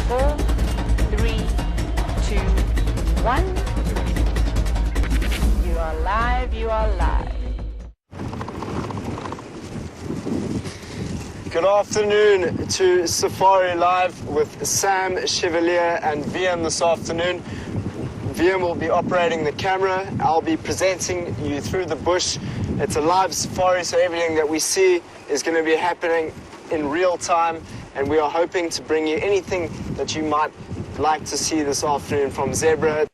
4, 3, 2, 1. You are live, you are live. Good afternoon to Safari Live with Sam, Chevalier and Wium this afternoon. Wium will be operating the camera. I'll be presenting you through the bush. It's a live safari, so everything that we see is going to be happening in real time, and we are hoping to bring you anything that you might like to see this afternoon from zebra.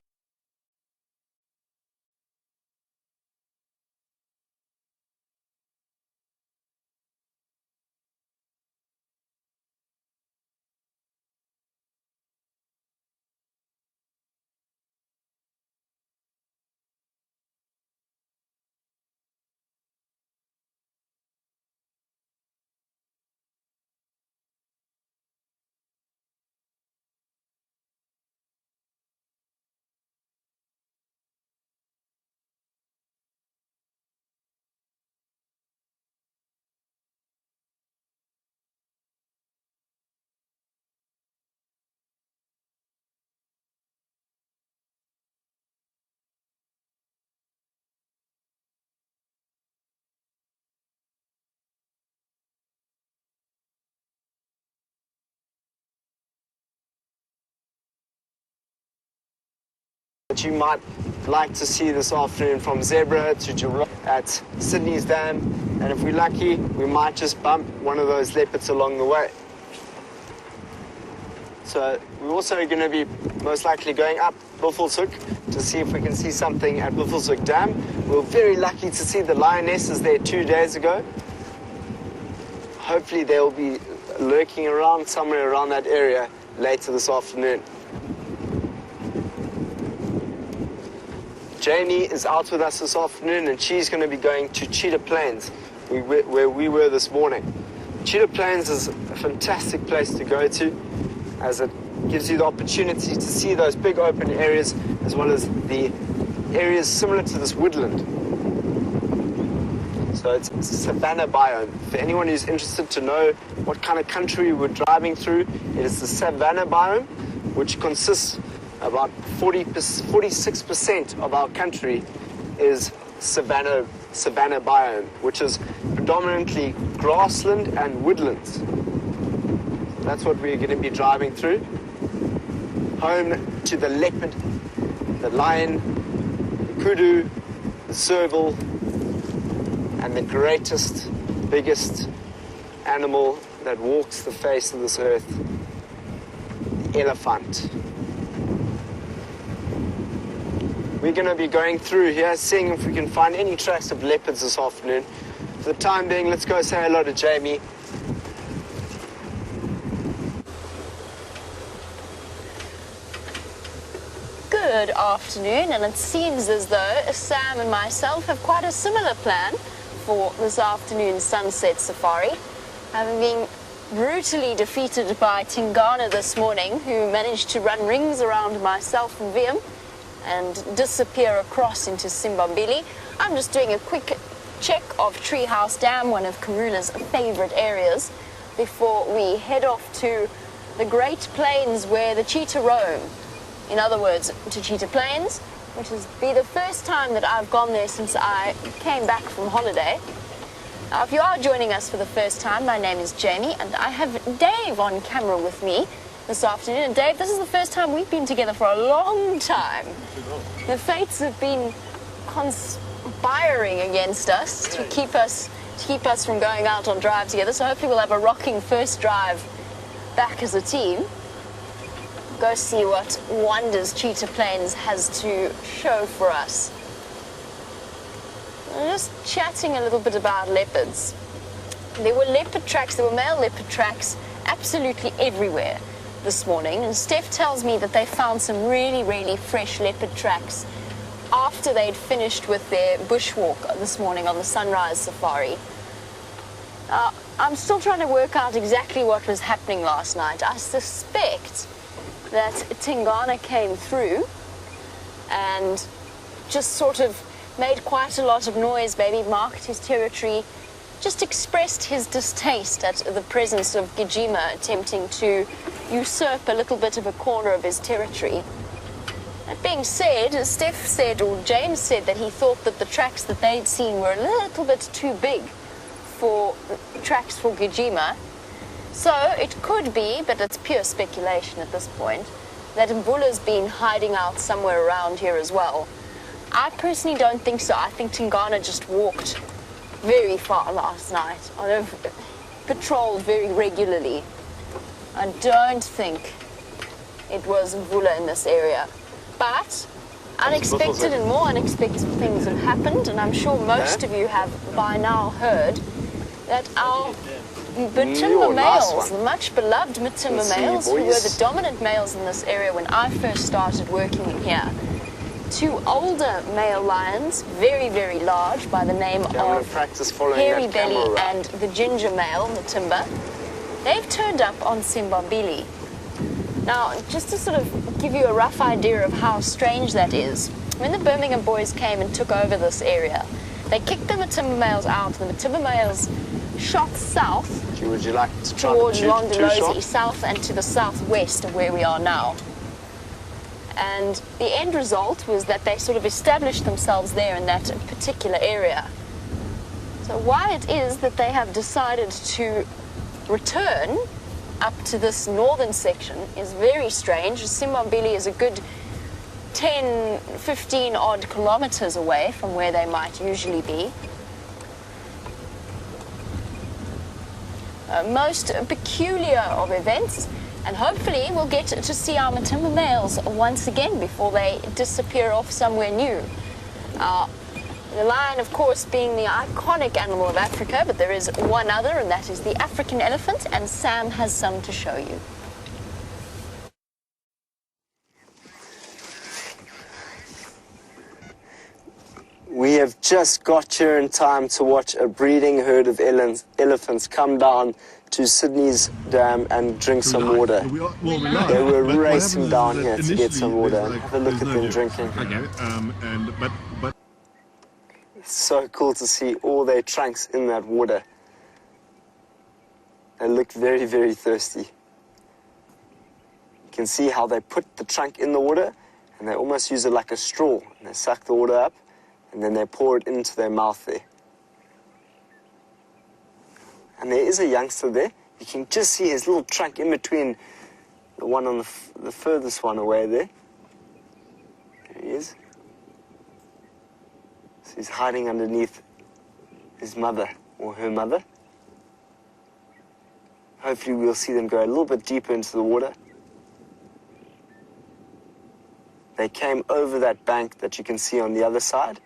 That you might like to see this afternoon from zebra to giraffe at Sydney's Dam, and if we're lucky we might just bump one of those leopards along the way. So we're also going to be most likely going up Buffelshoek to see if we can see something at Buffelshoek Dam. We were very lucky to see the lionesses there 2 days ago. Hopefully they'll be lurking around somewhere around that area later this afternoon. Jamie is out with us this afternoon, and she's going to be going to Cheetah Plains, where we were this morning. Cheetah Plains is a fantastic place to go to, as it gives you the opportunity to see those big open areas, as well as the areas similar to this woodland. So it's a savanna biome. For anyone who's interested to know what kind of country we're driving through, it is the savanna biome, which consists about 46% of our country is savanna biome, which is predominantly grassland and woodlands. That's what we're going to be driving through. Home to the leopard, the lion, the kudu, the serval, and the greatest, biggest animal that walks the face of this earth, the elephant. We're going to be going through here, seeing if we can find any tracks of leopards this afternoon. For the time being, let's go say hello to Jamie. Good afternoon, and it seems as though Sam and myself have quite a similar plan for this afternoon's sunset safari. Having been brutally defeated by Tingana this morning, who managed to run rings around myself and Wium and disappear across into Simbambili. I'm just doing a quick check of Treehouse Dam, one of Karula's favorite areas, before we head off to the Great Plains where the cheetah roam. In other words, to Cheetah Plains, which will be the first time that I've gone there since I came back from holiday. Now, if you are joining us for the first time, my name is Jamie, and I have Dave on camera with me this afternoon. And Dave, this is the first time we've been together for a long time. The fates have been conspiring against us to keep us from going out on drive together. So hopefully we'll have a rocking first drive back as a team. Go see what wonders Cheetah Plains has to show for us. I'm just chatting a little bit about leopards. There were leopard tracks, there were male leopard tracks absolutely everywhere this morning, and Steph tells me that they found some really, really fresh leopard tracks after they'd finished with their bushwalk this morning on the sunrise safari. I'm still trying to work out exactly what was happening last night. I suspect that Tingana came through and just sort of made quite a lot of noise, maybe marked his territory, just expressed his distaste at the presence of Gijima attempting to usurp a little bit of a corner of his territory. That being said, Steph said, or James said, that he thought that the tracks that they'd seen were a little bit too big for tracks for Gujima. So it could be, but it's pure speculation at this point, that Mvula's been hiding out somewhere around here as well. I personally don't think so. I think Tingana just walked very far last night, patrolled very regularly. I don't think it was Mvula in this area. But unexpected and more unexpected things have happened, and I'm sure most of you have by now heard that our Matimba males, the much beloved Matimba males, who were the dominant males in this area when I first started working in here, two older male lions, very, very large, by the name of Hairy Belly and the ginger male, Matimba, they've turned up on Simbambili. Now, just to sort of give you a rough idea of how strange that is, when the Birmingham boys came and took over this area, they kicked the Matimba males out, and the Matimba males shot south would you like to try towards to Londolozi, south and to the southwest of where we are now. And the end result was that they sort of established themselves there in that particular area. So why it is that they have decided to return up to this northern section is very strange. Simbambili is a good 10, 15 odd kilometers away from where they might usually be. Most peculiar of events, and hopefully we'll get to see our Matimba males once again before they disappear off somewhere new. The lion, of course, being the iconic animal of Africa, but there is one other, and that is the African elephant, and Sam has some to show you. We have just got here in time to watch a breeding herd of elephants come down to Sydney's dam and drink some water. They were racing down here to get some water, and have a look at them drinking. It's so cool to see all their trunks in that water. They look very, very thirsty. You can see how they put the trunk in the water, and they almost use it like a straw, and they suck the water up, and then they pour it into their mouth there. And there is a youngster there. You can just see his little trunk in between the one on the furthest one away there. There he is. So he's hiding underneath his mother, or her mother. Hopefully we'll see them go a little bit deeper into the water. They came over that bank that you can see on the other side,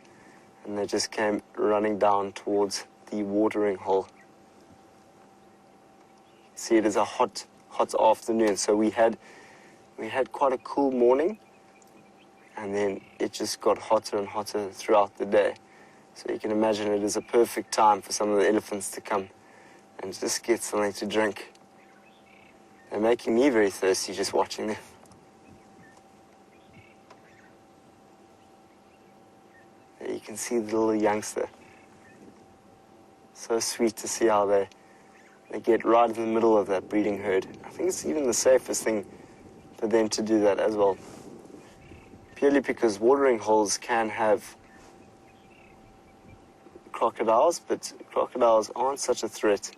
and they just came running down towards the watering hole. See, it is a hot afternoon, so we had quite a cool morning, and then it just got hotter and hotter throughout the day. So you can imagine it is a perfect time for some of the elephants to come and just get something to drink. They're making me very thirsty just watching them. There you can see the little youngster. So sweet to see how they get right in the middle of that breeding herd. I think it's even the safest thing for them to do that as well. Purely because watering holes can have crocodiles, but crocodiles aren't such a threat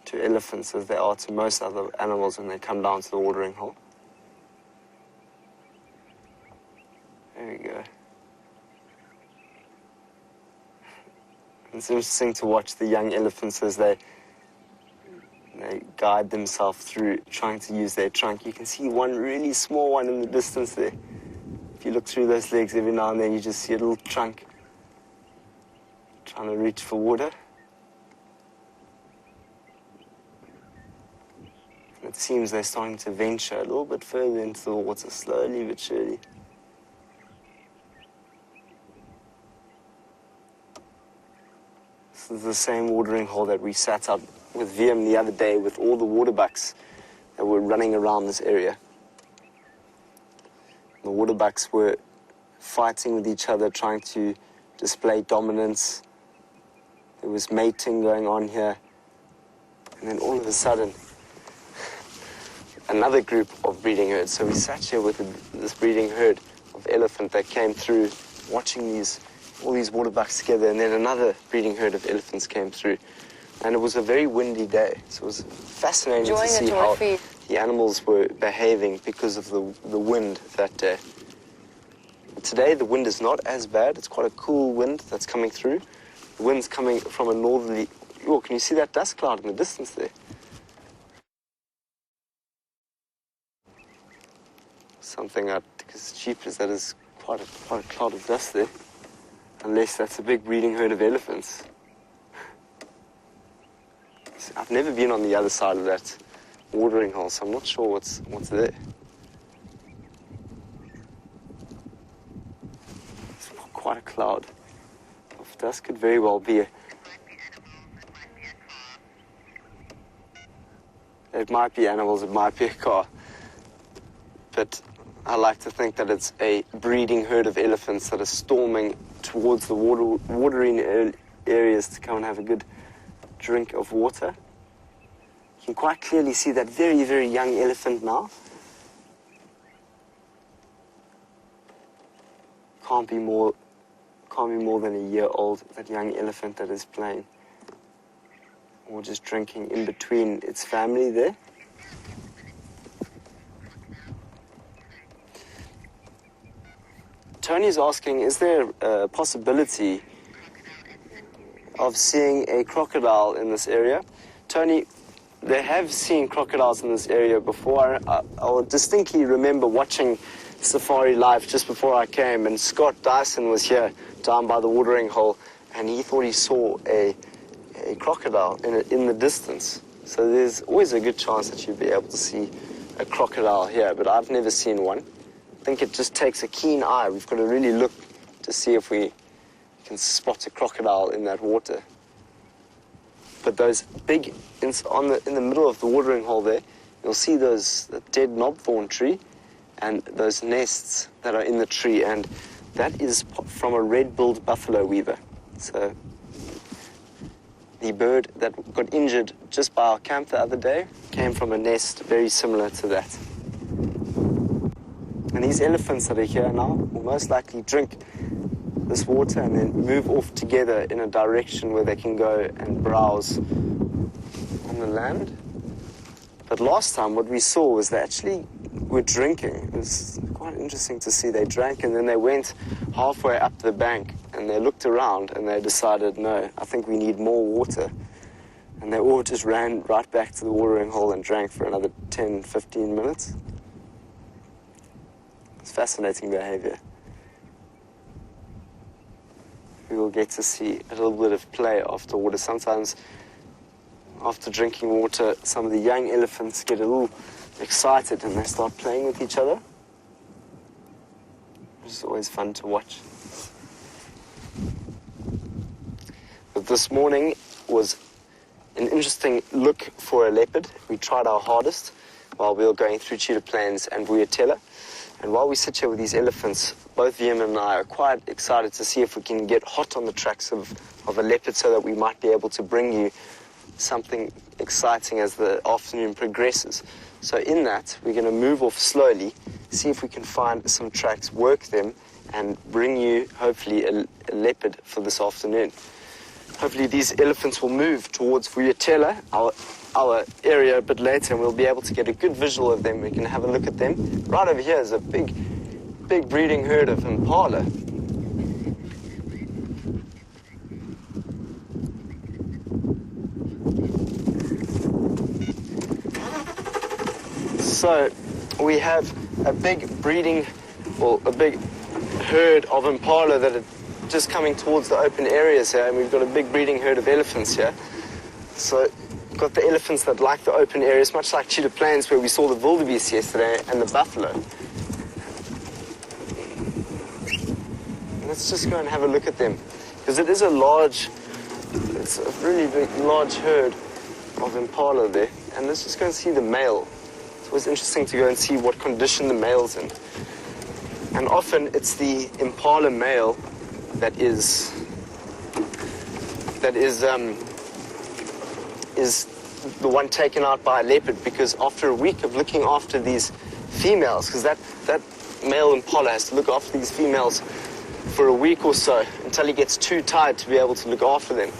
to elephants as they are to most other animals when they come down to the watering hole. There we go. It's interesting to watch the young elephants as they guide themselves through trying to use their trunk. You can see one really small one in the distance there. If you look through those legs every now and then, you just see a little trunk trying to reach for water. And it seems they're starting to venture a little bit further into the water, slowly but surely. This is the same watering hole that we sat up with Wium the other day with all the water bucks that were running around this area. The water bucks were fighting with each other, trying to display dominance. There was mating going on here. And then all of a sudden, a another group of breeding herds. So we sat here with this breeding herd of elephant that came through, watching all these water bucks together, and then another breeding herd of elephants came through. And it was a very windy day, so it was fascinating to see how the animals were behaving because of the wind that day. Today the wind is not as bad. It's quite a cool wind that's coming through. The wind's coming from a northerly... Oh, can you see that dust cloud in the distance there? Something I think is cheap is that is quite a cloud of dust there. Unless that's a big breeding herd of elephants. I've never been on the other side of that watering hole, so I'm not sure what's there. It's quite a cloud of dust. Could very well be it might be animals, it might be a car. But I like to think that it's a breeding herd of elephants that are storming towards the watering areas to come and have a good drink of water. You can quite clearly see that very, very young elephant now. Can't be more than a year old, that young elephant that is playing or just drinking in between its family there. Tony's asking, is there a possibility of seeing a crocodile in this area? Tony, they have seen crocodiles in this area before. I distinctly remember watching SafariLIVE just before I came, and Scott Dyson was here down by the watering hole, and he thought he saw a crocodile in the distance. So there's always a good chance that you'd be able to see a crocodile here, but I've never seen one. I think it just takes a keen eye. We've got to really look to see if we can spot a crocodile in that water. But those big, in the middle of the watering hole there, you'll see the dead knobthorn tree and those nests that are in the tree, and that is from a red-billed buffalo weaver. So the bird that got injured just by our camp the other day came from a nest very similar to that. And these elephants that are here now will most likely drink this water and then move off together in a direction where they can go and browse on the land. But last time what we saw was they actually were drinking. It was quite interesting to see. They drank and then they went halfway up the bank and they looked around and they decided, no, I think we need more water. And they all just ran right back to the watering hole and drank for another 10, 15 minutes. It's fascinating behavior. We will get to see a little bit of play after water. Sometimes after drinking water, some of the young elephants get a little excited and they start playing with each other. It's always fun to watch. But this morning was an interesting look for a leopard. We tried our hardest while we were going through Cheetah Plains and Wium. And while we sit here with these elephants, both Wium and I are quite excited to see if we can get hot on the tracks of a leopard so that we might be able to bring you something exciting as the afternoon progresses. So in that, we're going to move off slowly, see if we can find some tracks, work them, and bring you, hopefully, a leopard for this afternoon. Hopefully these elephants will move towards Wium, our area, a bit later, and we'll be able to get a good visual of them. We can have a look at them. Right over here is a big breeding herd of impala. So we have a big herd of impala that are just coming towards the open areas here, and we've got a big breeding herd of elephants here. So we've got the elephants that like the open areas, much like Cheetah Plains where we saw the wildebeest yesterday and the buffalo. Let's just go and have a look at them, because it's a really big, large herd of impala there. And let's just go and see the male. It's always interesting to go and see what condition the male's in. And often it's the impala male that is the one taken out by a leopard, because after a week of looking after these females, because that male impala has to look after these females for a week or so until he gets too tired to be able to look after them.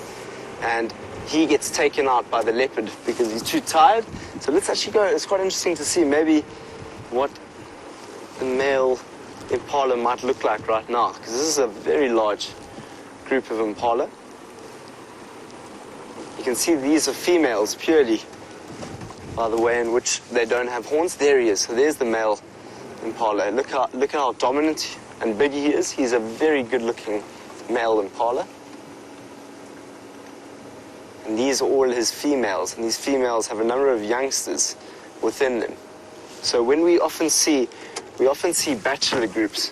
And he gets taken out by the leopard because he's too tired. So let's actually go. It's quite interesting to see maybe what the male impala might look like right now, because this is a very large group of impala. You can see these are females purely by the way in which they don't have horns. There he is. So there's the male impala. Look how dominant and big he is. He's a very good-looking male impala. And these are all his females, and these females have a number of youngsters within them. So when we often see bachelor groups,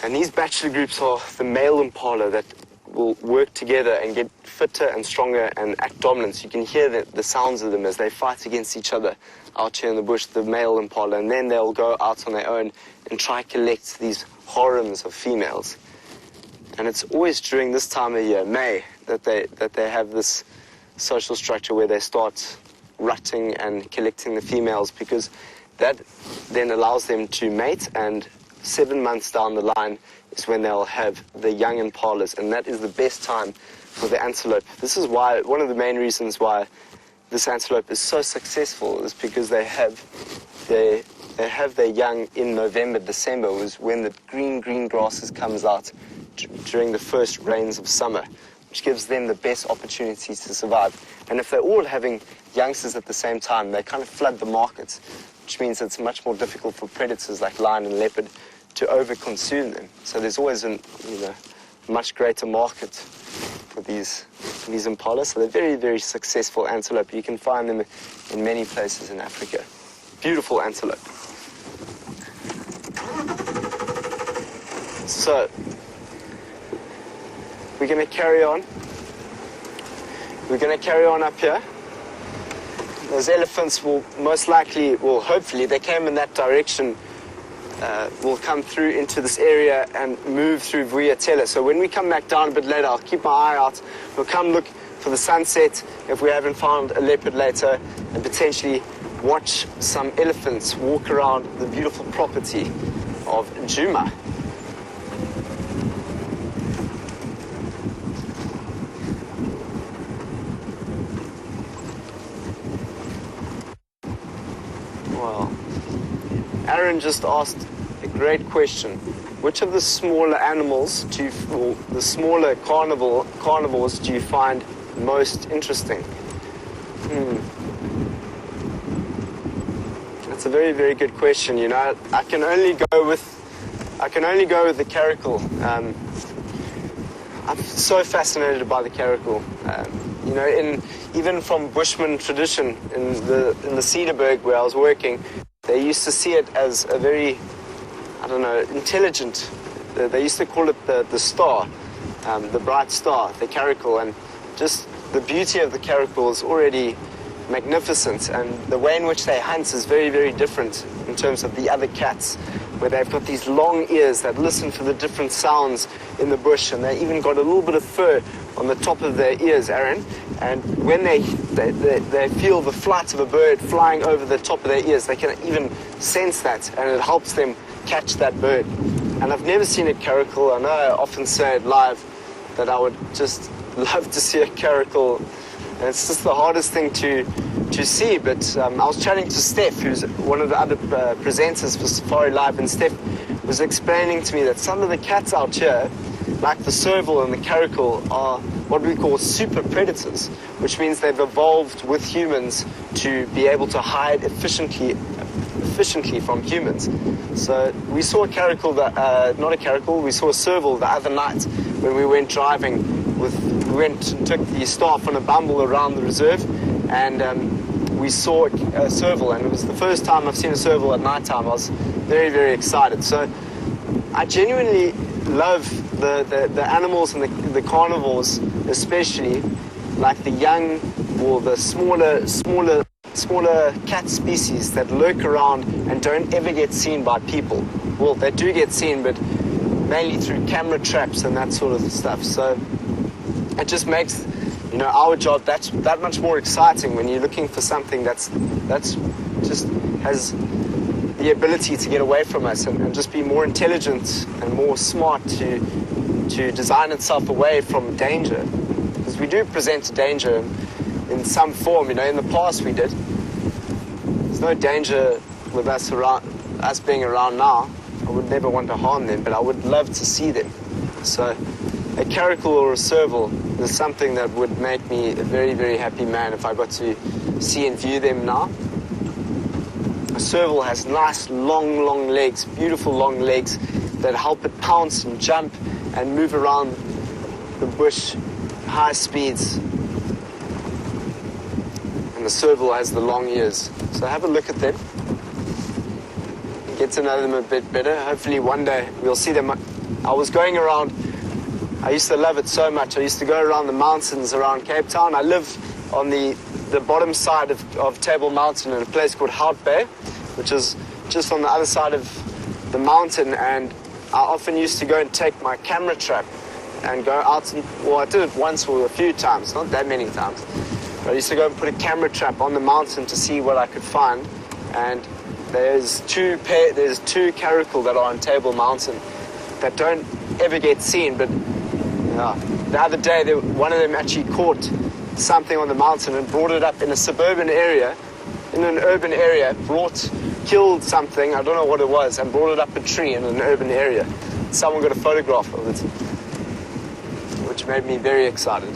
and these bachelor groups are the male impala that will work together and get fitter and stronger and act dominant. So you can hear the sounds of them as they fight against each other out here in the bush, the male impala, and then they'll go out on their own and try to collect these harems of females. And it's always during this time of year, May, that they have this social structure where they start rutting and collecting the females, because that then allows them to mate, and 7 months down the line is when they'll have the young impalas, and that is the best time for the antelope. This is why, one of the main reasons why this antelope is so successful is because they have their young in November, December, was when the green grasses comes out during the first rains of summer, which gives them the best opportunities to survive. And if they're all having youngsters at the same time, they kind of flood the markets, which means it's much more difficult for predators like lion and leopard to overconsume them. So there's always a much greater market for these impalas. So they're very, very successful antelope. You can find them in many places in Africa. Beautiful antelope. So we're going to carry on. We're going to carry on up here. Those elephants will most likely, well, hopefully, they came in that direction, will come through into this area and move throh Vuyatela. So when we come back down a bit later, I'll keep my eye out. We'll come look for the sunset if we haven't found a leopard later, and potentially watch some elephants walk around the beautiful property of Juma. Wow. Aaron just asked a great question. Which of the smaller animals the smaller carnivores do you find most interesting? That's a very, very good question. You know, I can only go with the caracal. I'm so fascinated by the caracal. You know, even from Bushman tradition in the Cedarburg where I was working, they used to see it as a very, I don't know, intelligent. They used to call it the star, the bright star, the caracal, and just the beauty of the caracal is already magnificent, and the way in which they hunt is very, very different in terms of the other cats, where they've got these long ears that listen for the different sounds in the bush, and they even got a little bit of fur on the top of their ears, Aaron, and when they feel the flight of a bird flying over the top of their ears, they can even sense that, and it helps them catch that bird. And I've never seen a caracal. I know I often say it live that I would just love to see a caracal, and it's just the hardest thing to see. But I was chatting to Steph, who's one of the other presenters for SafariLIVE, and Steph was explaining to me that some of the cats out here, like the serval and the caracal, are what we call super predators, which means they've evolved with humans to be able to hide efficiently from humans. So we saw a caracal, we saw a serval the other night when we went driving. We went and took the staff on a bumble around the reserve, and we saw a serval, and it was the first time I've seen a serval at night time. I was very, very excited. So I genuinely love the animals and the carnivores, especially like the young or the smaller cat species that lurk around and don't ever get seen by people. Well, they do get seen, but mainly through camera traps and that sort of stuff. So it just makes you know, our job, that's that much more exciting when you're looking for something that's just has the ability to get away from us and just be more intelligent and more smart to design itself away from danger. Because we do present a danger in some form, you know, in the past we did. There's no danger with us being around now. I would never want to harm them, but I would love to see them. So a caracal or a serval is something that would make me a very, very happy man if I got to see and view them now. A serval has nice long legs, beautiful long legs that help it pounce and jump and move around the bush high speeds. And the serval has the long ears. So have a look at them. Get to know them a bit better. Hopefully one day we'll see them. I was going around, I used to love it so much. I used to go around the mountains around Cape Town. I live on the bottom side of Table Mountain in a place called Hout Bay, which is just on the other side of the mountain, and I often used to go and take my camera trap and go out and, well, I did it once or a few times, not that many times. But I used to go and put a camera trap on the mountain to see what I could find, and there's two caracal that are on Table Mountain that don't ever get seen, but the other day one of them actually caught something on the mountain and brought it up in a suburban area, in an urban area, killed something, I don't know what it was, and brought it up a tree in an urban area. Someone got a photograph of it, which made me very excited.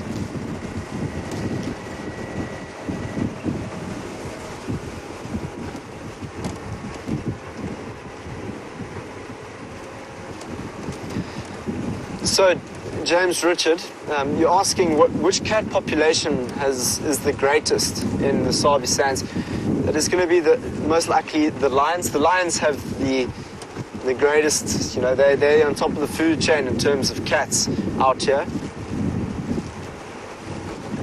So, James Richard, you're asking which cat population is the greatest in the Sabi Sands. It is going to be most likely the lions. The lions have the greatest, you know, they're on top of the food chain in terms of cats out here.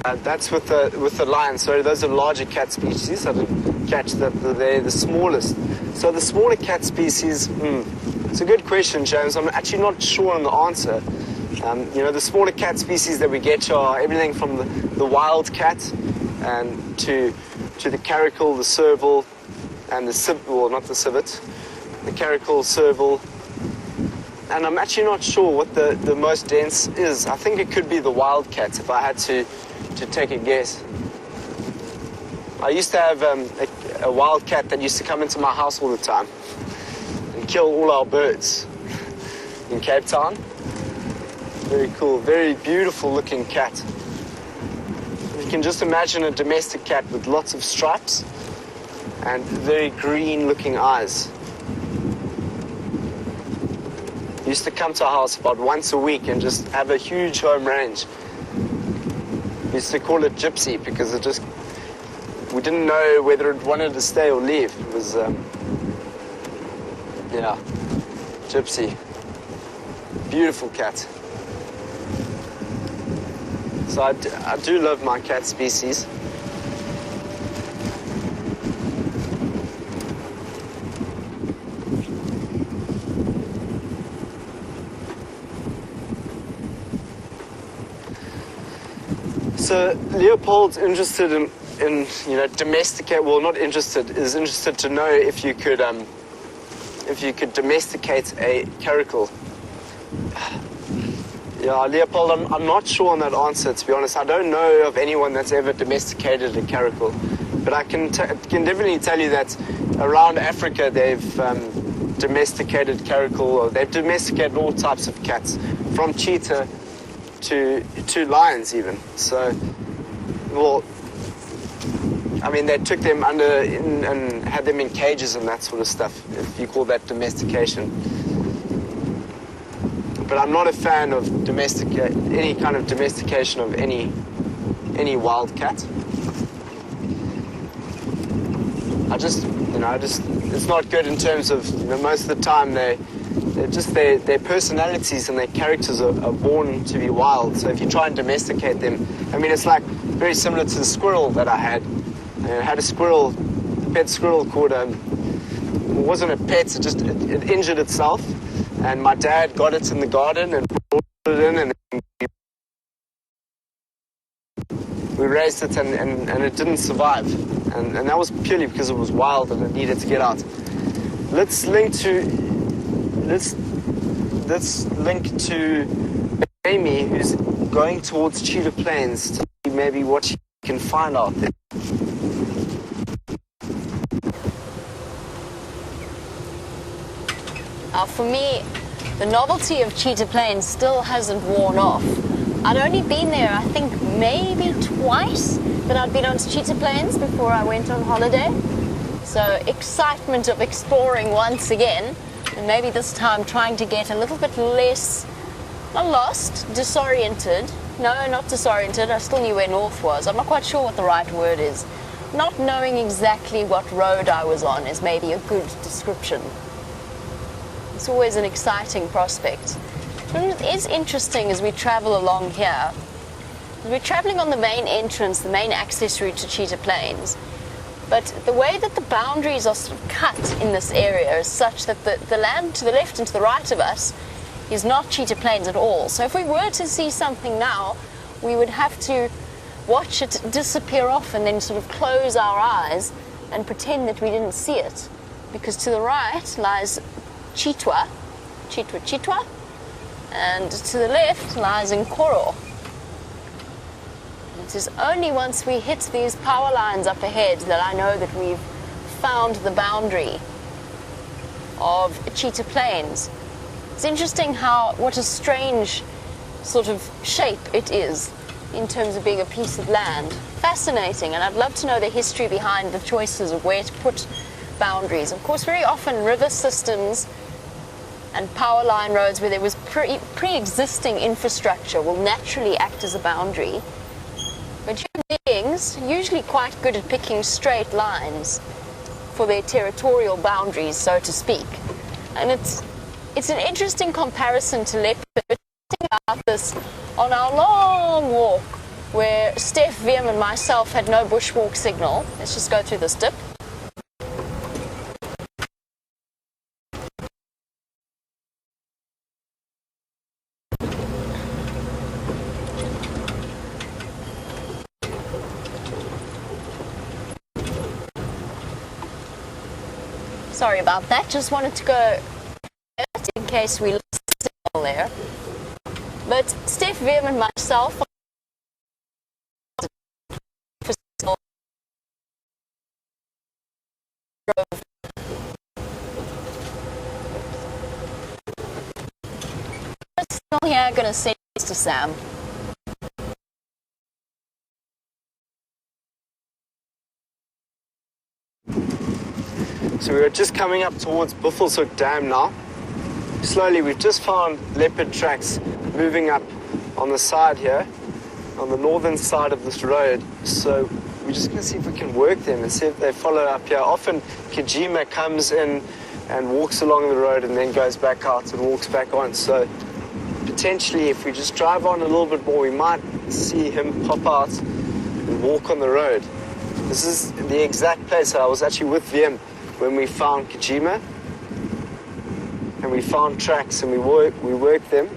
That's with the lions. Sorry, those are larger cat species. I didn't catch that they're the smallest. So the smaller cat species, it's a good question, James. I'm actually not sure on the answer. You know, the smaller cat species that we get are everything from the wild cat and to the caracal, the serval, and not the civet, the caracal, serval. And I'm actually not sure what the most dense is. I think it could be the wild cat if I had to take a guess. I used to have a wild cat that used to come into my house all the time and kill all our birds in Cape Town. Very cool, very beautiful looking cat. You can just imagine a domestic cat with lots of stripes and very green looking eyes. He used to come to our house about once a week and just have a huge home range. We used to call it Gypsy because we didn't know whether it wanted to stay or leave. It was, Gypsy. Beautiful cat. So I do love my cat species. So Leopold's interested in you know, domesticate. Well, not interested. Is interested to know if you could domesticate a caracal. Yeah, Leopold, I'm not sure on that answer, to be honest. I don't know of anyone that's ever domesticated a caracal. But I can definitely tell you that around Africa they've domesticated caracal, or they've domesticated all types of cats, from cheetah to lions even. So, well, I mean, they took them and had them in cages and that sort of stuff, if you call that domestication. But I'm not a fan of any kind of domestication of any wild cat. It's not good in terms of, you know, most of the time their personalities and their characters are born to be wild. So if you try and domesticate them, I mean, it's like very similar to the squirrel that I had. I had a pet squirrel called, it wasn't a pet, it injured itself. And my dad got it in the garden and brought it in, and we raised it and it didn't survive. And that was purely because it was wild and it needed to get out. Let's link to Amy, who's going towards Cheetah Plains to see maybe what she can find out there. For me, the novelty of Cheetah Plains still hasn't worn off. I'd only been there, I think, maybe twice that I'd been on Cheetah Plains before I went on holiday. So excitement of exploring once again, and maybe this time trying to get a little bit less, not lost, disoriented. No, not disoriented, I still knew where north was. I'm not quite sure what the right word is. Not knowing exactly what road I was on is maybe a good description. It's always an exciting prospect. And it is interesting as we travel along here. We're traveling on the main entrance, the main access route to Cheetah Plains. But the way that the boundaries are sort of cut in this area is such that the land to the left and to the right of us is not Cheetah Plains at all. So if we were to see something now, we would have to watch it disappear off and then sort of close our eyes and pretend that we didn't see it. Because to the right lies Cheetah, and to the left lies Nkoro. It is only once we hit these power lines up ahead that I know that we've found the boundary of Cheetah Plains. It's interesting what a strange sort of shape it is in terms of being a piece of land. Fascinating, and I'd love to know the history behind the choices of where to put boundaries. Of course, very often river systems and power line roads where there was pre-existing infrastructure will naturally act as a boundary. But human beings are usually quite good at picking straight lines for their territorial boundaries, so to speak. And it's an interesting comparison to leopard. We're talking about this on our long walk where Steph, Wium and myself had no bushwalk signal. Let's just go through this dip. Sorry about that, just wanted to go in case we lost the signal there. But Steph, Wium and myself here, going to send this to Sam. So we're just coming up towards Buffelshoek Dam now. Slowly, we've just found leopard tracks moving up on the side here, on the northern side of this road. So we're just going to see if we can work them and see if they follow up here. Often, Kajima comes in and walks along the road and then goes back out and walks back on. So potentially, if we just drive on a little bit more, we might see him pop out and walk on the road. This is the exact place that I was actually with Wium when we found Kajima, and we found tracks and we worked them,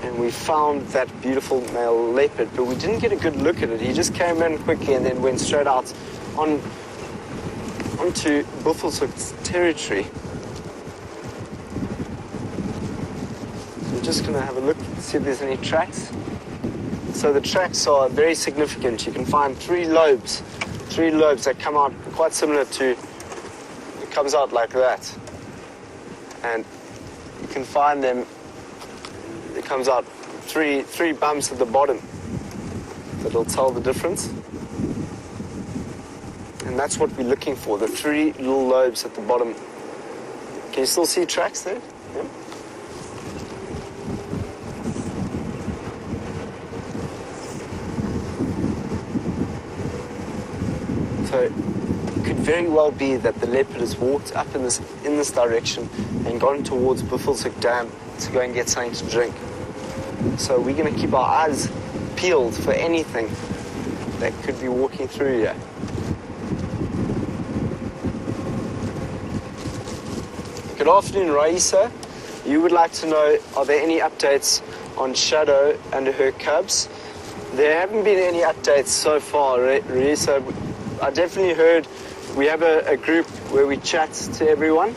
and we found that beautiful male leopard, but we didn't get a good look at it. He just came in quickly and then went straight out onto Buffelshoek's territory. So we're just going to have a look, see if there's any tracks. So the tracks are very significant. You can find three lobes that come out quite similar to, it comes out like that. And you can find them, it comes out three bumps at the bottom that'll tell the difference. And that's what we're looking for, the three little lobes at the bottom. Can you still see tracks there? Yeah. So it could very well be that the leopard has walked up in this direction and gone towards Buffelshoek Dam to go and get something to drink. So we're going to keep our eyes peeled for anything that could be walking through here. Good afternoon, Raisa. You would like to know, are there any updates on Shadow and her cubs? There haven't been any updates so far, really. So I definitely heard we have a group where we chat to everyone,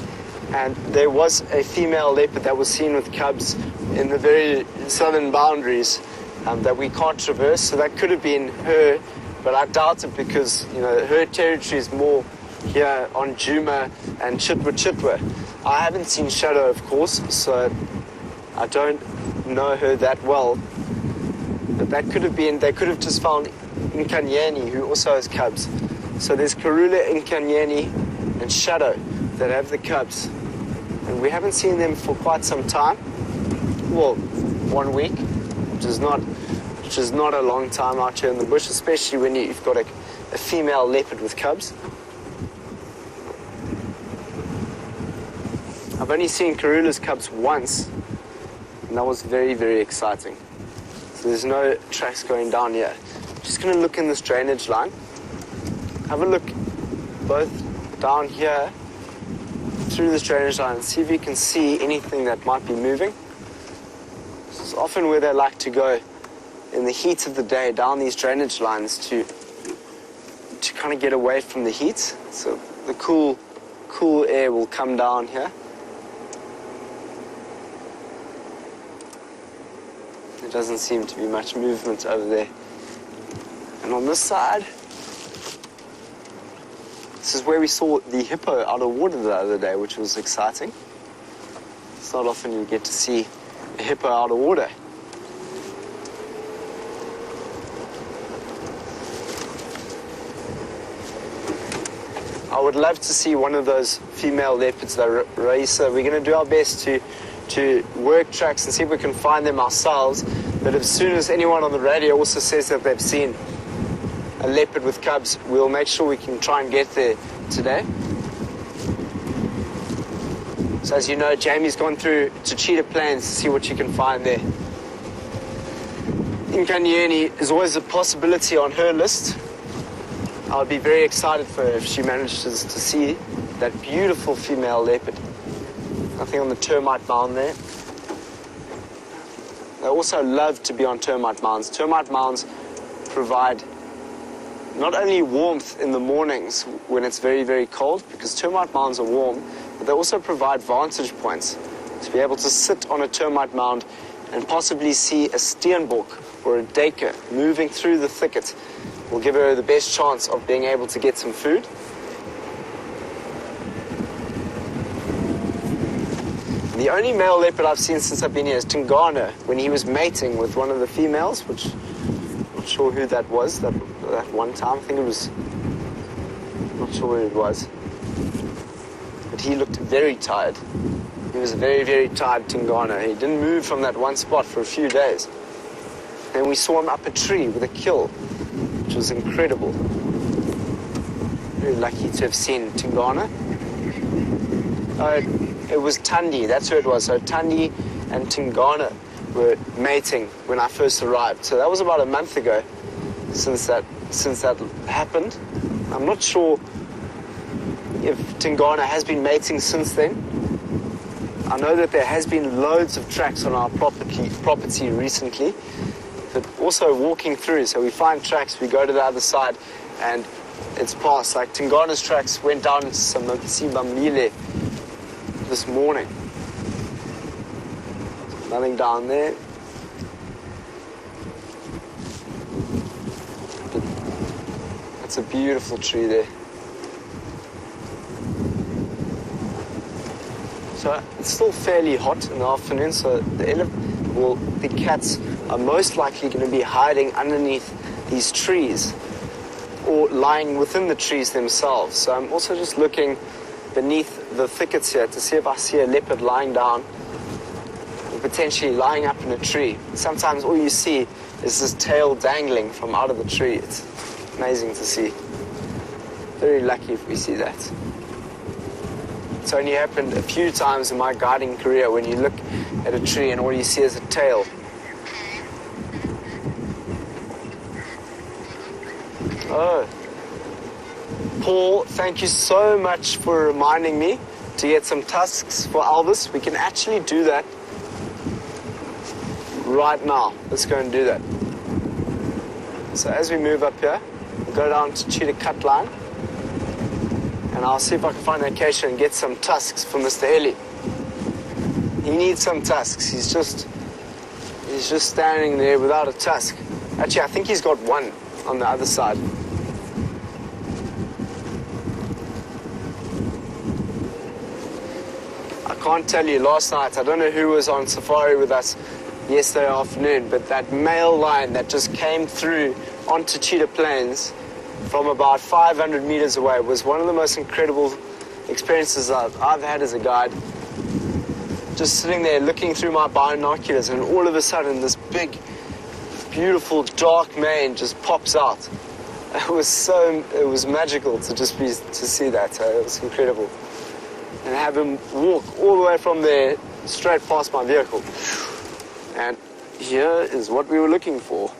and there was a female leopard that was seen with cubs in the very southern boundaries that we can't traverse. So that could have been her, but I doubt it because her territory is more here on Juma and Chitwa. I haven't seen Shadow, of course, so I don't know her that well. But that could have been, they could have just found Nkanyani, who also has cubs. So there's Karula, Nkanyani, and Shadow that have the cubs. And we haven't seen them for quite some time. Well, 1 week, which is not a long time out here in the bush, especially when you've got a female leopard with cubs. I've only seen Karula's cubs once, and that was very, very exciting. So there's no tracks going down here. Just going to look in this drainage line. Have a look both down here through this drainage line and see if you can see anything that might be moving. This is often where they like to go in the heat of the day, down these drainage lines to kind of get away from the heat. So the cool air will come down here. There doesn't seem to be much movement over there. And on this side, this is where we saw the hippo out of water the other day, which was exciting. It's not often you get to see a hippo out of water. I would love to see one of those female leopards though, Raisa. We're going to do our best to work tracks and see if we can find them ourselves. But as soon as anyone on the radio also says that they've seen a leopard with cubs, we'll make sure we can try and get there today. So as you know, Jamie's gone through to Cheetah Plains to see what you can find there. Nkanyeni is always a possibility on her list. I'll be very excited for her if she manages to see that beautiful female leopard. Nothing on the termite mound there. They also love to be on termite mounds. Termite mounds provide not only warmth in the mornings when it's very, very cold, because termite mounds are warm, but they also provide vantage points to be able to sit on a termite mound and possibly see a steenbok or a duiker moving through the thicket. Will give her the best chance of being able to get some food. The only male leopard I've seen since I've been here is Tingana, when he was mating with one of the females, which I'm not sure who that was, that one time. I think it was, not sure who it was. But he looked very tired. He was a very, very tired Tingana. He didn't move from that one spot for a few days. Then we saw him up a tree with a kill, which was incredible. Very lucky to have seen Tingana. It was Tundi, that's who it was. So Tundi and Tingana were mating when I first arrived. So that was about a month ago since that happened. I'm not sure if Tingana has been mating since then. I know that there has been loads of tracks on our property recently, but also walking through. So we find tracks, we go to the other side, and it's past. Like Tingana's tracks went down to Sibamile this morning. Nothing down there. But that's a beautiful tree there. So it's still fairly hot in the afternoon, so the cats are most likely going to be hiding underneath these trees or lying within the trees themselves. So I'm also just looking beneath the thickets here to see if I see a leopard lying down or potentially lying up in a tree. Sometimes all you see is this tail dangling from out of the tree. It's amazing to see. Very lucky if we see that. It's only happened a few times in my guiding career when you look at a tree and all you see is a tail. Oh. Paul, thank you so much for reminding me to get some tusks for Elvis. We can actually do that right now. Let's go and do that. So as we move up here, we'll go down to Cheetah cut line, and I'll see if I can find an acacia and get some tusks for Mr. Ellie. He needs some tusks. He's just standing there without a tusk. Actually, I think he's got one on the other side. I can't tell you, last night, I don't know who was on safari with us yesterday afternoon, but that male lion that just came through onto Cheetah Plains from about 500 meters away was one of the most incredible experiences I've had as a guide. Just sitting there looking through my binoculars, and all of a sudden this big, beautiful, dark mane just pops out. It was magical to see that. It was incredible. And have him walk all the way from there straight past my vehicle. And here is what we were looking for.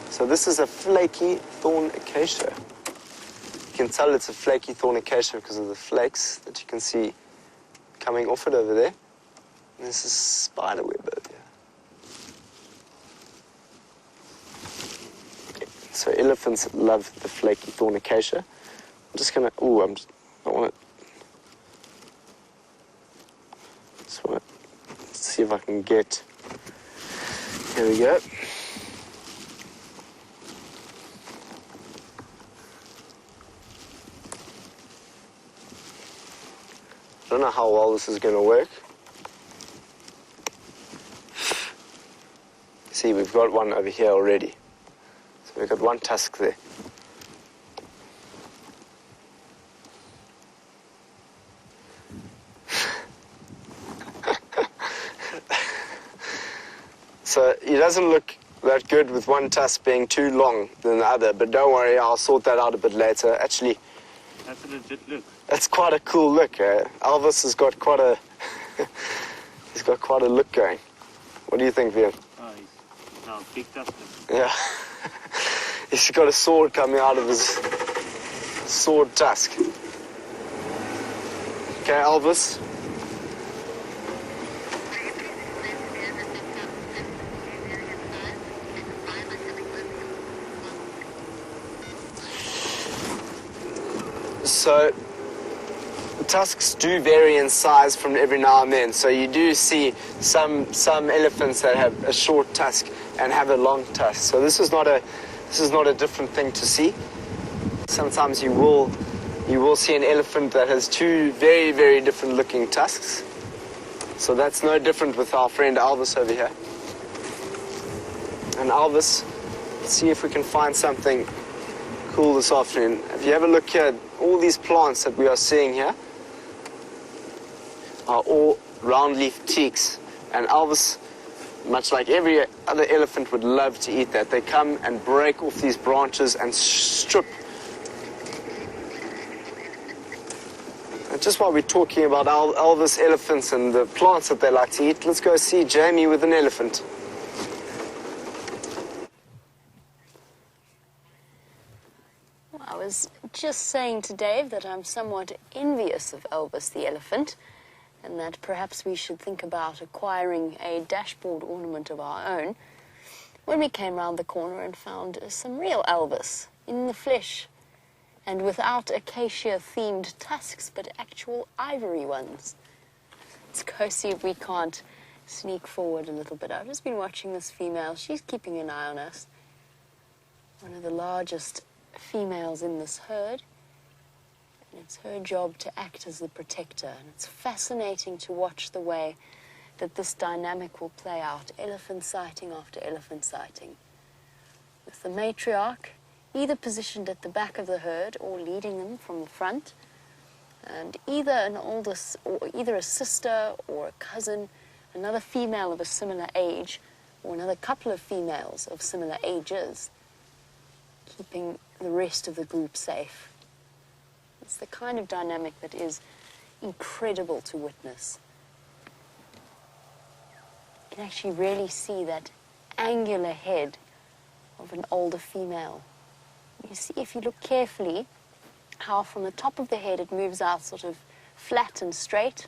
So this is a flaky thorn acacia. You can tell it's a flaky thorn acacia because of the flakes that you can see coming off it over there. And this is spiderweb over here. So elephants love the flaky thorn acacia. I'm just gonna, I want to see if I can get, here we go. I don't know how well this is going to work. See, we've got one over here already. So we've got one tusk there. So he doesn't look that good with one tusk being too long than the other, but don't worry, I'll sort that out a bit later. Actually, that's a legit look. That's quite a cool look. Elvis has got quite a he's got quite a look going. What do you think, Wium? Oh, he's now a big tusker. Yeah. He's got a sword coming out of his sword tusk. Okay, Elvis. So tusks do vary in size from every now and then. So you do see some elephants that have a short tusk and have a long tusk. So this is not a different thing to see. Sometimes you will see an elephant that has two very, very different looking tusks. So that's no different with our friend Elvis over here. And Elvis, let's see if we can find something cool this afternoon. If you have a look here, all these plants that we are seeing here are all round leaf teaks. And Elvis, much like every other elephant, would love to eat that. They come and break off these branches and strip. And just while we're talking about Elvis elephants and the plants that they like to eat, let's go see Jamie with an elephant. I was just saying to Dave that I'm somewhat envious of Elvis the elephant, and that perhaps we should think about acquiring a dashboard ornament of our own, when we came round the corner and found some real Elvis in the flesh, and without acacia-themed tusks, but actual ivory ones. Let's go see if we can't sneak forward a little bit. I've just been watching this female. She's keeping an eye on us. One of the largest females in this herd, and it's her job to act as the protector. And it's fascinating to watch the way that this dynamic will play out, elephant sighting after elephant sighting, with the matriarch either positioned at the back of the herd or leading them from the front, and either a sister or a cousin, another female of a similar age, or another couple of females of similar ages, keeping the rest of the group safe. It's the kind of dynamic that is incredible to witness. You can actually really see that angular head of an older female. You see, if you look carefully, how from the top of the head it moves out sort of flat and straight,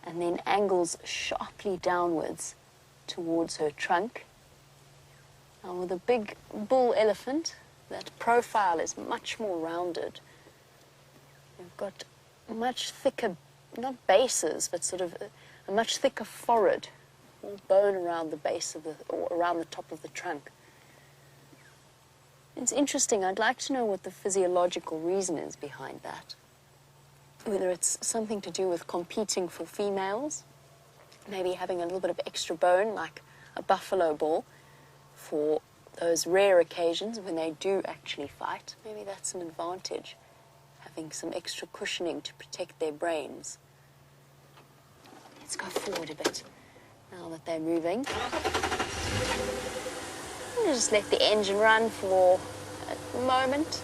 and then angles sharply downwards towards her trunk. Now with a big bull elephant, that profile is much more rounded. You've got much thicker, not bases, but sort of a much thicker forehead, more bone around the base of or around the top of the trunk. It's interesting. I'd like to know what the physiological reason is behind that. Whether it's something to do with competing for females, maybe having a little bit of extra bone, like a buffalo bull, for those rare occasions when they do actually fight. Maybe that's an advantage, having some extra cushioning to protect their brains. Let's go forward a bit now that they're moving. And just let the engine run for a moment.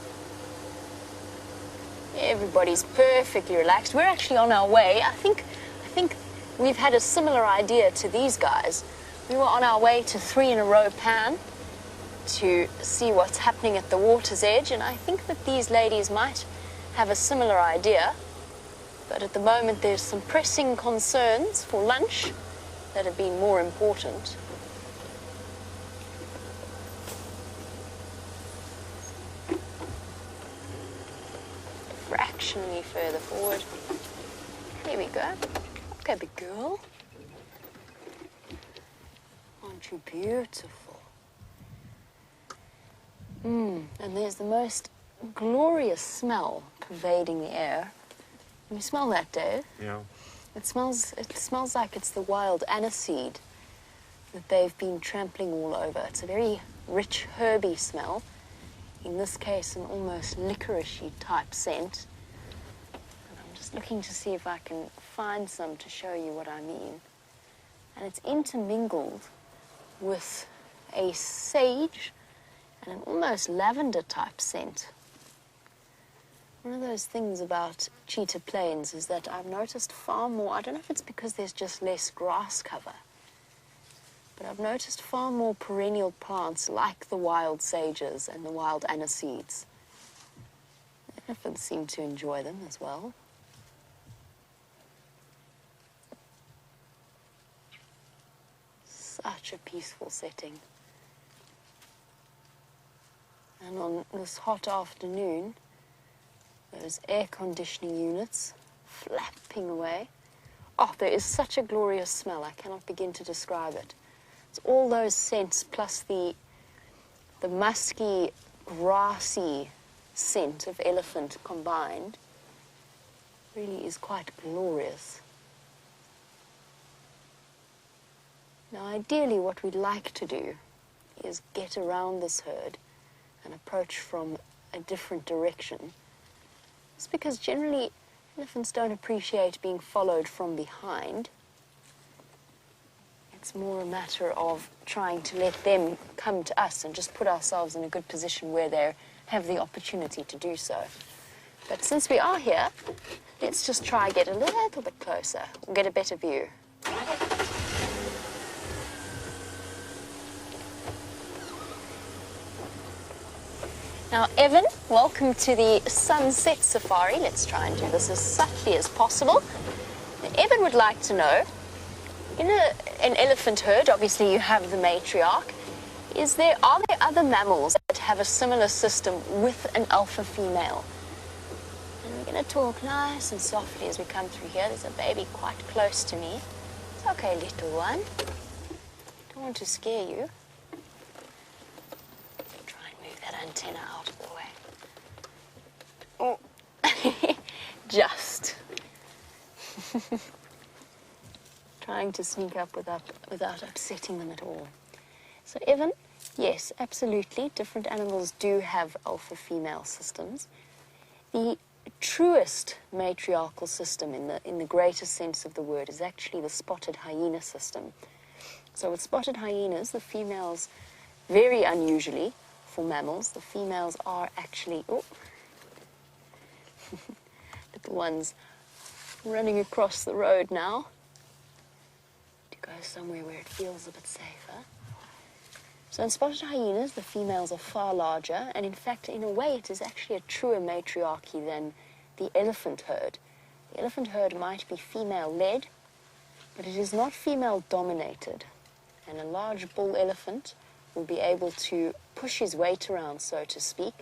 Everybody's perfectly relaxed. We're actually on our way. I think we've had a similar idea to these guys. We were on our way to 3 in a row pan to see what's happening at the water's edge, and I think that these ladies might have a similar idea. But at the moment, there's some pressing concerns for lunch that have been more important. Fractionally further forward. Here we go. Okay, big girl. Aren't you beautiful? And there's the most glorious smell pervading the air. Can you smell that, Dave? Yeah. It smells like it's the wild aniseed that they've been trampling all over. It's a very rich, herby smell. In this case, an almost licorice-y type scent. And I'm just looking to see if I can find some to show you what I mean. And it's intermingled with a sage and an almost lavender type scent. One of those things about Cheetah Plains is that I've noticed far more, I don't know if it's because there's just less grass cover, but I've noticed far more perennial plants like the wild sages and the wild aniseeds. The elephants seem to enjoy them as well. Such a peaceful setting. And on this hot afternoon, those air conditioning units flapping away. Oh, there is such a glorious smell. I cannot begin to describe it. It's all those scents plus the musky, grassy scent of elephant combined. Really is quite glorious. Now, ideally, what we'd like to do is get around this herd and approach from a different direction. It's because generally elephants don't appreciate being followed from behind. It's more a matter of trying to let them come to us and just put ourselves in a good position where they have the opportunity to do so. But since we are here, let's just try get a little bit closer and get a better view. Now, Evan, welcome to the sunset safari. Let's try and do this as subtly as possible. Now, Evan would like to know, in an elephant herd, obviously you have the matriarch. Are there other mammals that have a similar system with an alpha female? And we're going to talk nice and softly as we come through here. There's a baby quite close to me. It's okay, little one. Don't want to scare you. Antenna out of the way. Oh, just trying to sneak up without upsetting them at all. So Evan, yes, absolutely. Different animals do have alpha female systems. The truest matriarchal system in the greatest sense of the word is actually the spotted hyena system. So with spotted hyenas, the females, very unusually, for mammals, the females are actually, little ones running across the road now to go somewhere where it feels a bit safer. So in spotted hyenas, the females are far larger, and in fact, in a way, it is actually a truer matriarchy than the elephant herd. The elephant herd might be female-led, but it is not female-dominated. And a large bull elephant will be able to push his weight around, so to speak.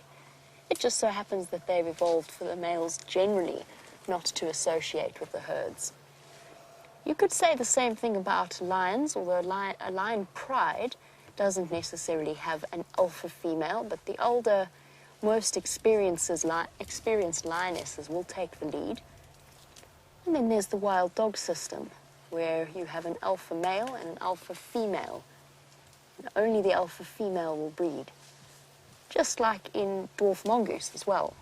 It just so happens that they've evolved for the males generally not to associate with the herds. You could say the same thing about lions, although a lion pride doesn't necessarily have an alpha female, but the older, most experienced lionesses will take the lead. And then there's the wild dog system, where you have an alpha male and an alpha female. And only the alpha female will breed, just like in dwarf mongoose as well.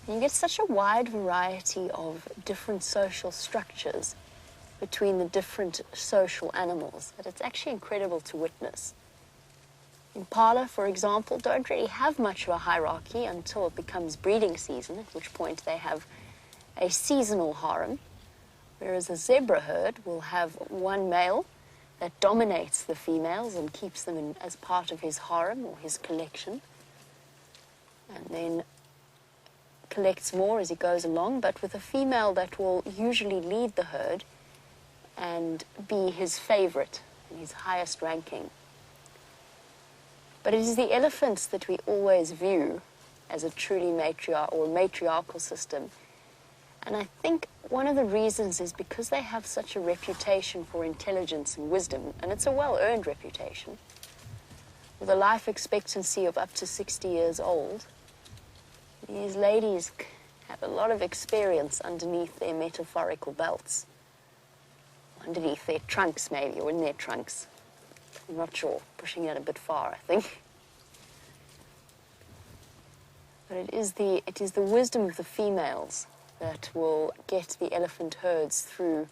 And you get such a wide variety of different social structures between the different social animals that it's actually incredible to witness. Impala, for example, don't really have much of a hierarchy until it becomes breeding season, at which point they have a seasonal harem, whereas a zebra herd will have one male that dominates the females and keeps them as part of his harem or his collection, and then collects more as he goes along, but with a female that will usually lead the herd and be his favorite and his highest ranking. But it is the elephants that we always view as a truly matriarchal system. And I think one of the reasons is because they have such a reputation for intelligence and wisdom, and it's a well-earned reputation. With a life expectancy of up to 60 years old, these ladies have a lot of experience underneath their metaphorical belts. Underneath their trunks, maybe, or in their trunks. I'm not sure. Pushing it a bit far, I think. But it is the wisdom of the females that will get the elephant herds through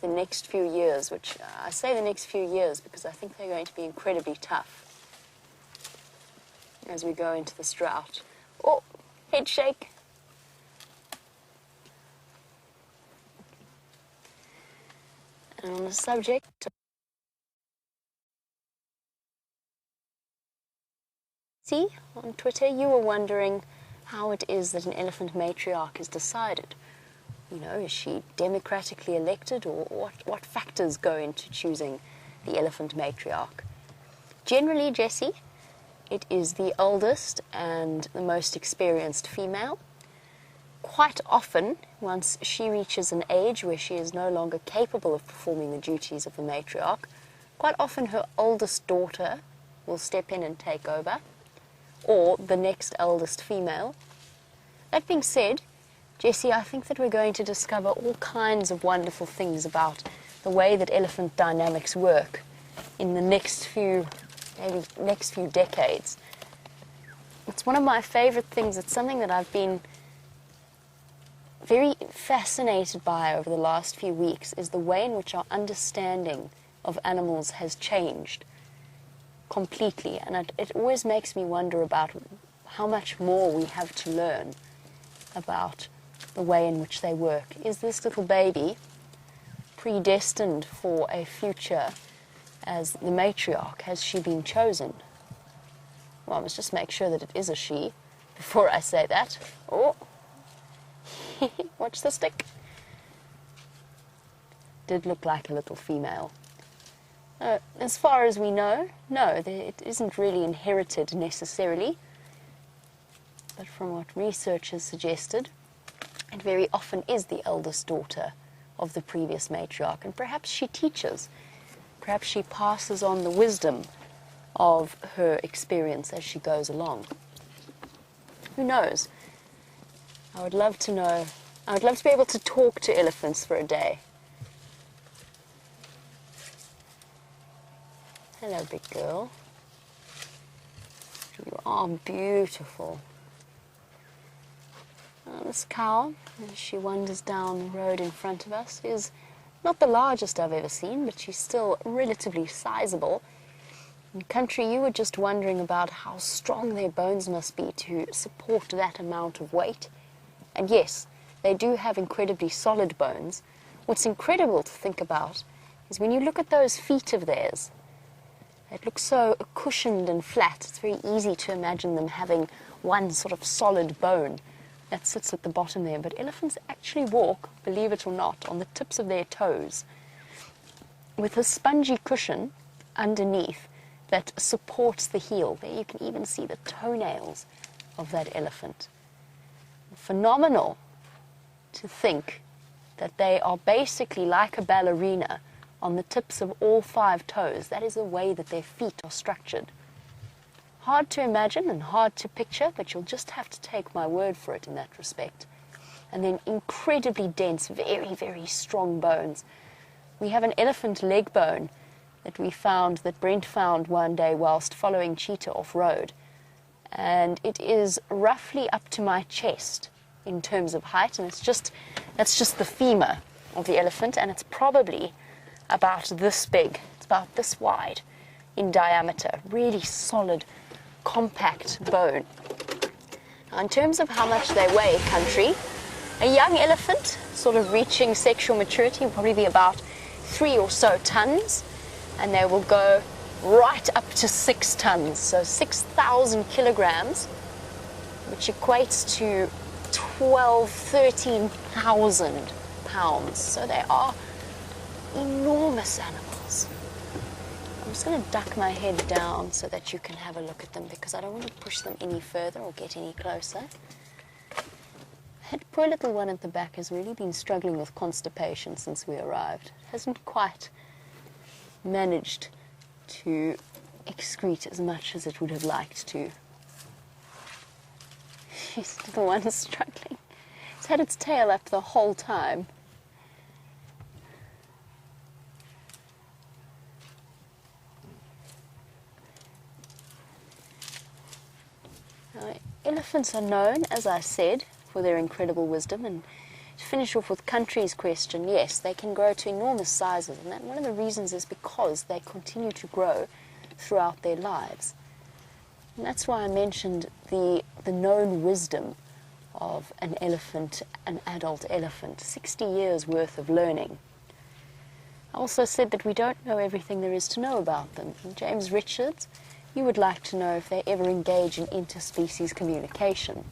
the next few years, which I say the next few years because I think they're going to be incredibly tough as we go into this drought. Oh, head shake. And on the subject, see, on Twitter you were wondering how it is that an elephant matriarch is decided. You know, is she democratically elected, or what factors go into choosing the elephant matriarch? Generally, Jessie, it is the oldest and the most experienced female. Quite often, once she reaches an age where she is no longer capable of performing the duties of the matriarch, quite often her oldest daughter will step in and take over, or the next eldest female. That being said, Jessie, I think that we're going to discover all kinds of wonderful things about the way that elephant dynamics work in the next few decades. It's one of my favorite things. It's something that I've been very fascinated by over the last few weeks, is the way in which our understanding of animals has changed completely. And it always makes me wonder about how much more we have to learn about the way in which they work. Is this little baby predestined for a future as the matriarch? Has she been chosen? Well, I must just make sure that it is a she before I say that. Oh, watch the stick. Did look like a little female. As far as we know, no, it isn't really inherited necessarily. But from what research has suggested, it very often is the eldest daughter of the previous matriarch, and perhaps she teaches. Perhaps she passes on the wisdom of her experience as she goes along. Who knows? I would love to know. I would love to be able to talk to elephants for a day. Hello, big girl. You are beautiful. This cow, as she wanders down the road in front of us, is not the largest I've ever seen, but she's still relatively sizable. In country, you were just wondering about how strong their bones must be to support that amount of weight. And yes, they do have incredibly solid bones. What's incredible to think about is when you look at those feet of theirs, it looks so cushioned and flat. It's very easy to imagine them having one sort of solid bone that sits at the bottom there. But elephants actually walk, believe it or not, on the tips of their toes with a spongy cushion underneath that supports the heel. There you can even see the toenails of that elephant. Phenomenal to think that they are basically like a ballerina on the tips of all 5 toes. That is the way that their feet are structured. Hard to imagine and hard to picture, but you'll just have to take my word for it in that respect. And then incredibly dense, very, very strong bones. We have an elephant leg bone that we found, that Brent found one day whilst following cheetah off-road. And it is roughly up to my chest in terms of height, and that's just the femur of the elephant, and it's probably about this big. It's about this wide in diameter. Really solid, compact bone. Now, in terms of how much they weigh, country, a young elephant, sort of reaching sexual maturity, will probably be about 3 or so tons, and they will go right up to 6 tons, so 6,000 kilograms, which equates to 13,000 pounds. So they are enormous animals. I'm just going to duck my head down so that you can have a look at them, because I don't want to push them any further or get any closer. That poor little one at the back has really been struggling with constipation since we arrived. It hasn't quite managed to excrete as much as it would have liked to. She's the one struggling. It's had its tail up the whole time. Now, elephants are known, as I said, for their incredible wisdom. And to finish off with Country's question, yes, they can grow to enormous sizes, and that one of the reasons is because they continue to grow throughout their lives. And that's why I mentioned the known wisdom of an elephant, an adult elephant, 60 years worth of learning. I also said that we don't know everything there is to know about them. And James Richards, you would like to know if they ever engage in interspecies communication.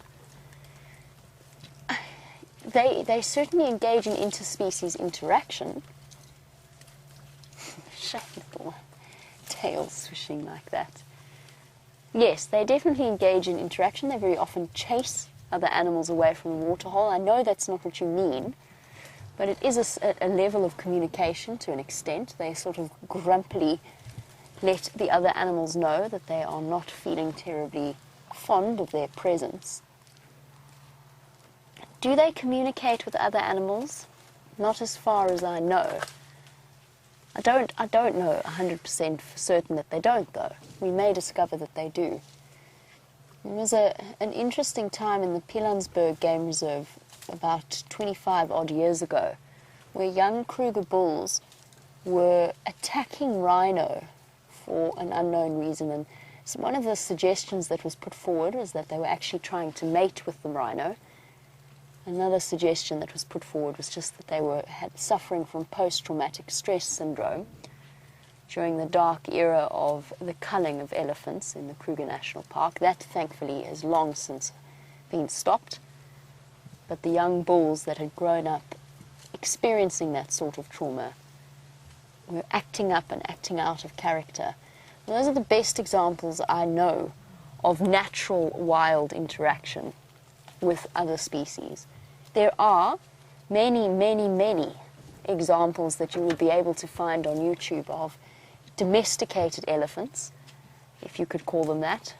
They certainly engage in interspecies interaction. Shy little one. Tail swishing like that. Yes, they definitely engage in interaction. They very often chase other animals away from the waterhole. I know that's not what you mean, but it is a level of communication to an extent. They sort of grumpily let the other animals know that they are not feeling terribly fond of their presence. Do they communicate with other animals? Not as far as I know. I don't know 100% for certain that they don't, though. We may discover that they do. There was an interesting time in the Pilanesberg Game Reserve about 25 odd years ago where young Kruger bulls were attacking rhino for an unknown reason. And so one of the suggestions that was put forward was that they were actually trying to mate with the rhino. Another suggestion that was put forward was just that they were suffering from post-traumatic stress syndrome during the dark era of the culling of elephants in the Kruger National Park. That, thankfully, has long since been stopped. But the young bulls that had grown up experiencing that sort of trauma were acting up and acting out of character. And those are the best examples I know of natural wild interaction with other species. There are many, many, many examples that you will be able to find on YouTube of domesticated elephants, if you could call them that.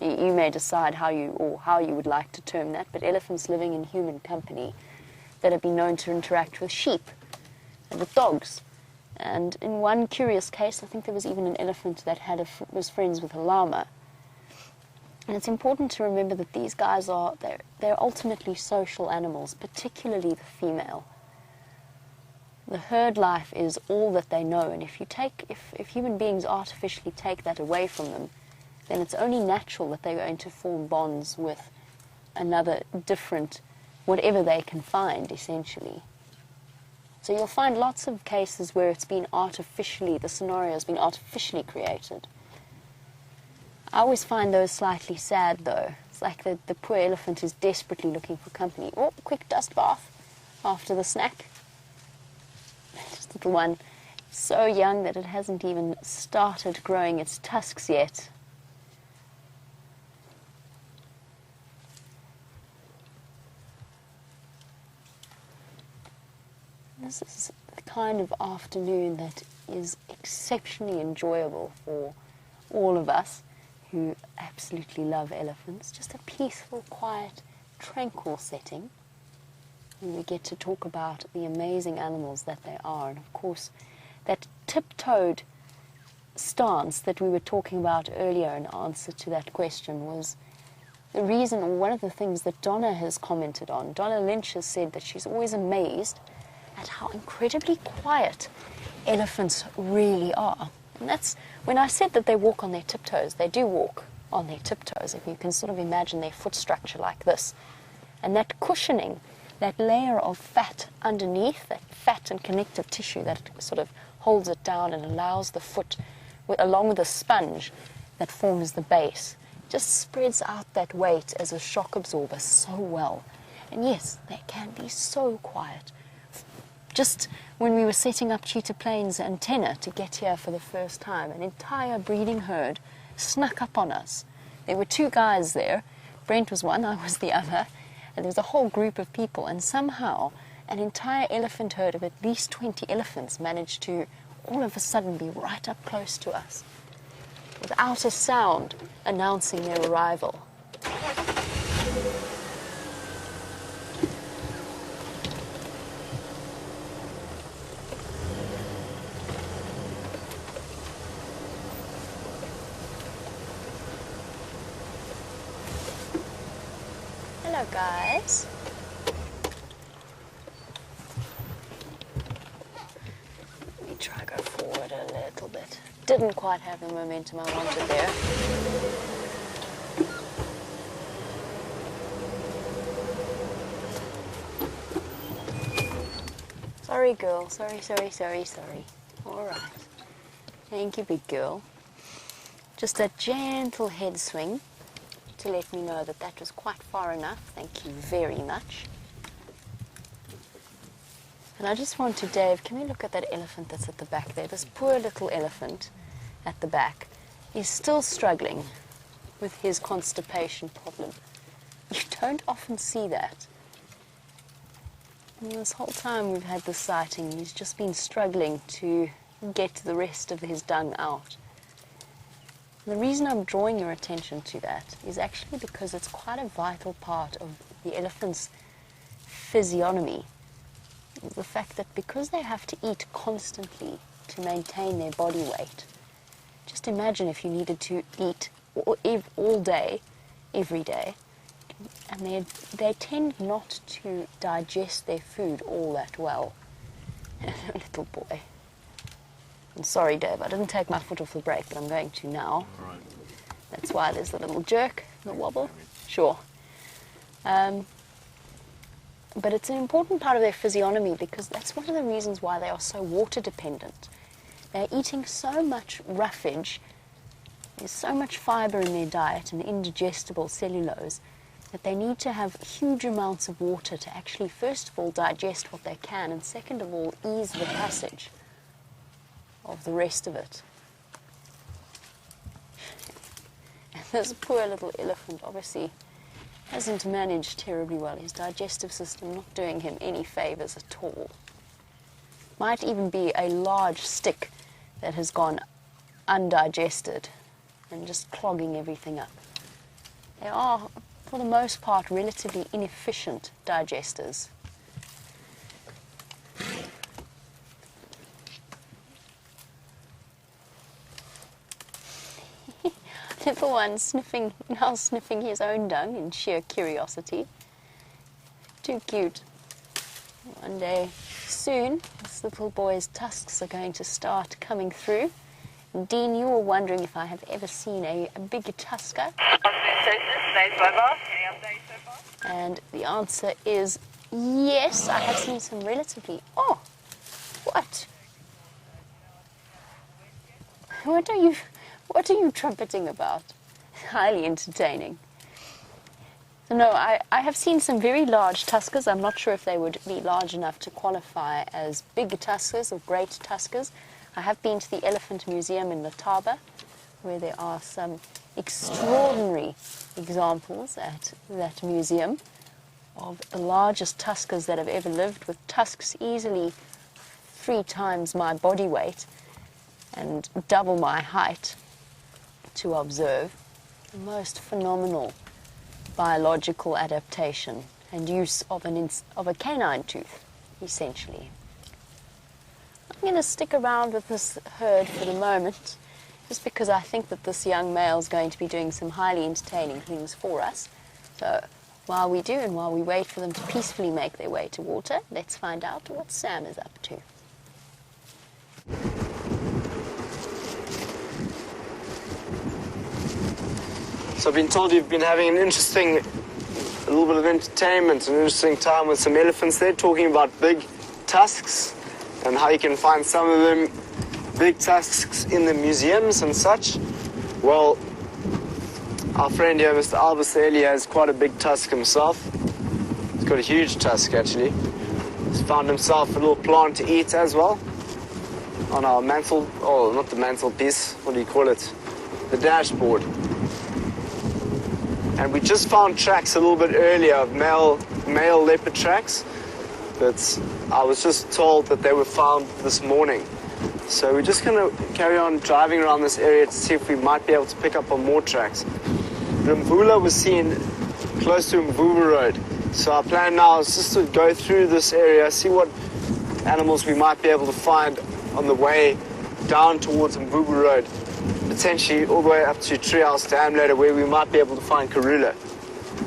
You may decide how you would like to term that, but elephants living in human company that have been known to interact with sheep and with dogs. And in one curious case, I think there was even an elephant that was friends with a llama. And it's important to remember that these guys they're ultimately social animals, particularly the female. The herd life is all that they know, and if human beings artificially take that away from them, then it's only natural that they're going to form bonds with another different, whatever they can find, essentially. So you'll find lots of cases where the scenario has been artificially created. I always find those slightly sad, though. It's like the poor elephant is desperately looking for company. Oh, quick dust bath after the snack. Just little one so young that it hasn't even started growing its tusks yet. This is the kind of afternoon that is exceptionally enjoyable for all of us who absolutely love elephants. Just a peaceful, quiet, tranquil setting. And we get to talk about the amazing animals that they are. And of course, that tiptoed stance that we were talking about earlier in answer to that question was the reason, or one of the things that Donna has commented on. Donna Lynch has said that she's always amazed at how incredibly quiet elephants really are. And that's when I said that they walk on their tiptoes. They do walk on their tiptoes, if you can sort of imagine their foot structure like this. And that cushioning, that layer of fat underneath, that fat and connective tissue that sort of holds it down and allows the foot, along with the sponge that forms the base, just spreads out that weight as a shock absorber so well. And yes, they can be so quiet. Just when we were setting up Cheetah Plains antenna to get here for the first time, an entire breeding herd snuck up on us. There were two guys there. Brent was one, I was the other. And there was a whole group of people, and somehow an entire elephant herd of at least 20 elephants managed to all of a sudden be right up close to us, without a sound announcing their arrival. Hello, guys. Let me try go forward a little bit. Didn't quite have the momentum I wanted there. Sorry, girl. Sorry. All right. Thank you, big girl. Just a gentle head swing to let me know that that was quite far enough. Thank you very much. And I just want to, Dave, can we look at that elephant that's at the back there? This poor little elephant at the back is still struggling with his constipation problem. You don't often see that. And this whole time we've had this sighting, he's just been struggling to get the rest of his dung out. The reason I'm drawing your attention to that is actually because it's quite a vital part of the elephant's physiognomy. The fact that because they have to eat constantly to maintain their body weight, just imagine if you needed to eat all day, every day, and they tend not to digest their food all that well. Little boy. I'm sorry, Dave, I didn't take my foot off the brake, but I'm going to now. Right. That's why there's the little jerk, the wobble. Sure. But it's an important part of their physiognomy because that's one of the reasons why they are so water dependent. They're eating so much roughage, there's so much fiber in their diet and indigestible cellulose that they need to have huge amounts of water to actually, first of all, digest what they can, and second of all, ease the passage of the rest of it. And this poor little elephant obviously hasn't managed terribly well. His digestive system not doing him any favors at all. Might even be a large stick that has gone undigested and just clogging everything up. They are, for the most part, relatively inefficient digesters. Little one now sniffing his own dung in sheer curiosity. Too cute. One day soon, this little boy's tusks are going to start coming through. And Dean, you were wondering if I have ever seen a bigger tusker. And the answer is yes, I have seen some relatively... Oh, what? What are you trumpeting about? Highly entertaining. So no, I have seen some very large tuskers. I'm not sure if they would be large enough to qualify as big tuskers or great tuskers. I have been to the Elephant Museum in Letaba, where there are some extraordinary examples at that museum of the largest tuskers that have ever lived, with tusks easily 3 times my body weight and double my height to observe. The most phenomenal biological adaptation and use of a canine tooth, essentially. I'm going to stick around with this herd for the moment, just because I think that this young male is going to be doing some highly entertaining things for us. So while we do, and while we wait for them to peacefully make their way to water, let's find out what Sam is up to. So I've been told you've been having a little bit of entertainment, an interesting time with some elephants there, talking about big tusks and how you can find some of them big tusks in the museums and such. Well, our friend here, Mr. Albus earlier, has quite a big tusk himself. He's got a huge tusk, actually. He's found himself a little plant to eat as well on our mantle, oh, not the mantelpiece, what do you call it? The dashboard. And we just found tracks a little bit earlier of male leopard tracks, but I was just told that they were found this morning. So we're just going to carry on driving around this area to see if we might be able to pick up on more tracks. The Mvula was seen close to Mvubu Road. So our plan now is just to go through this area, see what animals we might be able to find on the way down towards Mvubu Road. Potentially all the way up to Treehouse Dam later, where we might be able to find Karula.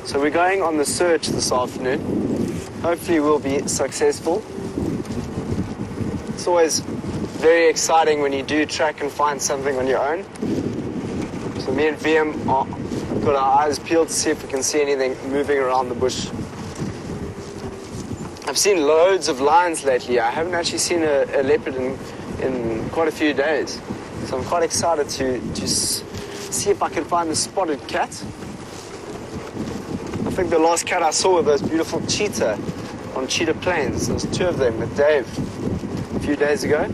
So we're going on the search this afternoon. Hopefully we'll be successful. It's always very exciting when you do track and find something on your own. So me and Wium have got our eyes peeled to see if we can see anything moving around the bush. I've seen loads of lions lately. I haven't actually seen a leopard in quite a few days. So I'm quite excited to see if I can find the spotted cat. I think the last cat I saw were those beautiful cheetah on Cheetah Plains. There's 2 of them with Dave a few days ago.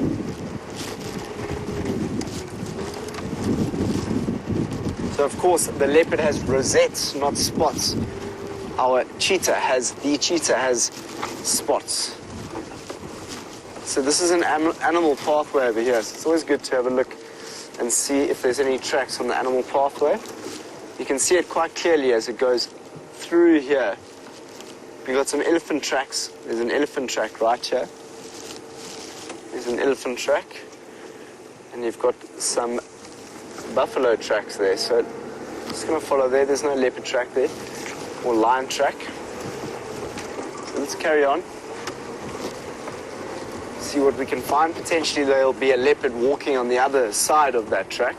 So of course the leopard has rosettes, not spots. Our cheetah has spots. So this is an animal pathway over here, so it's always good to have a look and see if there's any tracks on the animal pathway. You can see it quite clearly as it goes through here. We've got some elephant tracks. There's an elephant track right here. There's an elephant track. And you've got some buffalo tracks there. So I'm just going to follow there. There's no leopard track there, or lion track. So let's carry on. See what we can find. Potentially there'll be a leopard walking on the other side of that track.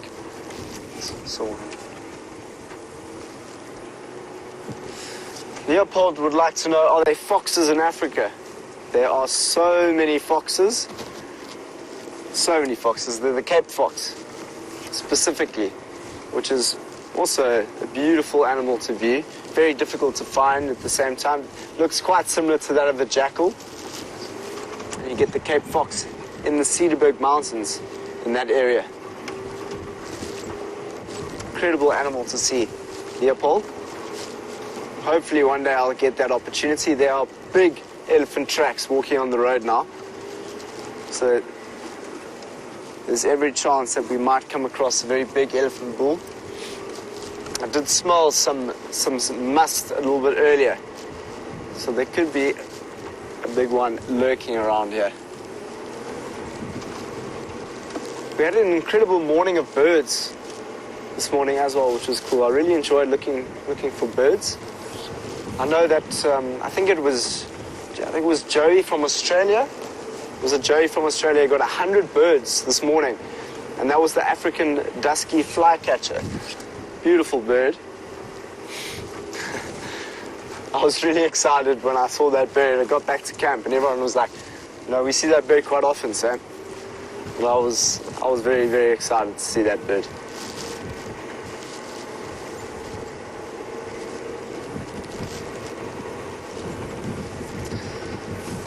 So Leopold would like to know, are there foxes in Africa? There are so many foxes. So many foxes. They're the Cape fox, specifically, which is also a beautiful animal to view. Very difficult to find at the same time. Looks quite similar to that of the jackal. You get the Cape fox in the Cedarburg Mountains in that area. Incredible animal to see. Leopold. Hopefully one day I'll get that opportunity. There are big elephant tracks walking on the road now. So there's every chance that we might come across a very big elephant bull. I did smell some must a little bit earlier. So there could be a big one lurking around here. We had an incredible morning of birds this morning as well, which was cool. I really enjoyed looking for birds. I know that I think it was Joey from Australia. Was it Joey from Australia? Got 100 birds this morning, and that was the African dusky flycatcher. Beautiful bird. I was really excited when I saw that bird. I got back to camp and everyone was like, you know, we see that bird quite often, Sam. And I was very, very excited to see that bird.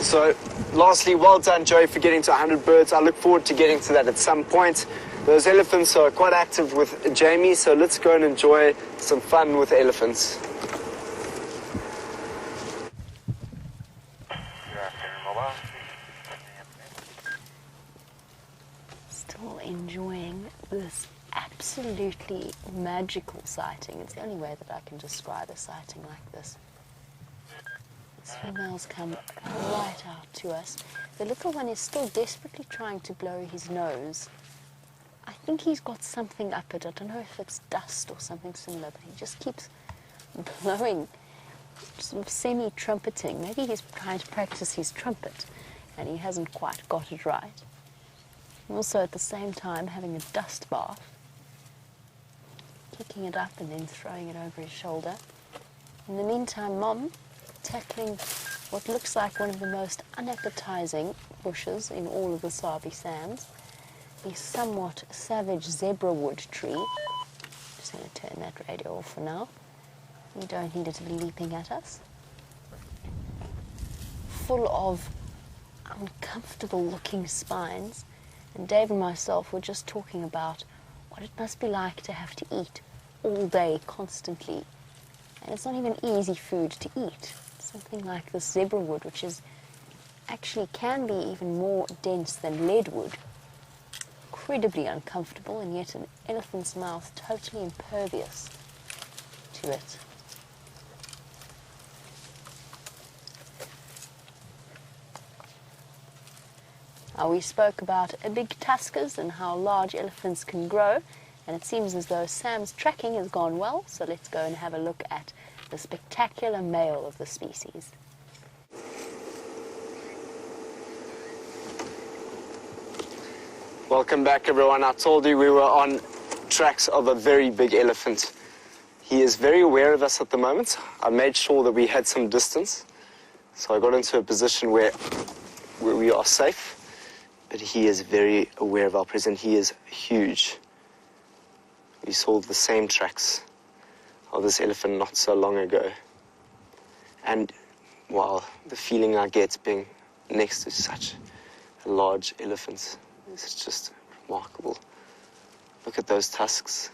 So, lastly, well done, Joey, for getting to 100 birds. I look forward to getting to that at some point. Those elephants are quite active with Jamie, so let's go and enjoy some fun with elephants. Still enjoying this absolutely magical sighting. It's the only way that I can describe a sighting like this. These females come right out to us. The little one is still desperately trying to blow his nose. I think he's got something up it. I don't know if it's dust or something similar, but he just keeps blowing, sort of semi-trumpeting. Maybe he's trying to practice his trumpet, and he hasn't quite got it right. Also, at the same time, having a dust bath, kicking it up and then throwing it over his shoulder. In the meantime, Mom, tackling what looks like one of the most unappetizing bushes in all of the Sabi Sands, the somewhat savage zebra wood tree. Just going to turn that radio off for now. We don't need it to be leaping at us. Full of uncomfortable looking spines. And Dave and myself were just talking about what it must be like to have to eat all day, constantly. And it's not even easy food to eat. Something like this zebra wood, which is actually can be even more dense than lead wood. Incredibly uncomfortable, and yet an elephant's mouth totally impervious to it. We spoke about big tuskers and how large elephants can grow, and it seems as though Sam's tracking has gone well, so let's go and have a look at the spectacular male of the species. Welcome back, everyone. I told you we were on tracks of a very big elephant. He is very aware of us at the moment. I made sure that we had some distance, so I got into a position where we are safe, but he is very aware of our presence. He is huge. We saw the same tracks of this elephant not so long ago. And, wow, the feeling I get being next to such a large elephant is just remarkable. Look at those tusks.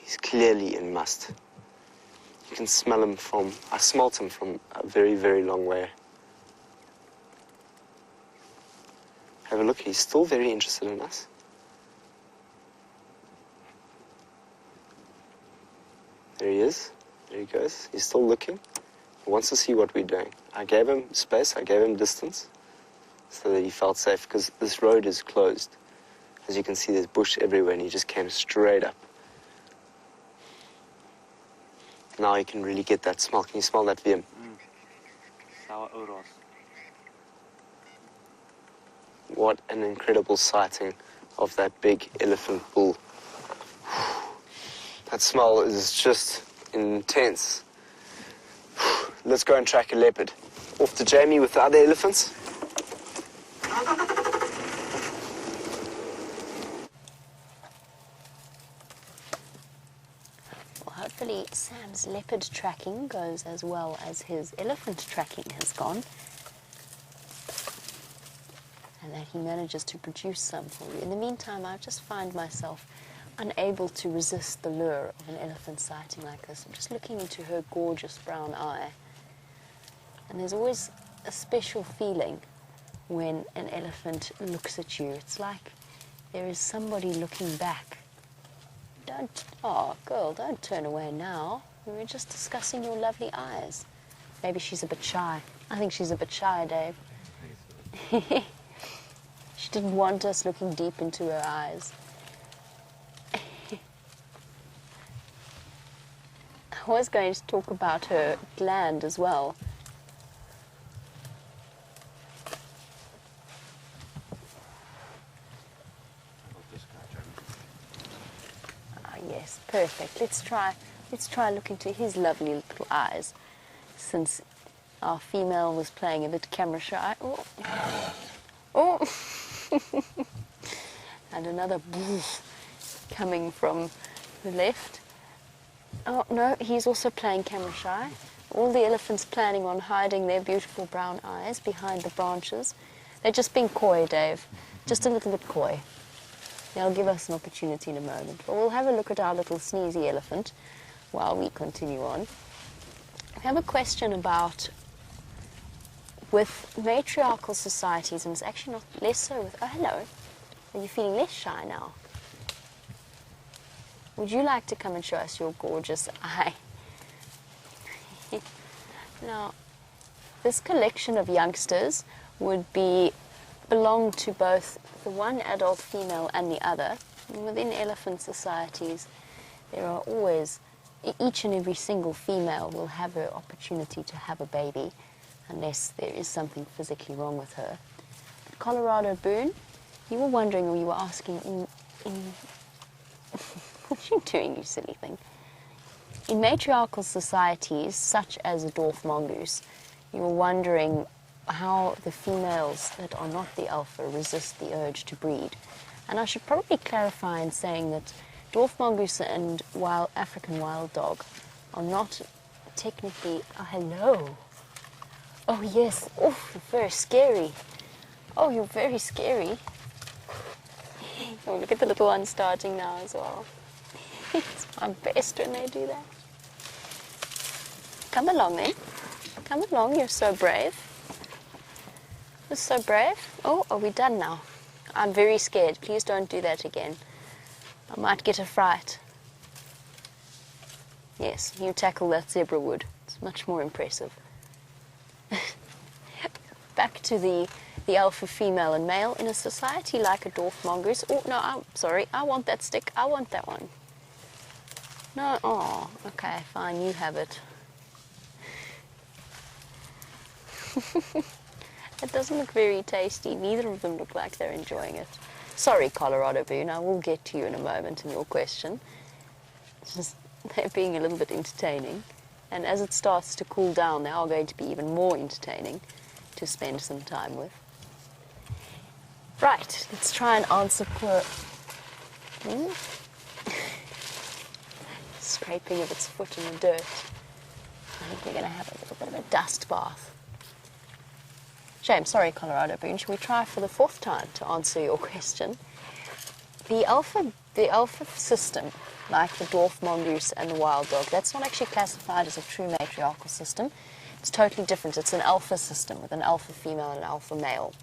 He's clearly in must. You can smell him I smelt him from a very, very long way. Have a look, he's still very interested in us. There he is. There he goes. He's still looking. He wants to see what we're doing. I gave him space, I gave him distance, so that he felt safe, because this road is closed. As you can see, there's bush everywhere, and he just came straight up. Now you can really get that smell. Can you smell that, Wium? Sour oros. What an incredible sighting of that big elephant bull. That smell is just intense. Let's go and track a leopard. Off to Jamie with the other elephants. Well, hopefully Sam's leopard tracking goes as well as his elephant tracking has gone, and that he manages to produce some for you. In the meantime, I just find myself unable to resist the lure of an elephant sighting like this. I'm just looking into her gorgeous brown eye. And there's always a special feeling when an elephant looks at you. It's like there is somebody looking back. Oh, girl, don't turn away now. We were just discussing your lovely eyes. Maybe she's a bit shy. I think she's a bit shy, Dave. She didn't want us looking deep into her eyes. I was going to talk about her gland as well. Ah, yes, perfect. Let's try look into his lovely little eyes, since our female was playing a bit camera shy. Oh, oh. And another coming from the left. Oh, no, he's also playing camera shy. All the elephants planning on hiding their beautiful brown eyes behind the branches. They're just being coy, Dave. Just a little bit coy. They'll give us an opportunity in a moment. But we'll have a look at our little sneezy elephant while we continue on. I have a question about with matriarchal societies, and it's actually not less so with... Oh, hello. Are you feeling less shy now? Would you like to come and show us your gorgeous eye? Now, this collection of youngsters would belong to both the one adult female and the other. And within elephant societies, there are always, each and every single female will have her opportunity to have a baby, unless there is something physically wrong with her. But Colorado Boone, you were wondering, or you were asking, what are you doing, you silly thing? In matriarchal societies, such as a dwarf mongoose, you were wondering how the females that are not the alpha resist the urge to breed. And I should probably clarify in saying that dwarf mongoose and African wild dog are not technically... Oh, hello. Oh, yes. Oh, you're very scary. Oh, you're very scary. Oh, look at the little one starting now as well. It's my best when they do that. Come along then. Come along, you're so brave. You're so brave. Oh, are we done now? I'm very scared. Please don't do that again. I might get a fright. Yes, you tackle that zebra wood. It's much more impressive. Back to the alpha female and male in a society like a dwarf mongoose. Oh, no, I'm sorry. I want that stick. I want that one. No, oh, okay, fine, you have it. It doesn't look very tasty. Neither of them look like they're enjoying it. Sorry, Colorado Boone, I will get to you in a moment in your question. It's just they're being a little bit entertaining. And as it starts to cool down, they are going to be even more entertaining to spend some time with. Right, let's try and answer scraping of its foot in the dirt. I think we're going to have a little bit of a dust bath. Shame, sorry, Colorado Boone. Shall we try for the fourth time to answer your question? The alpha system, like the dwarf mongoose and the wild dog, that's not actually classified as a true matriarchal system. It's totally different. It's an alpha system with an alpha female and an alpha male.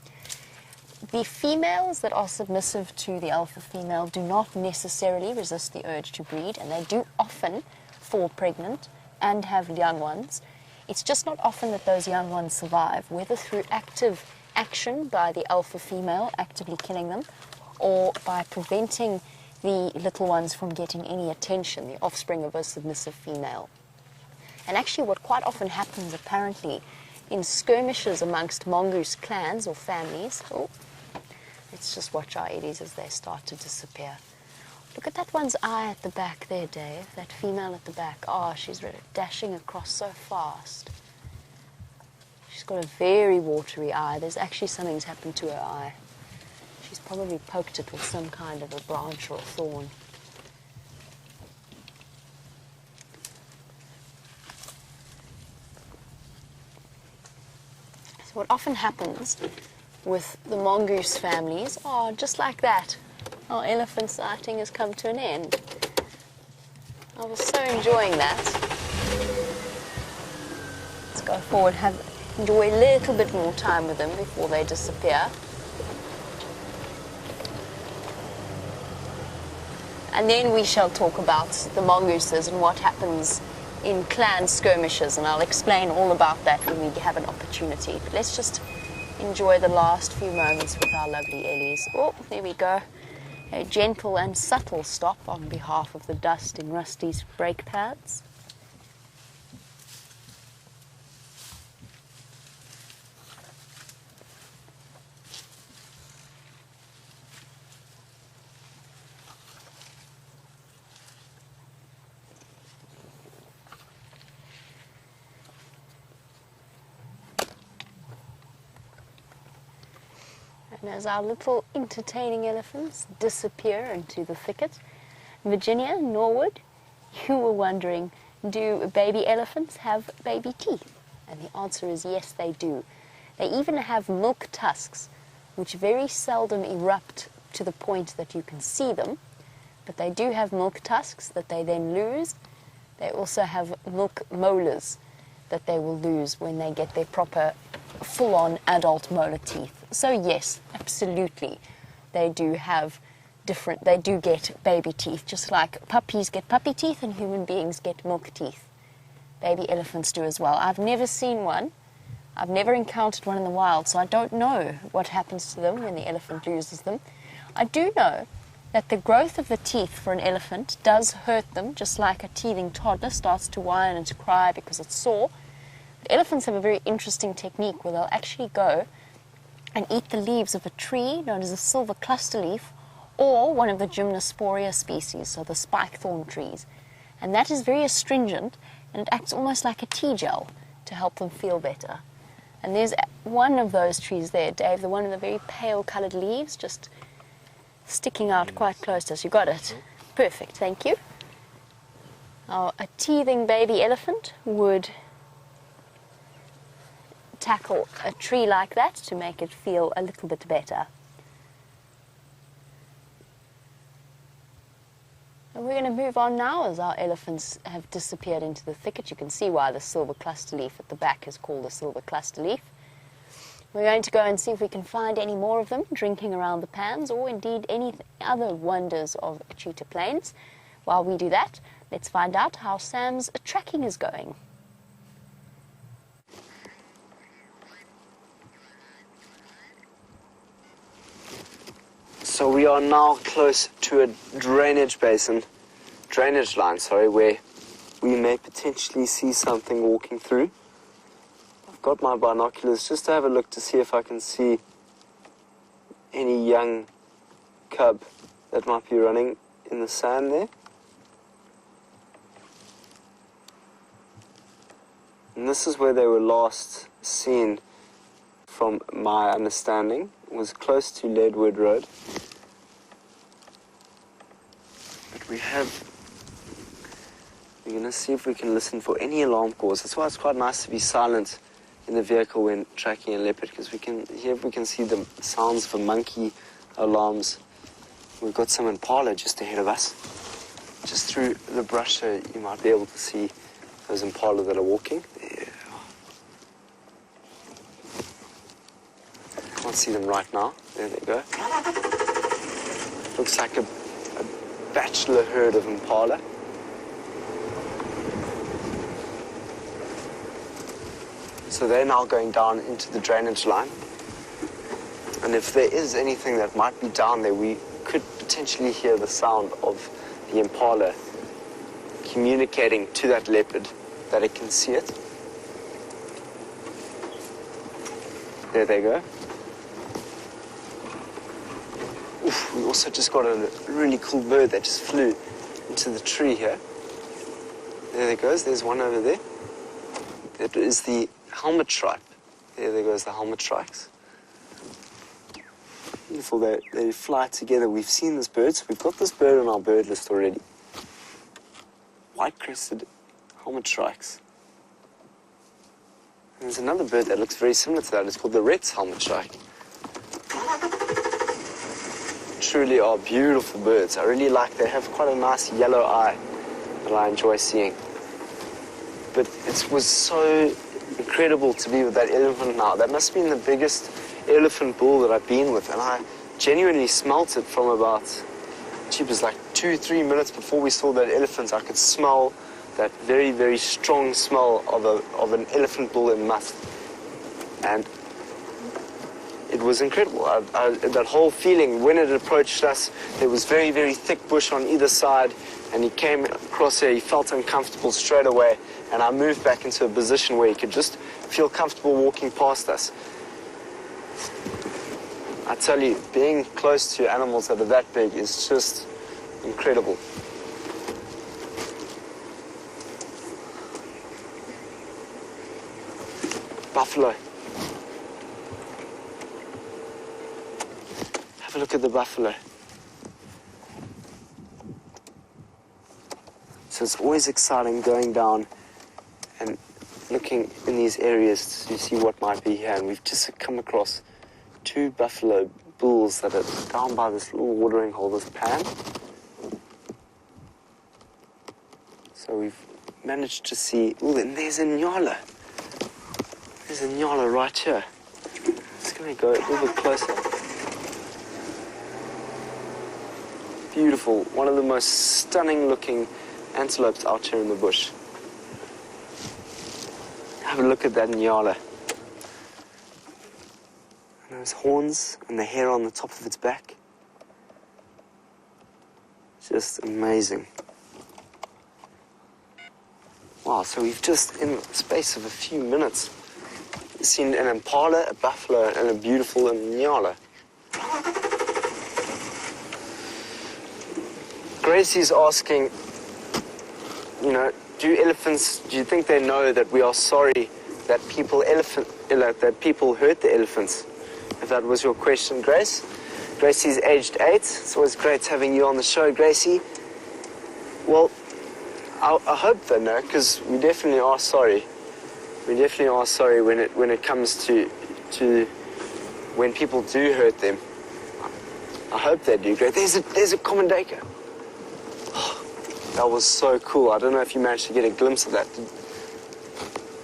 The females that are submissive to the alpha female do not necessarily resist the urge to breed, and they do often fall pregnant and have young ones. It's just not often that those young ones survive, whether through active action by the alpha female, actively killing them, or by preventing the little ones from getting any attention, the offspring of a submissive female. And actually what quite often happens apparently in skirmishes amongst mongoose clans or families, let's just watch our eddies as they start to disappear. Look at that one's eye at the back there, Dave, that female at the back. Oh, she's really dashing across so fast. She's got a very watery eye. There's actually something's happened to her eye. She's probably poked it with some kind of a branch or a thorn. So what often happens with the mongoose families, just like that, our elephant sighting has come to an end. I was so enjoying that. Let's go forward, enjoy a little bit more time with them before they disappear. And then we shall talk about the mongooses and what happens in clan skirmishes, and I'll explain all about that when we have an opportunity. But let's just enjoy the last few moments with our lovely Ellies. Oh, there we go. A gentle and subtle stop on behalf of the dust in Rusty's brake pads. And as our little entertaining elephants disappear into the thicket, Virginia, Norwood, you were wondering, Do baby elephants have baby teeth? And the answer is yes, they do. They even have milk tusks, which very seldom erupt to the point that you can see them, but they do have milk tusks that they then lose. They also have milk molars that they will lose when they get their proper full-on adult molar teeth. So yes, absolutely, they do get baby teeth, just like puppies get puppy teeth and human beings get milk teeth. Baby elephants do as well. I've never seen one. I've never encountered one in the wild, so I don't know what happens to them when the elephant loses them. I do know that the growth of the teeth for an elephant does hurt them, just like a teething toddler starts to whine and to cry because it's sore. But elephants have a very interesting technique where they'll actually go and eat the leaves of a tree known as a silver cluster leaf, or one of the Gymnosporia species, so the spike thorn trees. And that is very astringent, and it acts almost like a tea gel to help them feel better. And there's one of those trees there, Dave, the one with the very pale coloured leaves, just sticking out quite close to us. You got it? Perfect, thank you. Now, a teething baby elephant would tackle a tree like that to make it feel a little bit better. And we're going to move on now as our elephants have disappeared into the thicket. You can see why the silver cluster leaf at the back is called a silver cluster leaf. We're going to go and see if we can find any more of them drinking around the pans, or indeed any other wonders of Cheetah Plains. While we do that, let's find out how Sam's tracking is going. So we are now close to a drainage line, where we may potentially see something walking through. I've got my binoculars just to have a look to see if I can see any young cub that might be running in the sand there. And this is where they were last seen, from my understanding. It was close to Leadwood Road. But we're going to see if we can listen for any alarm calls. That's why it's quite nice to be silent in the vehicle when tracking a leopard, because we can hear if we can see the sounds of a monkey alarms. We've got some impala just ahead of us. Just through the brush, so you might be able to see those impala that are walking. There. Can't see them right now. There they go. Looks like a bachelor herd of impala. So they're now going down into the drainage line. And if there is anything that might be down there, we could potentially hear the sound of the impala communicating to that leopard that it can see it. There they go. Oof, we also just got a really cool bird that just flew into the tree here. There it goes, there's one over there. That is the helmet tripe. There goes the helmet trikes. Beautiful, they fly together. We've seen this bird, so we've got this bird on our bird list already. White-crested helmet trikes. And there's another bird that looks very similar to that. It's called the Rhett's helmet trike. Truly are beautiful birds. I really like, they have quite a nice yellow eye that I enjoy seeing. But it was so incredible to be with that elephant now. That must have been the biggest elephant bull that I've been with, and I genuinely smelt it from about, it was like 2-3 minutes before we saw that elephant. I could smell that very, very strong smell of an elephant bull in musk. And it was incredible. That whole feeling, when it approached us, there was very, very thick bush on either side, and he came across here, he felt uncomfortable straight away, and I moved back into a position where he could just feel comfortable walking past us. I tell you, being close to animals that are that big is just incredible. Buffalo. Have a look at the buffalo. So it's always exciting going down and looking in these areas to see what might be here. And we've just come across 2 buffalo bulls that are down by this little watering hole, this pan. So we've managed to see, oh, and there's a nyala. There's a nyala right here. Just going to go a little bit closer. Beautiful, one of the most stunning looking antelopes out here in the bush. Have a look at that nyala. And those horns and the hair on the top of its back. Just amazing. Wow, so we've just, in the space of a few minutes, seen an impala, a buffalo, and a beautiful nyala. Gracie's asking, you know, do you think they know that we are sorry that people hurt the elephants? If that was your question, Grace. Gracie's aged 8. It's always great having you on the show, Gracie. Well, I hope they know, because we definitely are sorry. We definitely are sorry when it comes to when people do hurt them. I hope they do. Great. There's a commendator. That was so cool. I don't know if you managed to get a glimpse of that.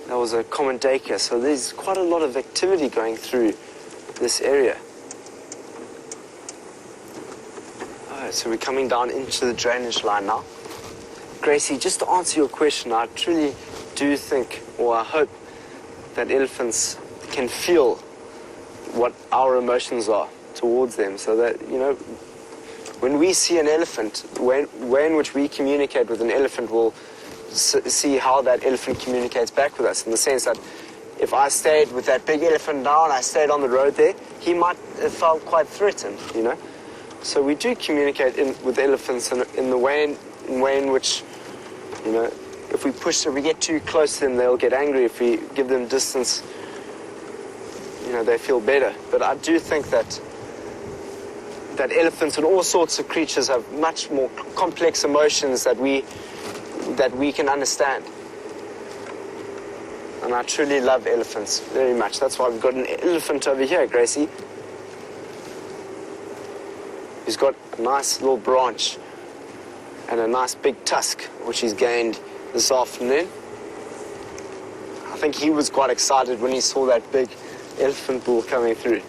That was a commendator. So there's quite a lot of activity going through this area. Oh, so we're coming down into the drainage line now. Gracie, just to answer your question, I truly do think, or I hope, that elephants can feel what our emotions are towards them, so that, you know, when we see an elephant, the way in which we communicate with an elephant will see how that elephant communicates back with us, in the sense that if I stayed with that big elephant now and I stayed on the road there, he might have felt quite threatened, you know. So we do communicate with elephants in the way in which, you know, if we get too close to them, they'll get angry. If we give them distance, you know, they feel better. But I do think that elephants and all sorts of creatures have much more complex emotions that we can understand. And I truly love elephants very much. That's why we've got an elephant over here, Gracie. He's got a nice little branch and a nice big tusk, which he's gained this afternoon. I think he was quite excited when he saw that big elephant bull coming through.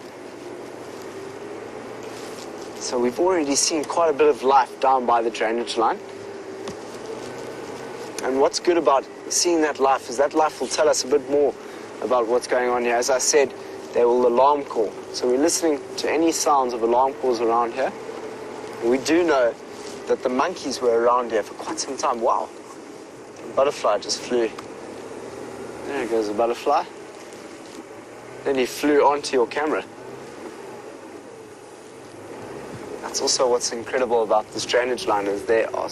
So we've already seen quite a bit of life down by the drainage line. And what's good about seeing that life is that life will tell us a bit more about what's going on here. As I said, they will alarm call. So we're listening to any sounds of alarm calls around here. And we do know that the monkeys were around here for quite some time. Wow. A butterfly just flew. There goes a butterfly. Then he flew onto your camera. That's also what's incredible about this drainage line, is there are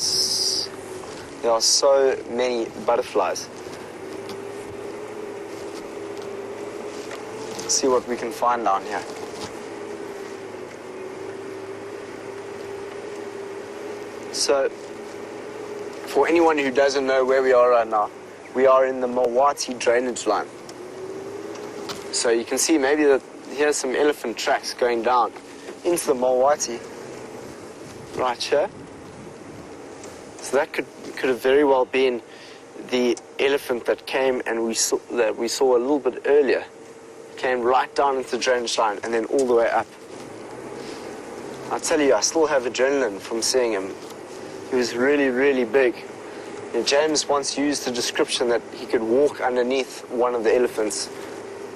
so many butterflies. Let's see what we can find down here. So, for anyone who doesn't know where we are right now, we are in the Mawati drainage line. So you can see maybe that here's some elephant tracks going down into the Mawati right here. So that could have very well been the elephant that came and we saw a little bit earlier. Came right down into the drainage line and then all the way up. I tell you, I still have adrenaline from seeing him. He was really, really big. And James once used the description that he could walk underneath one of the elephants.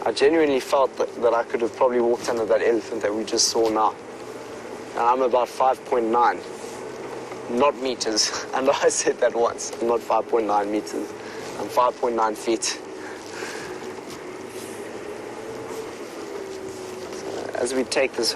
I genuinely felt that I could have probably walked under that elephant that we just saw now. And I'm about 5.9, not meters. And I said that once. I'm not 5.9 meters. I'm 5.9 feet. So as we take this.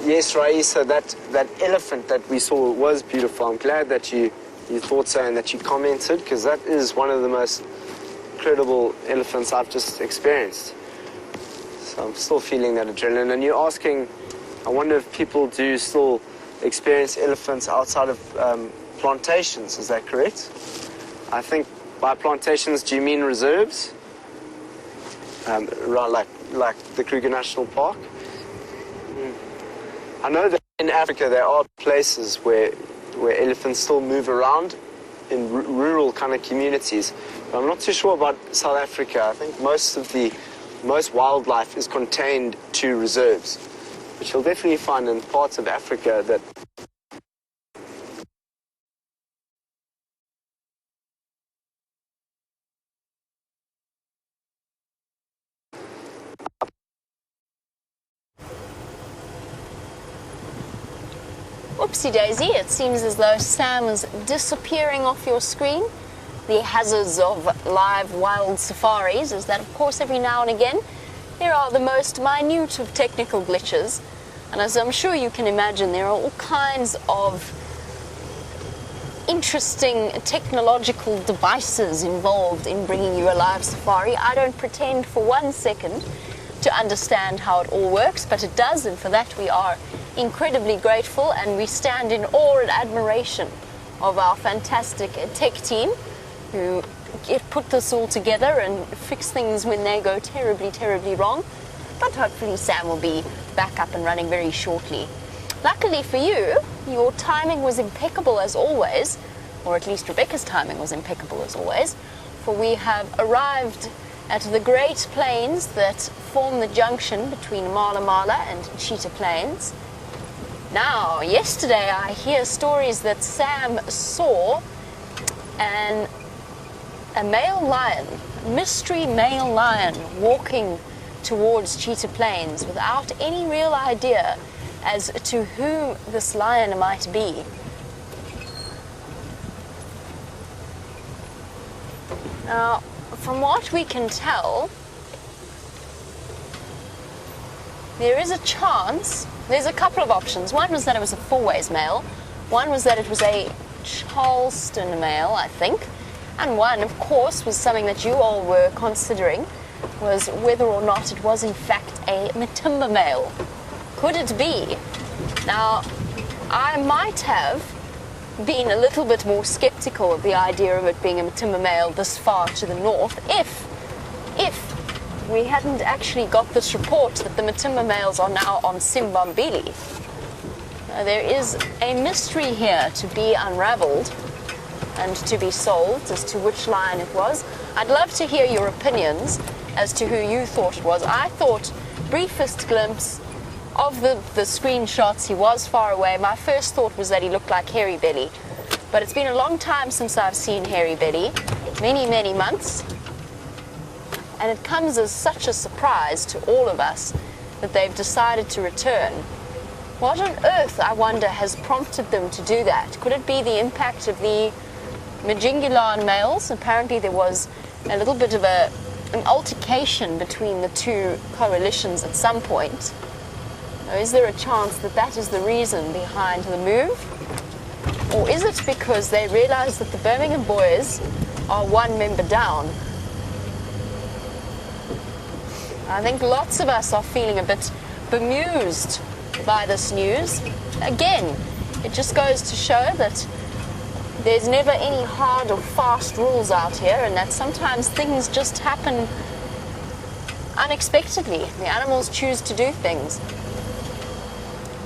Yes, Raisa, that elephant that we saw was beautiful. I'm glad that you you thought so and that you commented, because that is one of the most incredible elephants I've just experienced. So I'm still feeling that adrenaline. And you're asking, I wonder if people do still experience elephants outside of plantations, is that correct? I think by plantations, do you mean reserves? Right, like the Kruger National Park? I know that in Africa there are places where elephants still move around in rural kind of communities. But I'm not too sure about South Africa. I think most wildlife is contained to reserves, which you'll definitely find in parts of Africa that Oopsie daisy, it seems as though Sam is disappearing off your screen. The hazards of live wild safaris is that, of course, every now and again there are the most minute of technical glitches. And as I'm sure you can imagine, there are all kinds of interesting technological devices involved in bringing you a live safari. I don't pretend for 1 second to understand how it all works, but it does, and for that we are incredibly grateful, and we stand in awe and admiration of our fantastic tech team who put this all together and fix things when they go terribly, terribly wrong. But hopefully Sam will be back up and running very shortly. Luckily for you, your timing was impeccable as always, or at least Rebecca's timing was impeccable as always, for we have arrived at the Great Plains that form the junction between Mala Mala and Cheetah Plains. Now, yesterday I hear stories that Sam saw a male lion, mystery male lion, walking towards Cheetah Plains without any real idea as to who this lion might be. Now, from what we can tell, there is a chance. There's a couple of options. One was that it was a four-ways male. One was that it was a Charleston male, I think. And one, of course, was something that you all were considering, was whether or not it was in fact a Matimba male. Could it be? Now, I might have been a little bit more skeptical of the idea of it being a Matimba male this far to the north if we hadn't actually got this report that the Matimba males are now on Simbambili. There is a mystery here to be unraveled and to be solved as to which lion it was. I'd love to hear your opinions as to who you thought it was. I thought, briefest glimpse of the screenshots, he was far away. My first thought was that he looked like Hairy Belly. But it's been a long time since I've seen Hairy Belly, many, many months. And it comes as such a surprise to all of us that they've decided to return. What on earth, I wonder, has prompted them to do that? Could it be the impact of the Majingulan males? Apparently there was a little bit of an altercation between the two coalitions at some point. Now, is there a chance that that is the reason behind the move? Or is it because they realize that the Birmingham boys are one member down? I think lots of us are feeling a bit bemused by this news. Again, it just goes to show that there's never any hard or fast rules out here, and that sometimes things just happen unexpectedly. The animals choose to do things.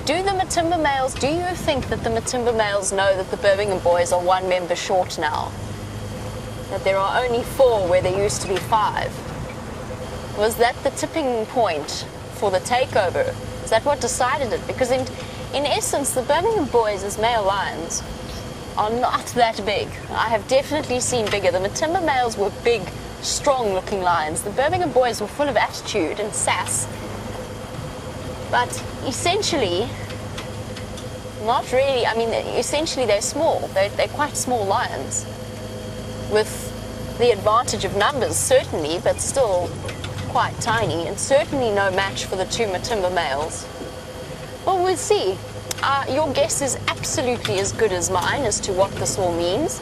Do you think that the Matimba males know that the Birmingham boys are one member short now? That there are only 4 where there used to be 5? Was that the tipping point for the takeover? Is that what decided it? Because in essence, the Birmingham boys as male lions are not that big. I have definitely seen bigger. The Matimba males were big, strong-looking lions. The Birmingham boys were full of attitude and sass. But essentially, not really. I mean, essentially they're small. They're quite small lions, with the advantage of numbers, certainly, but still quite tiny, and certainly no match for the 2 Matimba males. Well, we'll see. your guess is absolutely as good as mine as to what this all means.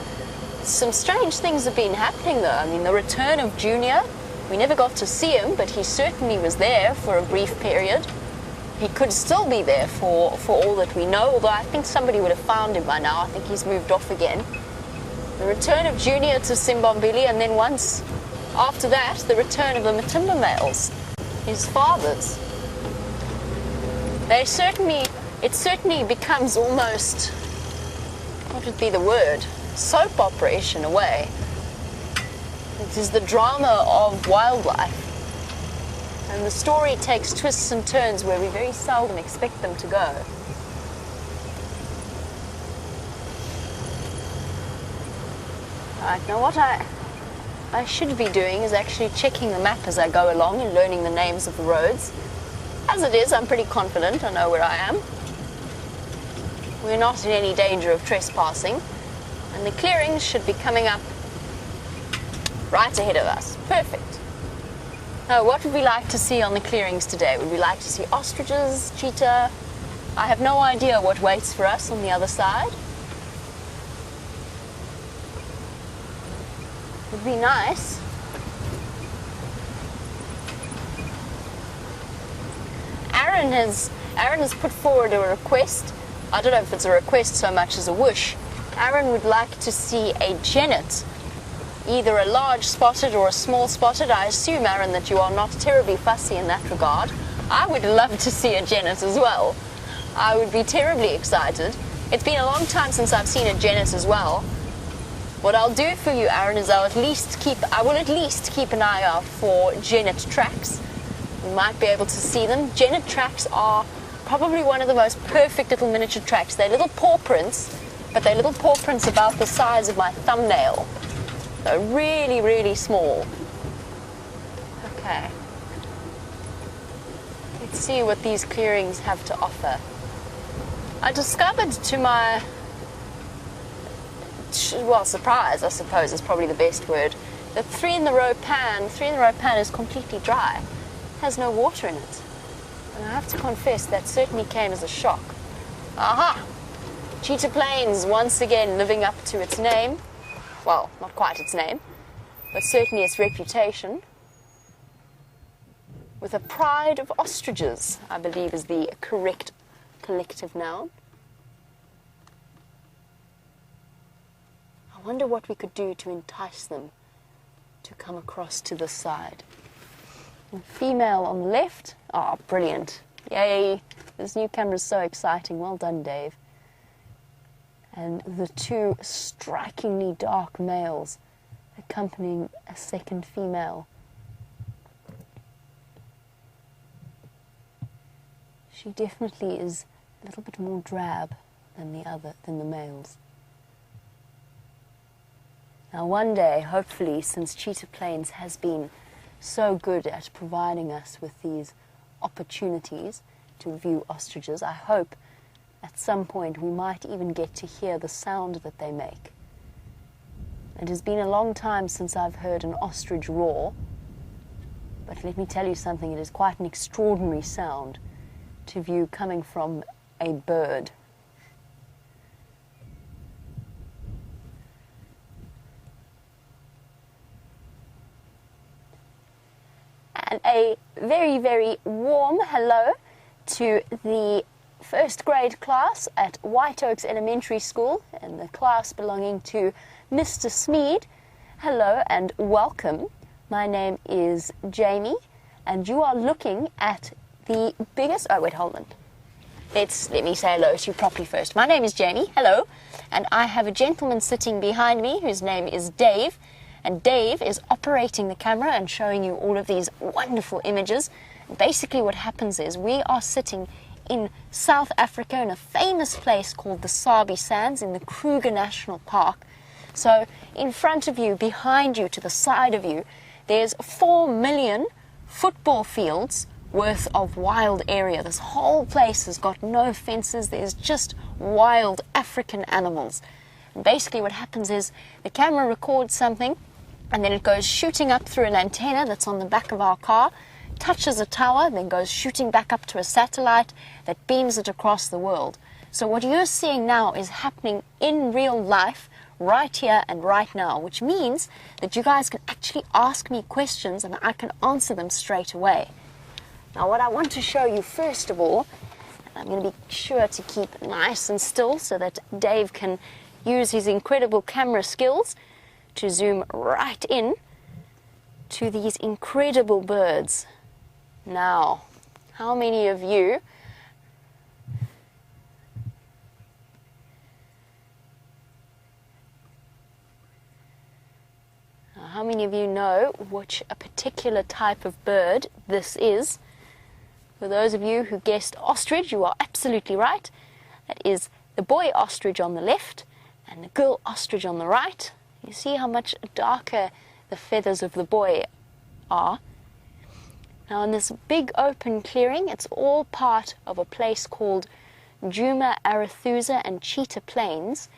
Some strange things have been happening though. I mean, the return of Junior, we never got to see him, but he certainly was there for a brief period. He could still be there for all that we know, although I think somebody would have found him by now. I think he's moved off again. The return of Junior to Simbambili, and then once after that, the return of the Matimba males, his fathers. It certainly becomes almost, what would be the word? Soap opera-ish in a way. It is the drama of wildlife. And the story takes twists and turns where we very seldom expect them to go. Right, now what I should be doing is actually checking the map as I go along and learning the names of the roads. As it is, I'm pretty confident I know where I am. We're not in any danger of trespassing, and the clearings should be coming up right ahead of us. Perfect. Now, what would we like to see on the clearings today? Would we like to see ostriches, cheetah? I have no idea what waits for us on the other side. Would be nice. Aaron has put forward a request. I don't know if it's a request so much as a wish. Aaron would like to see a genet, either a large spotted or a small spotted. I assume, Aaron, that you are not terribly fussy in that regard. I would love to see a genet as well. I would be terribly excited. It's been a long time since I've seen a genet as well. What I'll do for you, Aaron, is I will at least keep an eye out for genet tracks. You might be able to see them. Genet tracks are probably one of the most perfect little miniature tracks. They're little paw prints, but they're little paw prints about the size of my thumbnail. They're really, really small. Okay. Let's see what these clearings have to offer. I discovered to my, well, surprise, I suppose is probably the best word, that 3 in the row pan is completely dry. It has no water in it. And I have to confess, that certainly came as a shock. Aha! Cheetah Plains once again living up to its name. Well, not quite its name, but certainly its reputation. With a pride of ostriches, I believe is the correct collective noun. I wonder what we could do to entice them to come across to this side. And female on the left. Oh, brilliant. Yay. This new camera is so exciting. Well done, Dave. And the 2 strikingly dark males accompanying a second female. She definitely is a little bit more drab than the males. Now one day, hopefully, since Cheetah Plains has been so good at providing us with these opportunities to view ostriches, I hope at some point we might even get to hear the sound that they make. It has been a long time since I've heard an ostrich roar, but let me tell you something, it is quite an extraordinary sound to view coming from a bird. And a very, very warm hello to the first grade class at White Oaks Elementary School, and the class belonging to Mr. Smead. Hello and welcome. My name is Jamie, and you are looking at the biggest... Oh, wait, hold on. Let me say hello to you properly first. My name is Jamie. Hello. And I have a gentleman sitting behind me whose name is Dave. And Dave is operating the camera and showing you all of these wonderful images. Basically what happens is we are sitting in South Africa in a famous place called the Sabi Sands in the Kruger National Park. So in front of you, behind you, to the side of you, there's 4 million football fields worth of wild area. This whole place has got no fences. There's just wild African animals. And basically what happens is the camera records something, and then it goes shooting up through an antenna that's on the back of our car, touches a tower, then goes shooting back up to a satellite that beams it across the world. So what you're seeing now is happening in real life, right here and right now, which means that you guys can actually ask me questions and I can answer them straight away. Now what I want to show you first of all, and I'm going to be sure to keep it nice and still so that Dave can use his incredible camera skills to zoom right in to these incredible birds. Now, how many of you know which a particular type of bird this is? For those of you who guessed ostrich, you are absolutely right. That is the boy ostrich on the left and the girl ostrich on the right. You see how much darker the feathers of the boy are. Now in this big open clearing, it's all part of a place called Wium, Arethusa and Cheetah Plains.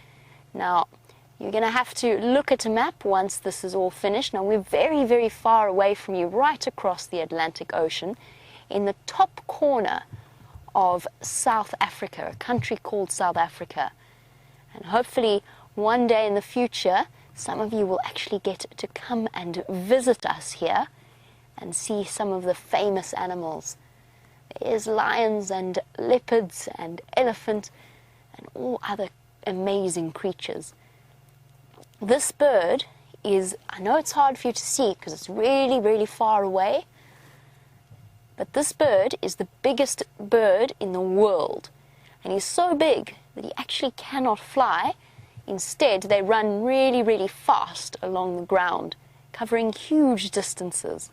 Now you're going to have to look at a map once this is all finished. Now we're very, very far away from you, right across the Atlantic Ocean, in the top corner of South Africa, a country called South Africa. And hopefully one day in the future, some of you will actually get to come and visit us here and see some of the famous animals. There's lions and leopards and elephant and all other amazing creatures. This bird is, I know it's hard for you to see because it's really, really far away, but this bird is the biggest bird in the world. And he's so big that he actually cannot fly. Instead, they run really, really fast along the ground, covering huge distances.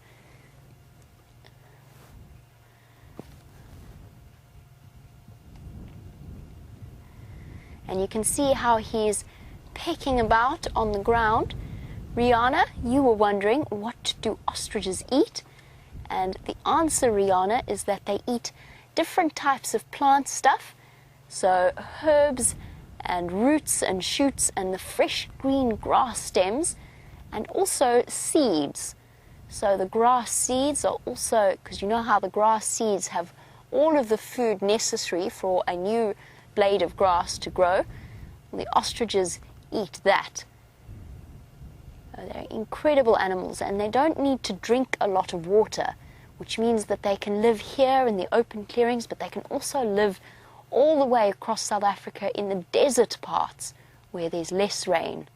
And you can see how he's pecking about on the ground. Rihanna, you were wondering, what do ostriches eat? And the answer, Rihanna, is that they eat different types of plant stuff. So herbs and roots and shoots and the fresh green grass stems, and also seeds. So the grass seeds are also, because you know how the grass seeds have all of the food necessary for a new blade of grass to grow. Well, the ostriches eat that. They're incredible animals, and they don't need to drink a lot of water, which means that they can live here in the open clearings, but they can also live all the way across South Africa in the desert parts where there's less rain.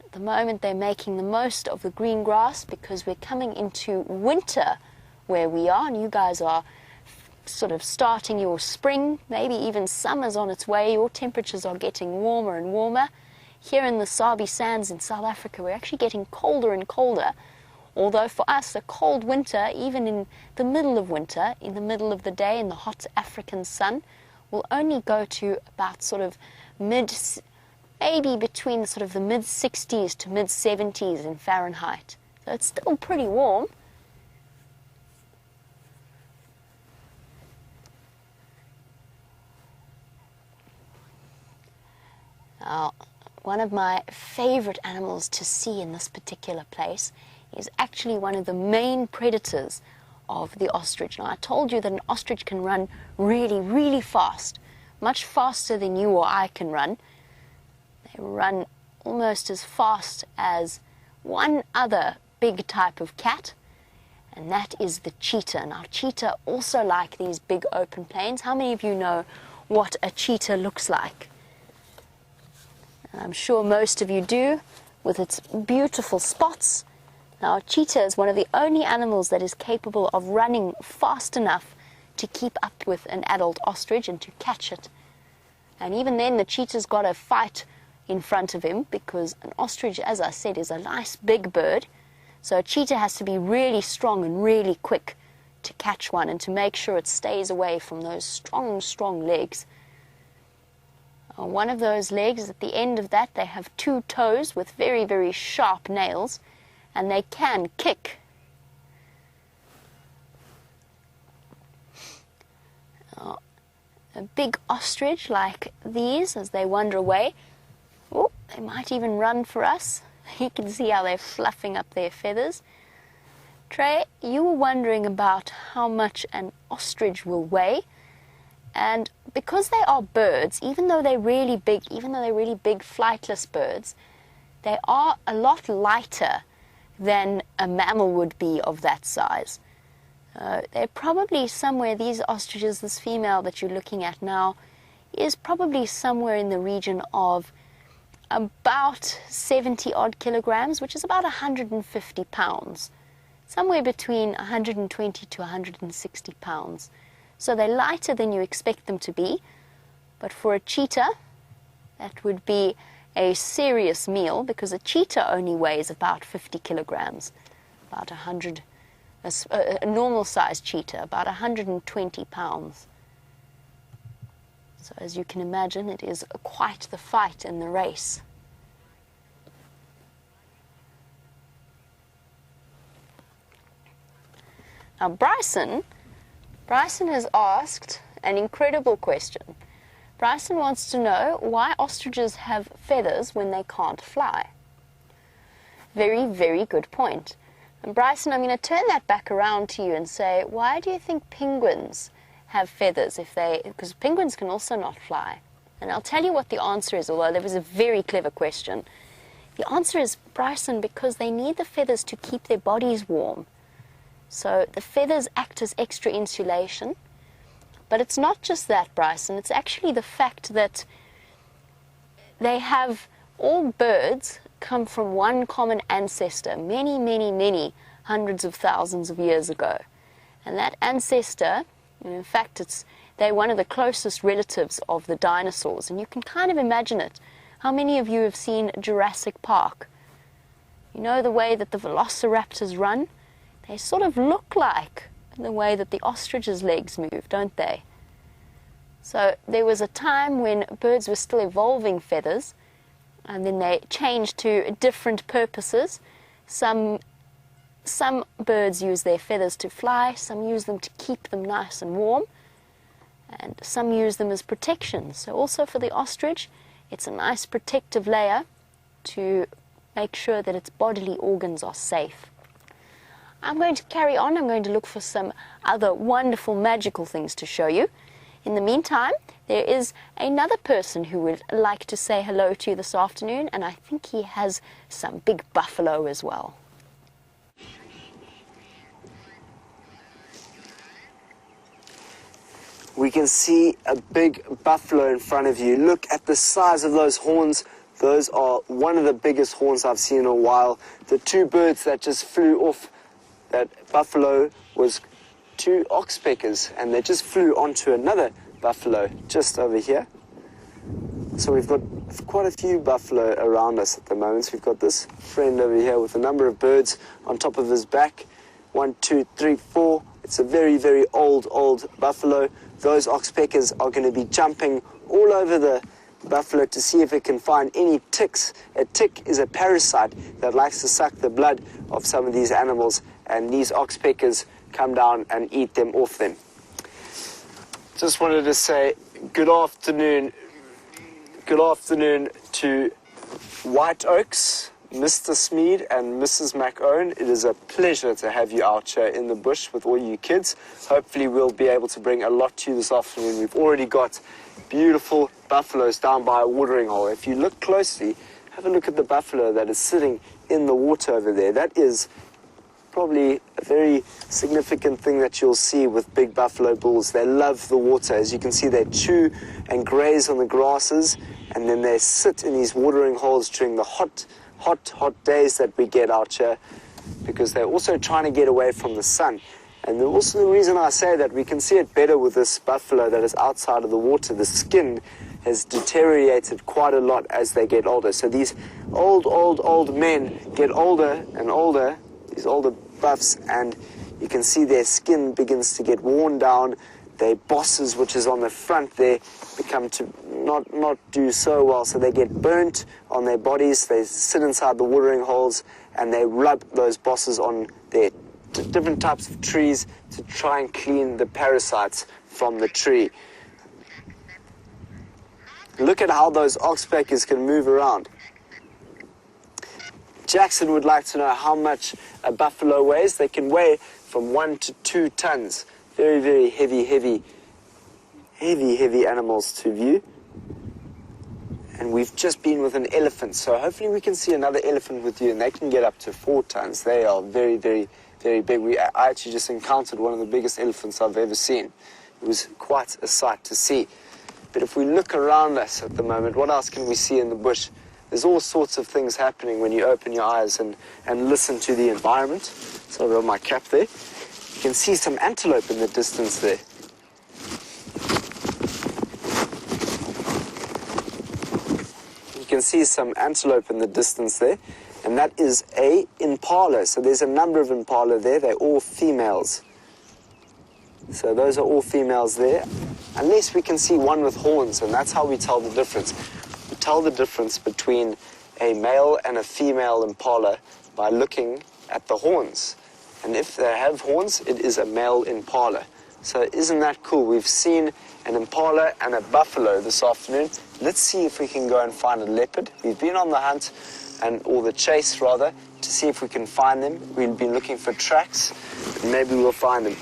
At the moment they're making the most of the green grass because we're coming into winter where we are, and you guys are sort of starting your spring, maybe even summer's on its way. Your temperatures are getting warmer and warmer. Here in the Sabi Sands in South Africa, we're actually getting colder and colder. Although for us, a cold winter, even in the middle of winter, in the middle of the day in the hot African sun, will only go to about sort of maybe between sort of the mid-60s to mid-70s in Fahrenheit. So it's still pretty warm. Now, one of my favorite animals to see in this particular place is actually one of the main predators of the ostrich. Now, I told you that an ostrich can run really, really fast, much faster than you or I can run. They run almost as fast as one other big type of cat, and that is the cheetah. Now, cheetah also like these big open plains. How many of you know what a cheetah looks like? I'm sure most of you do, with its beautiful spots. Now, a cheetah is one of the only animals that is capable of running fast enough to keep up with an adult ostrich and to catch it. And even then, the cheetah's got to fight in front of him because an ostrich, as I said, is a nice big bird. So a cheetah has to be really strong and really quick to catch one and to make sure it stays away from those strong, strong legs. One of those legs, at the end of that, they have two toes with very, very sharp nails, and they can kick. A big ostrich like these, as they wander away, they might even run for us. You can see how they're fluffing up their feathers. Trey, you were wondering about how much an ostrich will weigh. And because they are birds, even though they're really big flightless birds, they are a lot lighter than a mammal would be of that size. They're probably somewhere, these ostriches, this female that you're looking at now, is probably somewhere in the region of about 70 odd kilograms, which is about 150 pounds. Somewhere between 120 to 160 pounds. So they're lighter than you expect them to be, but for a cheetah, that would be a serious meal, because a cheetah only weighs about 50 kilograms, about 100, a normal-sized cheetah, about 120 pounds. So as you can imagine, it is quite the fight in the race. Now Bryson has asked an incredible question. Bryson wants to know why ostriches have feathers when they can't fly. Very, very good point. And Bryson, I'm going to turn that back around to you and say, why do you think penguins have feathers because penguins can also not fly? And I'll tell you what the answer is, although that was a very clever question. The answer is, Bryson, because they need the feathers to keep their bodies warm. So the feathers act as extra insulation. But it's not just that, Bryson. It's actually the fact that all birds come from one common ancestor many, many, many hundreds of thousands of years ago. And that ancestor, in fact, they're one of the closest relatives of the dinosaurs. And you can kind of imagine it. How many of you have seen Jurassic Park? You know the way that the velociraptors run? They sort of look like the way that the ostrich's legs move, don't they? So there was a time when birds were still evolving feathers, and then they changed to different purposes. Some birds use their feathers to fly, some use them to keep them nice and warm, and some use them as protection. So also for the ostrich, it's a nice protective layer to make sure that its bodily organs are safe. I'm going to carry on. I'm going to look for some other wonderful, magical things to show you. In the meantime, there is another person who would like to say hello to you this afternoon, and I think he has some big buffalo as well. We can see a big buffalo in front of you. Look at the size of those horns. Those are one of the biggest horns I've seen in a while. The two birds that just flew off that buffalo was two oxpeckers, and they just flew onto another buffalo just over here. So we've got quite a few buffalo around us at the moment. So we've got this friend over here with a number of birds on top of his back. 1, 2, 3, 4. It's a very, very old buffalo. Those oxpeckers are going to be jumping all over the buffalo to see if it can find any ticks. A tick is a parasite that likes to suck the blood of some of these animals, and these oxpeckers come down and eat them off them. Just wanted to say good afternoon to White Oaks, Mr. Smead and Mrs. McOwen. It is a pleasure to have you out here in the bush with all you kids. Hopefully we'll be able to bring a lot to you this afternoon. We've already got beautiful buffaloes down by a watering hole. If you look closely, have a look at the buffalo that is sitting in the water over there. That is probably a very significant thing that you'll see with big buffalo bulls. They love the water. As you can see, they chew and graze on the grasses, and then they sit in these watering holes during the hot days that we get out here, because they're also trying to get away from the sun. And also the reason I say that, we can see it better with this buffalo that is outside of the water. The skin has deteriorated quite a lot as they get older. So these old men get older and older, these older buffs, and you can see their skin begins to get worn down. Their bosses, which is on the front there, become to not do so well. So they get burnt on their bodies. They sit inside the watering holes and they rub those bosses on their different types of trees to try and clean the parasites from the tree. Look at how those oxpeckers can move around. Jackson would like to know how much a buffalo weighs. They can weigh from 1 to 2 tons. Very, very heavy heavy, heavy animals to view. And we've just been with an elephant, so hopefully we can see another elephant with you, and they can get up to 4 tons. They are very, very, very big. I actually just encountered one of the biggest elephants I've ever seen. It was quite a sight to see. But if we look around us at the moment, what else can we see in the bush? There's all sorts of things happening when you open your eyes and listen to the environment. So I've got my cap there. You can see some antelope in the distance there. You can see some antelope in the distance there, and that is a impala. So there's a number of impala there. They're all females. So those are all females there, unless we can see one with horns, and that's how we tell the difference. We tell the difference between a male and a female impala by looking at the horns. And if they have horns, it is a male impala. So isn't that cool? We've seen an impala and a buffalo this afternoon. Let's see if we can go and find a leopard. We've been on the hunt, or the chase rather, to see if we can find them. We've been looking for tracks, and maybe we'll find them.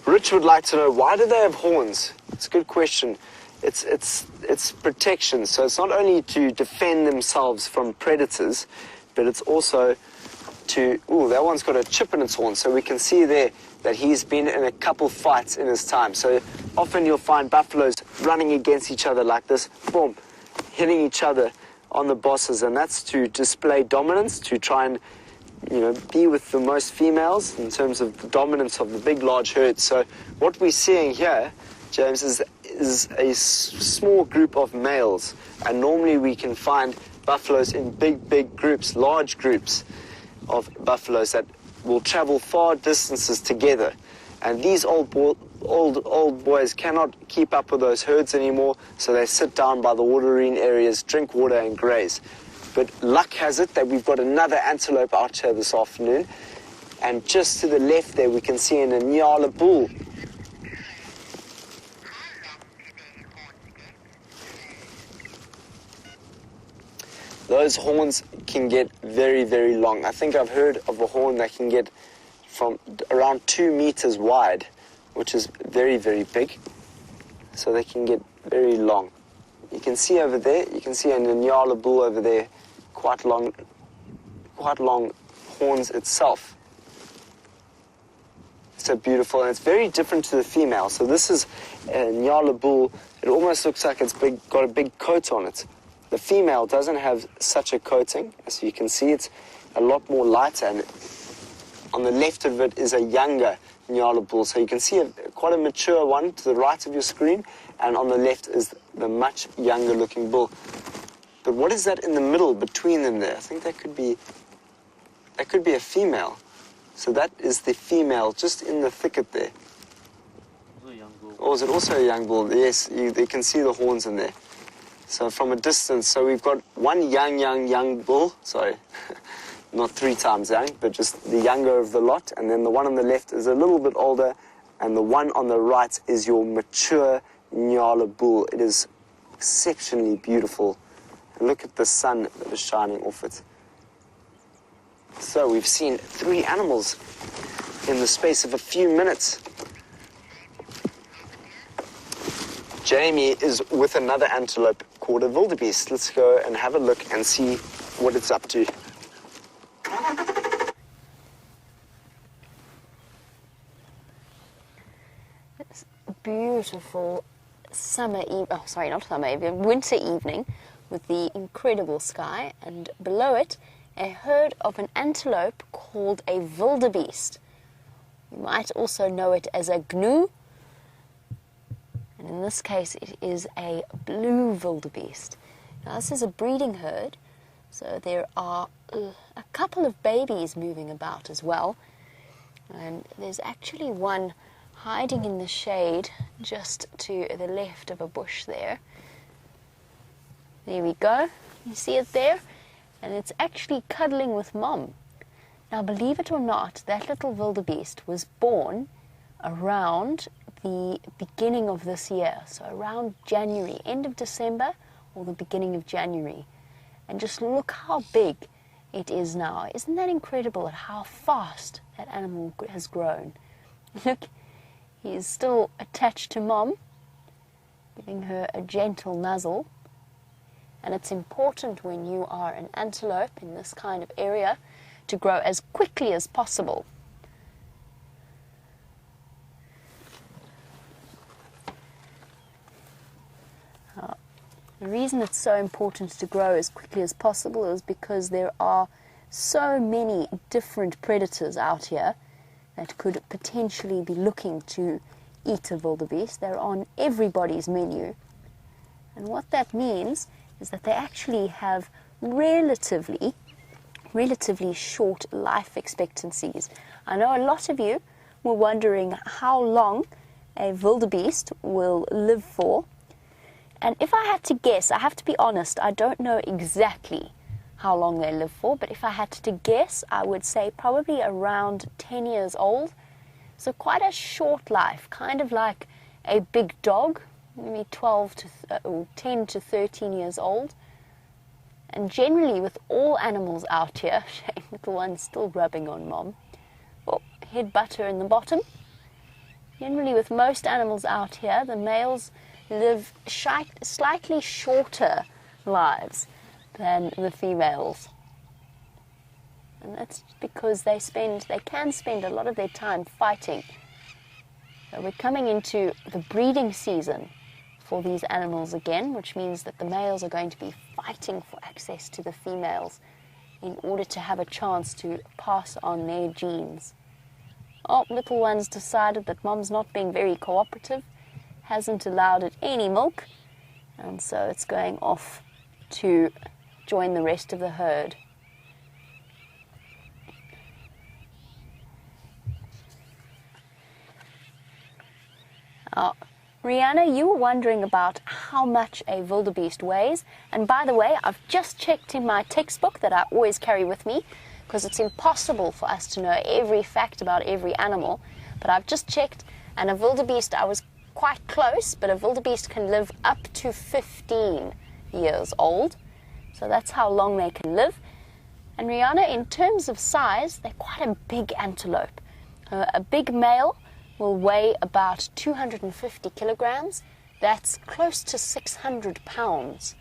Rich would like to know, why do they have horns? It's a good question. It's protection. So it's not only to defend themselves from predators, but it's also to... Ooh, that one's got a chip in its horn. So we can see there that he's been in a couple fights in his time. So often you'll find buffaloes running against each other like this, boom, hitting each other on the bosses. And that's to display dominance, to try and, be with the most females in terms of the dominance of the big, large herds. So what we're seeing here, James, is a small group of males. And normally we can find buffaloes in big, big groups, large groups of buffaloes that will travel far distances together. And these old boys cannot keep up with those herds anymore, so they sit down by the waterine areas, drink water and graze. But luck has it that we've got another antelope out here this afternoon, and just to the left there we can see an Inyala bull. Those horns can get very, very long. I think I've heard of a horn that can get from around 2 meters wide, which is very, very big. So they can get very long. You can see over there, you can see an Inyala bull over there, quite long horns itself. So beautiful, and it's very different to the female. So this is an Inyala bull. It almost looks like it's got a big coat on it. The female doesn't have such a coating. As you can see, it's a lot more lighter, and on the left of it is a younger Inyala bull. So you can see quite a mature one to the right of your screen, and on the left is the much younger looking bull. But what is that in the middle between them there? I think that could be a female. So that is the female just in the thicket there. Also a young bull. Or is it also a young bull? Yes, you can see the horns in there. So from a distance, so we've got one young bull, sorry, not 3 times young, but just the younger of the lot, and then the one on the left is a little bit older, and the one on the right is your mature Inyala bull. It is exceptionally beautiful. And look at the sun that is shining off it. So we've seen 3 animals in the space of a few minutes. Jamie is with another antelope called a wildebeest. Let's go and have a look and see what it's up to. It's a beautiful winter evening with the incredible sky, and below it a herd of an antelope called a wildebeest. You might also know it as a gnu, and in this case it is a blue wildebeest. Now this is a breeding herd, so there are a couple of babies moving about as well, and there's actually one hiding in the shade just to the left of a bush there. There we go, you see it there? And it's actually cuddling with Mom. Now, believe it or not, that little wildebeest was born around the beginning of this year, so around January, end of December or the beginning of January. And just look how big it is now. Isn't that incredible at how fast that animal has grown? Look, He is still attached to Mom, giving her a gentle nuzzle. And it's important when you are an antelope in this kind of area to grow as quickly as possible. The reason it's so important to grow as quickly as possible is because there are so many different predators out here that could potentially be looking to eat a wildebeest. They're on everybody's menu. And what that means is that they actually have relatively short life expectancies. I know a lot of you were wondering how long a wildebeest will live for. And if I had to guess, I have to be honest, I don't know exactly how long they live for, but if I had to guess, I would say probably around 10 years old. So quite a short life, kind of like a big dog, maybe 10 to 13 years old. And generally with all animals out here, shame, little one's still rubbing on Mom. Oh, head butter in the bottom. Generally with most animals out here, the males live slightly shorter lives than the females. And that's because they can spend a lot of their time fighting. So we're coming into the breeding season for these animals again, which means that the males are going to be fighting for access to the females in order to have a chance to pass on their genes. Oh, little one's decided that Mom's not being very cooperative, hasn't allowed it any milk, and so it's going off to join the rest of the herd. Rihanna, you were wondering about how much a wildebeest weighs, and by the way, I've just checked in my textbook that I always carry with me, because it's impossible for us to know every fact about every animal, but I've just checked, and a wildebeest, I was quite close, but a wildebeest can live up to 15 years old. So that's how long they can live. And Rihanna, in terms of size, they're quite a big antelope. A big male will weigh about 250 kilograms. That's close to 600 pounds,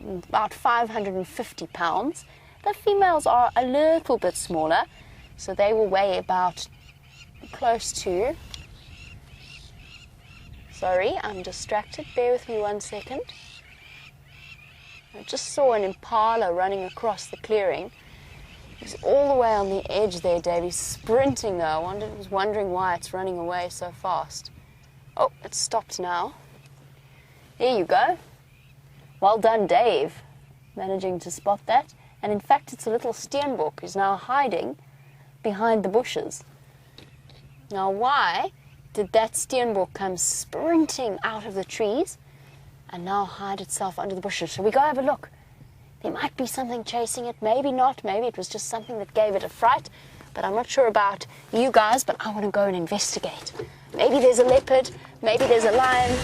about 550 pounds. The females are a little bit smaller, so they will weigh about close to... Sorry, I'm distracted. Bear with me 1 second. I just saw an impala running across the clearing. He's all the way on the edge there, Dave. He's sprinting though. I was wondering why it's running away so fast. Oh, it's stopped now. There you go. Well done, Dave, managing to spot that. And in fact, it's a little steenbok who's now hiding behind the bushes. Now, why did that steenbok come sprinting out of the trees and now hide itself under the bushes? Shall we go have a look? There might be something chasing it, maybe not, maybe it was just something that gave it a fright, but I'm not sure about you guys, but I want to go and investigate. Maybe there's a leopard, maybe there's a lion.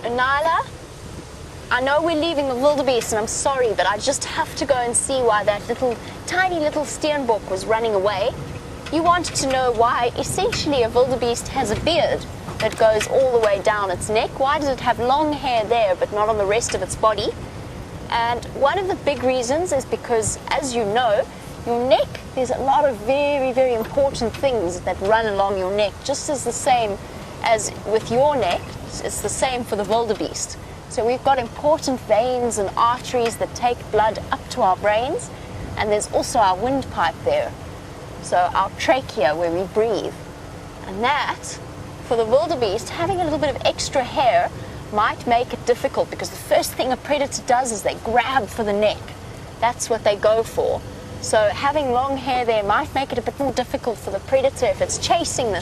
And Nyla, I know we're leaving the wildebeest, and I'm sorry, but I just have to go and see why that tiny little steenbok was running away. You wanted to know why essentially a wildebeest has a beard that goes all the way down its neck. Why does it have long hair there but not on the rest of its body? And one of the big reasons is because, as you know, your neck, there's a lot of very, very important things that run along your neck, just as the same as with your neck, it's the same for the wildebeest. So we've got important veins and arteries that take blood up to our brains, and there's also our windpipe there. So our trachea where we breathe. And that, for the wildebeest, having a little bit of extra hair might make it difficult, because the first thing a predator does is they grab for the neck. That's what they go for. So having long hair there might make it a bit more difficult for the predator, if it's chasing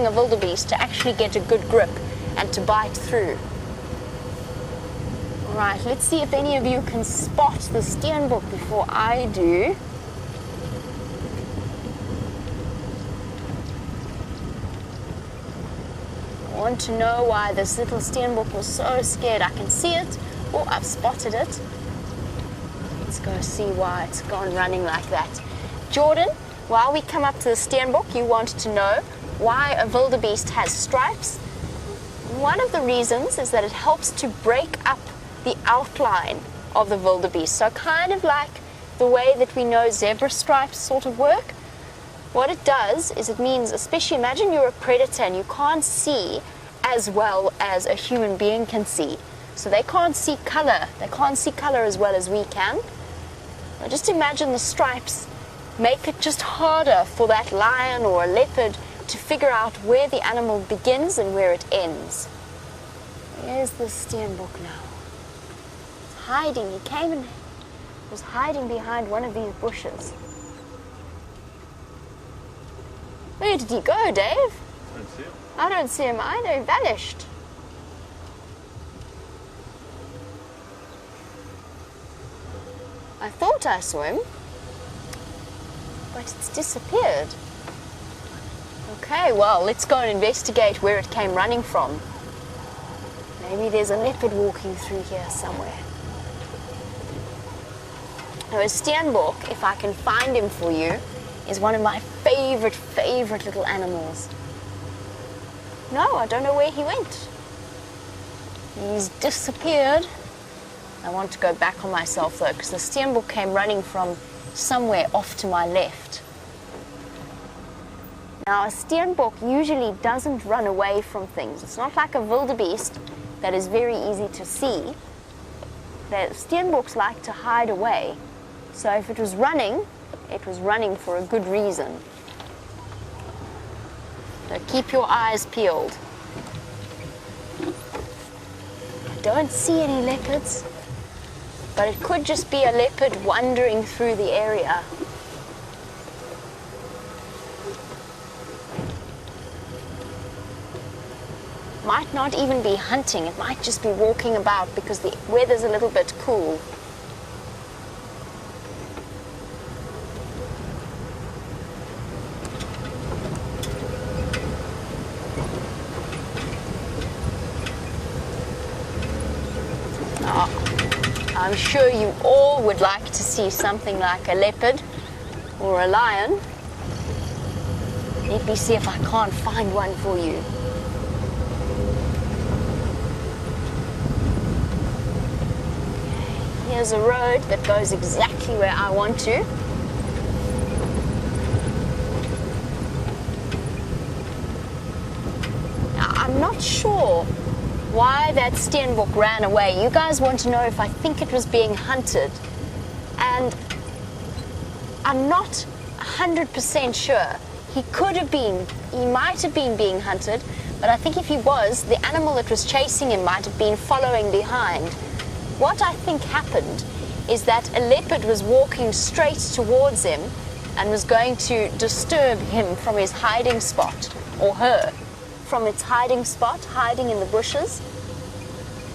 a wildebeest, to actually get a good grip and to bite through. All right, let's see if any of you can spot the steenbok before I do. I want to know why this little steenbok was so scared. I can see it Oh, I've spotted it. Let's go see why it's gone running like that. Jordan, while we come up to the steenbok, you wanted to know why a wildebeest has stripes. One of the reasons is that it helps to break up the outline of the wildebeest. So kind of like the way that we know zebra stripes sort of work. What it does is it means, especially imagine you're a predator and you can't see as well as a human being can see. So they can't see color. They can't see color as well as we can. Now just imagine the stripes make it just harder for that lion or a leopard to figure out where the animal begins and where it ends. Here's the steenbok now. It's hiding. He came and was hiding behind one of these bushes. Where did he go, Dave? I don't see him. I don't see him either. He vanished. I thought I saw him, but it's disappeared. Okay, well, let's go and investigate where it came running from. Maybe there's a leopard walking through here somewhere. Now, a steenbok, if I can find him for you, is one of my favorite little animals. No, I don't know where he went. He's disappeared. I want to go back on myself though, because the steenbok came running from somewhere off to my left. Now, a steenbok usually doesn't run away from things. It's not like a wildebeest that is very easy to see. The steenboks like to hide away. So if it was running for a good reason. So keep your eyes peeled. I don't see any leopards, but it could just be a leopard wandering through the area. Might not even be hunting, it might just be walking about because the weather's a little bit cool. I'm sure you all would like to see something like a leopard or a lion. Let me see if I can't find one for you. Here's a road that goes exactly where I want to. Now, I'm not sure why that steenbok ran away. You guys want to know if I think it was being hunted. And I'm not 100% sure. He might have been being hunted, but I think if he was, the animal that was chasing him might have been following behind. What I think happened is that a leopard was walking straight towards him and was going to disturb him from his hiding spot, or her, from its hiding spot, hiding in the bushes.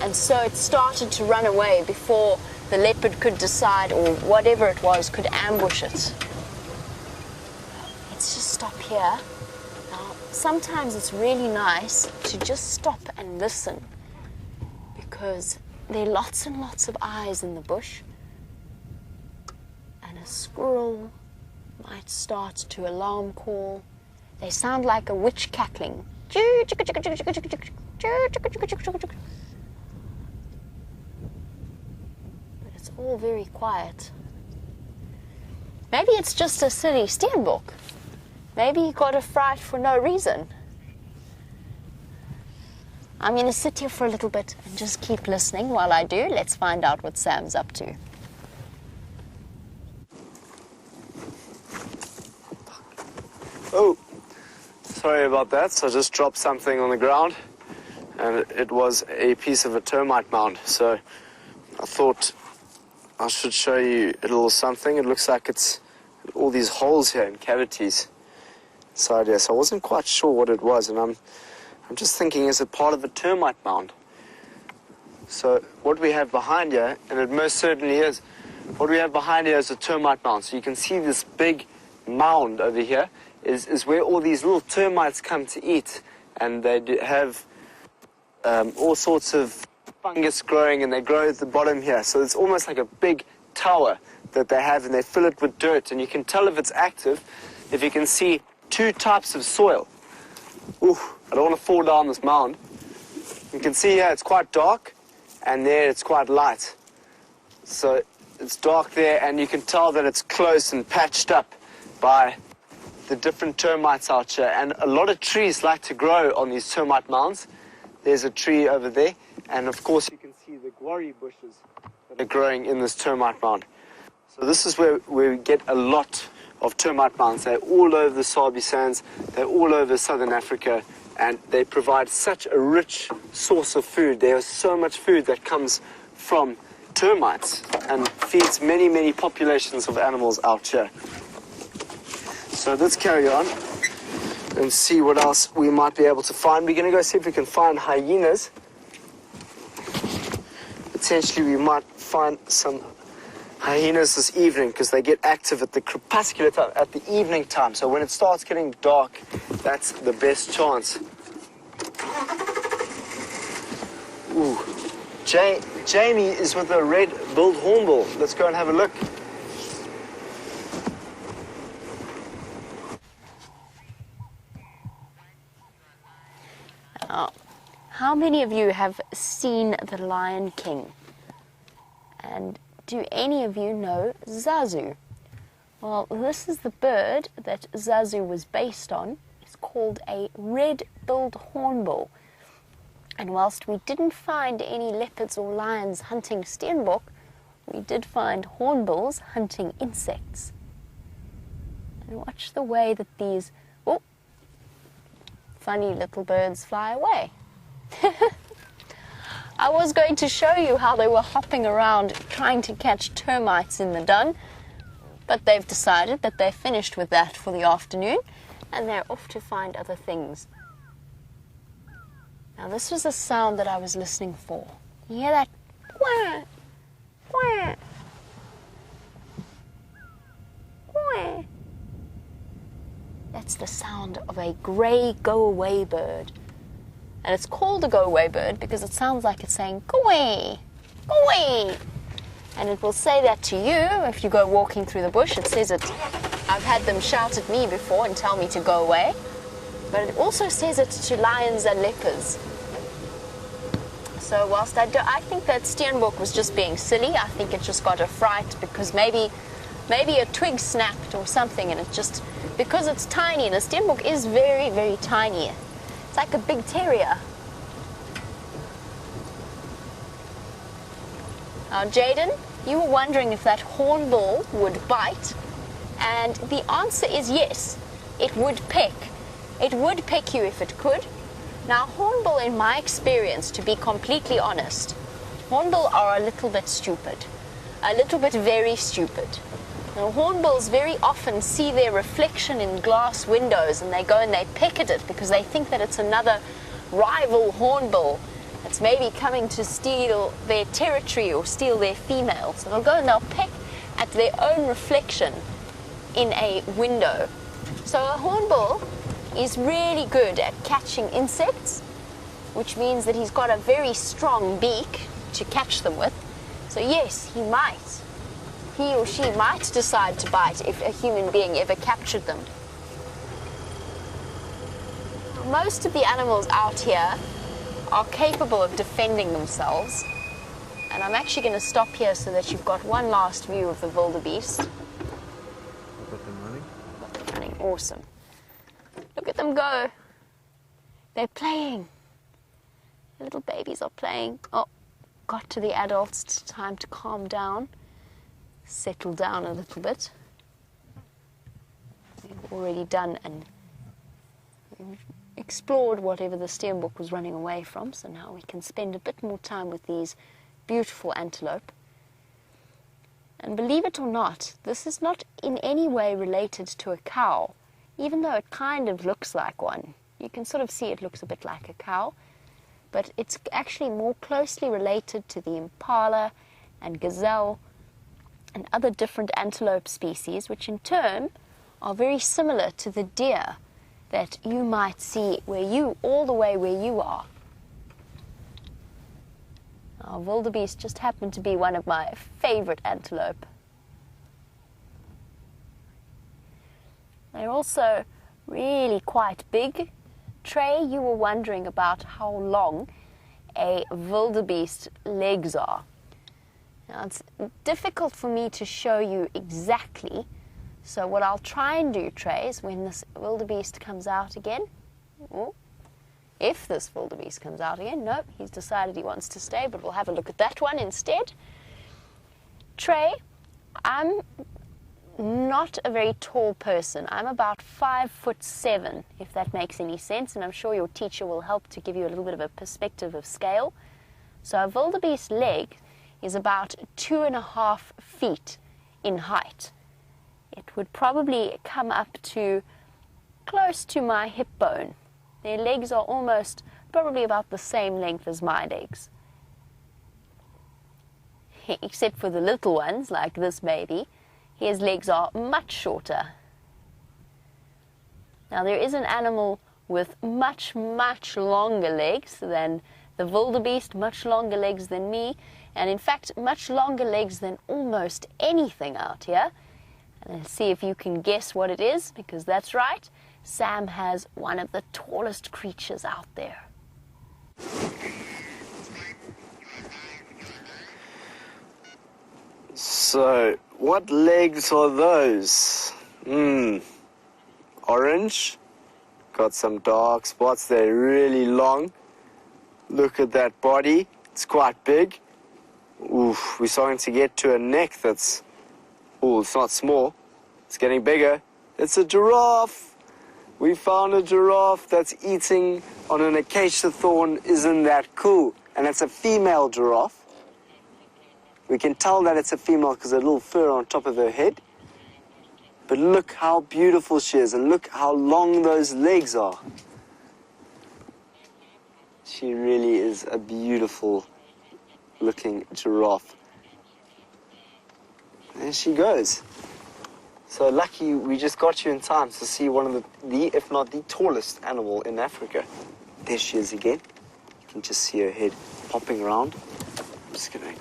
And so it started to run away before the leopard could decide, or whatever it was, could ambush it. Let's just stop here. Now, sometimes it's really nice to just stop and listen, because there are lots and lots of eyes in the bush, and a squirrel might start to alarm call. They sound like a witch cackling. But it's all very quiet. Maybe it's just a silly steenbok. Maybe he got a fright for no reason. I'm going to sit here for a little bit and just keep listening. While I do, let's find out what Sam's up to. Oh, sorry about that. So I just dropped something on the ground, and it was a piece of a termite mound. So I thought I should show you a little something. It looks like it's all these holes here and cavities inside here. So I wasn't quite sure what it was, and I'm just thinking, is it part of a termite mound? So what we have behind here, and it most certainly is, what we have behind here is a termite mound. So you can see this big mound over here is where all these little termites come to eat, and they have all sorts of fungus growing, and they grow at the bottom here. So it's almost like a big tower that they have, and they fill it with dirt. And you can tell if it's active if you can see two types of soil. Ooh, I don't want to fall down this mound. You can see here it's quite dark, and there it's quite light. So it's dark there, and you can tell that it's close and patched up by the different termites out here. And a lot of trees like to grow on these termite mounds. There's a tree over there, and of course you can see the guarri bushes that are growing in this termite mound. So this is where we get a lot of termite mounds. They're all over the Sabi Sands, they're all over southern Africa, and they provide such a rich source of food. There is so much food that comes from termites and feeds many, many populations of animals out here. So let's carry on and see what else we might be able to find. We're going to go see if we can find hyenas. Potentially we might find some hyenas this evening, because they get active at the crepuscular time, at the evening time. So when it starts getting dark, that's the best chance. Ooh. Jamie is with a red-billed hornbill. Let's go and have a look. How many of you have seen The Lion King? And do any of you know Zazu? Well, this is the bird that Zazu was based on. It's called a red-billed hornbill. And whilst we didn't find any leopards or lions hunting steenbok, we did find hornbills hunting insects. And watch the way that these funny little birds fly away. I was going to show you how they were hopping around trying to catch termites in the dun, but they've decided that they're finished with that for the afternoon, and they're off to find other things. Now this was a sound that I was listening for. You hear that? Quack, quack, quack. That's the sound of a grey go-away bird. And it's called a go-away bird because it sounds like it's saying, go away, go away. And it will say that to you if you go walking through the bush. It says it. I've had them shout at me before and tell me to go away. But it also says it to lions and leopards. So whilst I think that steenbok was just being silly, I think it just got a fright because maybe a twig snapped or something, and it just, because it's tiny, and a steenbok is very, very tiny. It's like a big terrier. Now, Jaden, you were wondering if that hornbill would bite, and the answer is yes. It would peck. It would peck you if it could. Now, hornbill, in my experience, to be completely honest, hornbill are a little bit stupid. A little bit very stupid. Now, hornbills very often see their reflection in glass windows and they go and they peck at it because they think that it's another rival hornbill that's maybe coming to steal their territory or steal their female. So they'll go and they'll peck at their own reflection in a window. So a hornbill is really good at catching insects, which means that he's got a very strong beak to catch them with. So yes, he or she might decide to bite if a human being ever captured them. Most of the animals out here are capable of defending themselves. And I'm actually going to stop here so that you've got one last view of the wildebeest. Got them running? Got them running, awesome. Look at them go. They're playing. The little babies are playing. Oh, got to the adults. It's time to calm down. Settle down a little bit. We've already done and explored whatever the steenbok was running away from, so now we can spend a bit more time with these beautiful antelope. And believe it or not, this is not in any way related to a cow, even though it kind of looks like one. You can sort of see it looks a bit like a cow, but it's actually more closely related to the impala and gazelle and other different antelope species, which in turn are very similar to the deer that you might see all the way where you are. Now, wildebeest just happened to be one of my favorite antelope. They're also really quite big. Trey, you were wondering about how long a wildebeest legs are. Now, it's difficult for me to show you exactly, so what I'll try and do, Trey, is when this wildebeest comes out again, if this wildebeest comes out again, no, he's decided he wants to stay, but we'll have a look at that one instead. Trey, I'm not a very tall person. I'm about 5'7", if that makes any sense, and I'm sure your teacher will help to give you a little bit of a perspective of scale. So a wildebeest leg is about 2.5 feet in height. It would probably come up to close to my hip bone. Their legs are almost probably about the same length as my legs. Except for the little ones, like this baby, his legs are much shorter. Now, there is an animal with much, much longer legs than the wildebeest, much longer legs than me, and in fact, much longer legs than almost anything out here. And let's see if you can guess what it is, because that's right, Sam has one of the tallest creatures out there. So, what legs are those? Orange. Got some dark spots. They're really long. Look at that body. It's quite big. Oof, we're starting to get to a neck that's... Oh, it's not small. It's getting bigger. It's a giraffe. We found a giraffe that's eating on an acacia thorn. Isn't that cool? And it's a female giraffe. We can tell that it's a female because there's a little fur on top of her head. But look how beautiful she is, and look how long those legs are. She really is a beautiful looking giraffe. There she goes. So lucky we just got you in time to see one of the if not the tallest animal in Africa. There she is again. You can just see her head popping around. I'm just gonna...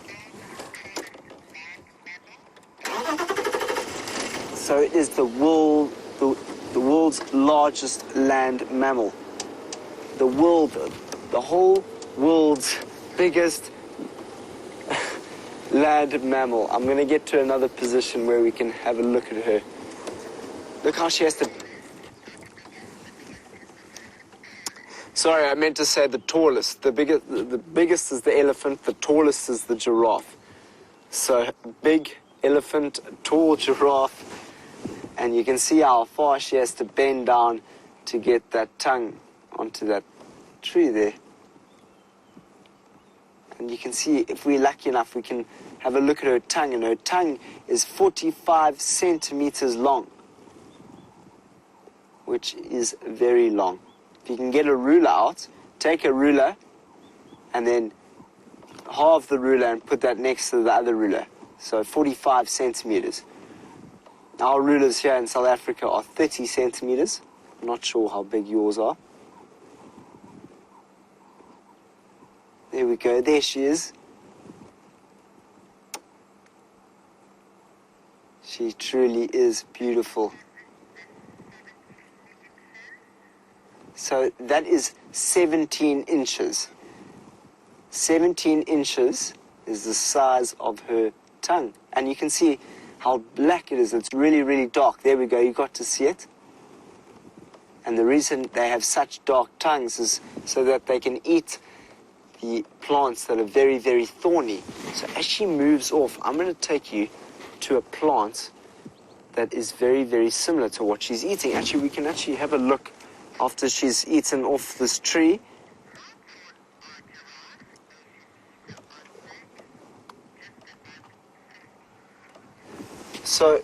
So it is the world's largest land mammal. The whole world's biggest land mammal. I'm going to get to another position where we can have a look at her. Look how she has to... Sorry, I meant to say the tallest. The biggest is the elephant, the tallest is the giraffe. So big elephant, tall giraffe. And you can see how far she has to bend down to get that tongue onto that tree there. And you can see, if we're lucky enough, we can have a look at her tongue, and her tongue is 45 centimeters long, which is very long. If you can get a ruler out, take a ruler, and then halve the ruler and put that next to the other ruler. So 45 centimeters. Our rulers here in South Africa are 30 centimeters. I'm not sure how big yours are. There we go. There she is. She truly is beautiful. So that is 17 inches. 17 inches is the size of her tongue. And you can see how black it is. It's really, really dark. There we go. You got to see it. And the reason they have such dark tongues is so that they can eat the plants that are very, very thorny. So as she moves off, I'm going to take you to a plant that is very, very similar to what she's eating. Actually, we can actually have a look after she's eaten off this tree. So,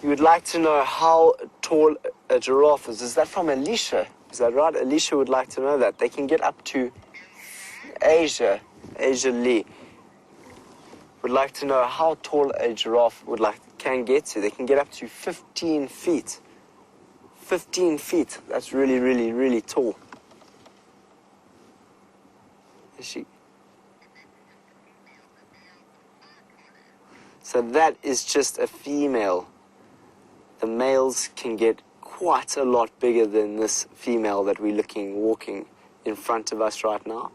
you would like to know how tall a giraffe is. Is that from Alicia? Is that right? Alicia would like to know that. They can get up to Asia Lee would like to know how tall a giraffe can get to. They can get up to 15 feet. 15 feet. That's really, really, really tall. Is she? So that is just a female. The males can get quite a lot bigger than this female that we're walking in front of us right now.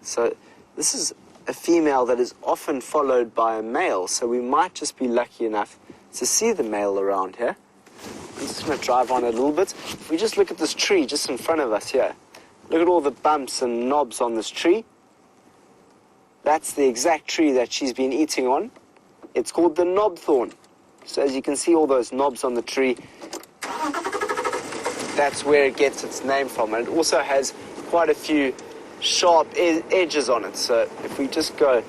So this is a female that is often followed by a male, so we might just be lucky enough to see the male around here. I'm just going to drive on a little bit. If we just look at this tree just in front of us here, look at all the bumps and knobs on this tree. That's the exact tree that she's been eating on. It's called the knobthorn. So as you can see all those knobs on the tree, that's where it gets its name from. And it also has quite a few sharp edges on it. So if we just go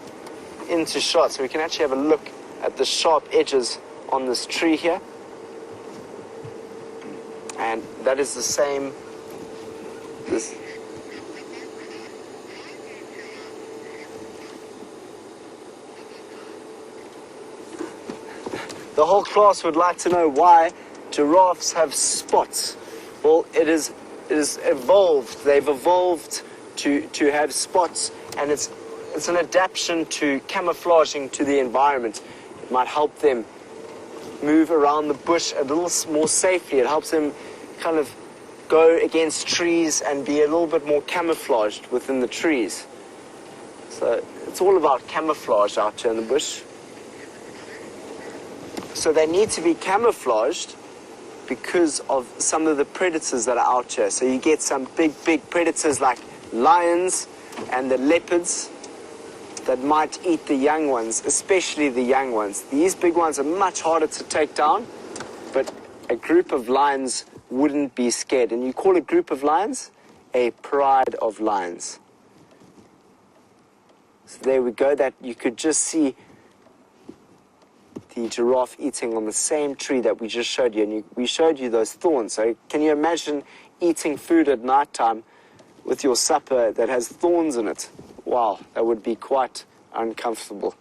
into shot, so we can actually have a look at the sharp edges on this tree here. And that is the same. The whole class would like to know why giraffes have spots. Well, it is evolved. They've evolved to have spots, and it's an adaptation to camouflaging to the environment. It might help them move around the bush a little more safely. It helps them kind of go against trees and be a little bit more camouflaged within the trees. So it's all about camouflage out here in the bush. So they need to be camouflaged because of some of the predators that are out here. So you get some big predators like lions and the leopards that might eat the young ones, especially the young ones. These big ones are much harder to take down, but a group of lions wouldn't be scared. And you call a group of lions a pride of lions. So there we go, that you could just see the giraffe eating on the same tree that we just showed you, and we showed you those thorns. So can you imagine eating food at night time with your supper that has thorns in it? Wow, that would be quite uncomfortable.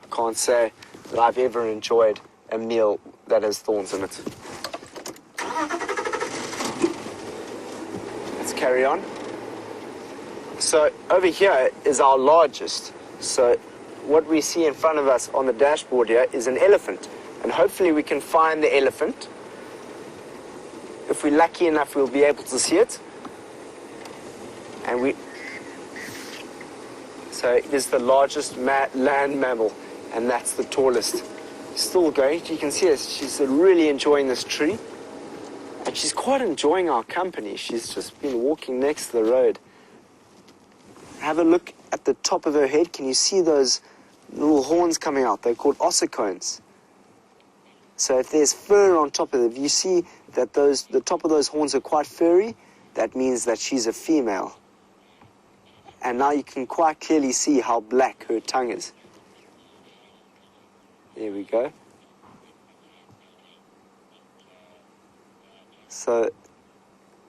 I can't say that I've ever enjoyed a meal that has thorns in it. Let's carry on. So over here is our largest. So what we see in front of us on the dashboard here is an elephant. And hopefully we can find the elephant. If we're lucky enough, we'll be able to see it. And so it is the largest land mammal, and that's the tallest. Still going, you can see her. She's really enjoying this tree. And she's quite enjoying our company. She's just been walking next to the road. Have a look at the top of her head. Can you see those little horns coming out? They're called ossicones. So if there's fur on top of it, if you see that the top of those horns are quite furry, that means that she's a female. And now you can quite clearly see how black her tongue is. There we go. So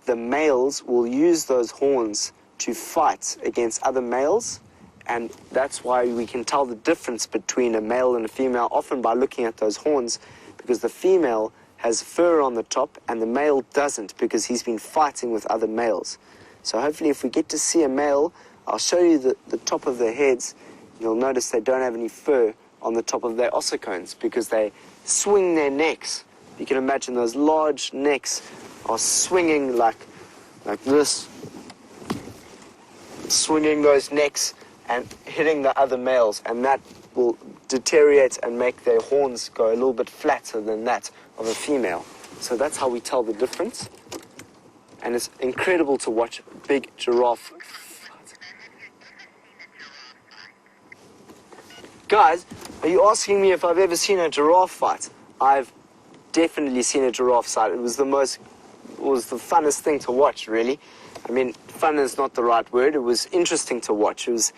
the males will use those horns to fight against other males, and that's why we can tell the difference between a male and a female often by looking at those horns, because the female has fur on the top and the male doesn't, because he's been fighting with other males. So hopefully if we get to see a male, I'll show you the top of their heads. You'll notice they don't have any fur on the top of their ossicones because they swing their necks. You can imagine those large necks are swinging like this, swinging those necks and hitting the other males, and that will deteriorate and make their horns go a little bit flatter than that of a female. So that's how we tell the difference. And it's incredible to watch a big giraffe. Guys, are you asking me if I've ever seen a giraffe fight? I've definitely seen a giraffe fight. It was the funnest thing to watch, really. I mean, fun is not the right word. It was interesting to watch. It was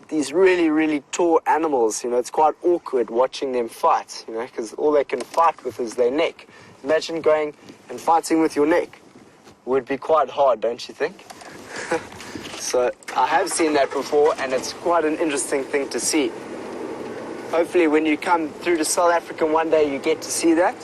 these really, really tall animals. You know, it's quite awkward watching them fight, you know, because all they can fight with is their neck. Imagine going and fighting with your neck. It would be quite hard, don't you think? So I have seen that before, and it's quite an interesting thing to see. Hopefully when you come through to South Africa one day, you get to see that.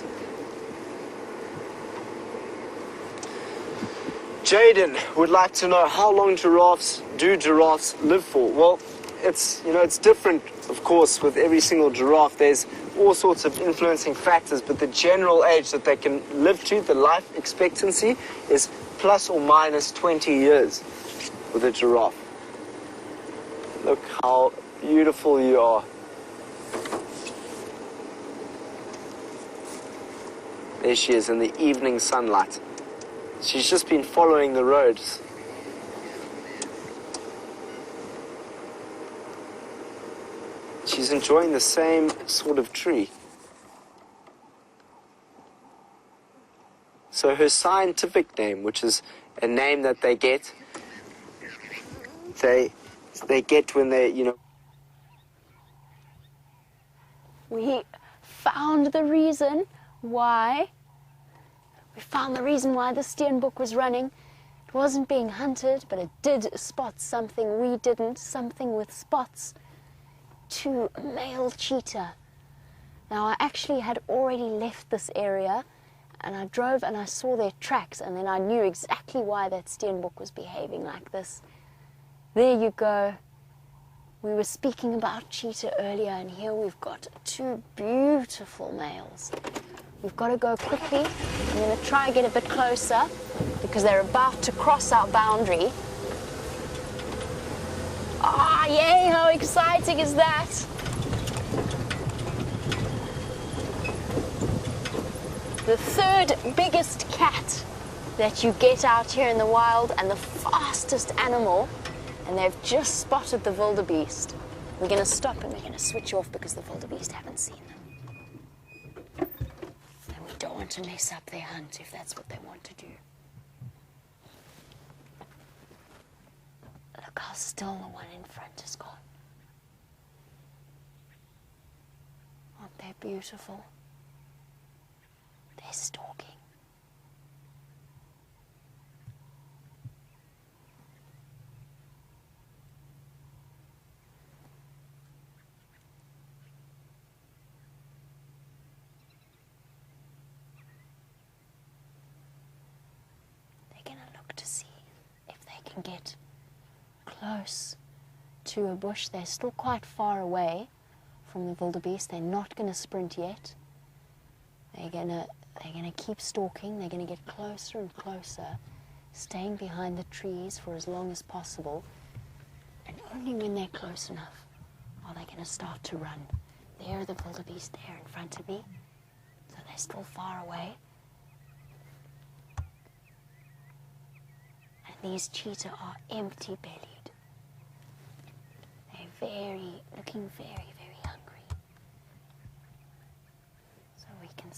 Jaden would like to know, how long do giraffes live for? Well, it's different, of course, with every single giraffe. There's all sorts of influencing factors, but the general age that they can live to, the life expectancy, is plus or minus 20 years with a giraffe. Look how beautiful you are. There she is in the evening sunlight. She's just been following the roads. She's enjoying the same sort of tree. So her scientific name, which is a name that they get when they, We found the reason why the steenbok was running. It wasn't being hunted, but it did spot something we didn't, something with spots. 2 male cheetah. Now, I actually had already left this area, and I drove and I saw their tracks, and then I knew exactly why that steenbok was behaving like this. There you go. We were speaking about cheetah earlier, and here we've got 2 beautiful males. We've got to go quickly. I'm going to try and get a bit closer because they're about to cross our boundary. Ah, yay, how exciting is that? The 3rd biggest cat that you get out here in the wild, and the fastest animal, and they've just spotted the wildebeest. We're going to stop and we're going to switch off because the wildebeest haven't seen them. And we don't want to mess up their hunt if that's what they want to do. Look how still the one in front is gone. Aren't they beautiful? They're stalking. They're going to look to see if they can get close to a bush. They're still quite far away from the wildebeest. They're not going to sprint yet. They're going to keep stalking. They're going to get closer and closer, staying behind the trees for as long as possible. And only when they're close enough are they going to start to run. There are the wildebeest there in front of me. So they're still far away. And these cheetah are empty-bellied. They're looking very, very hungry. So we can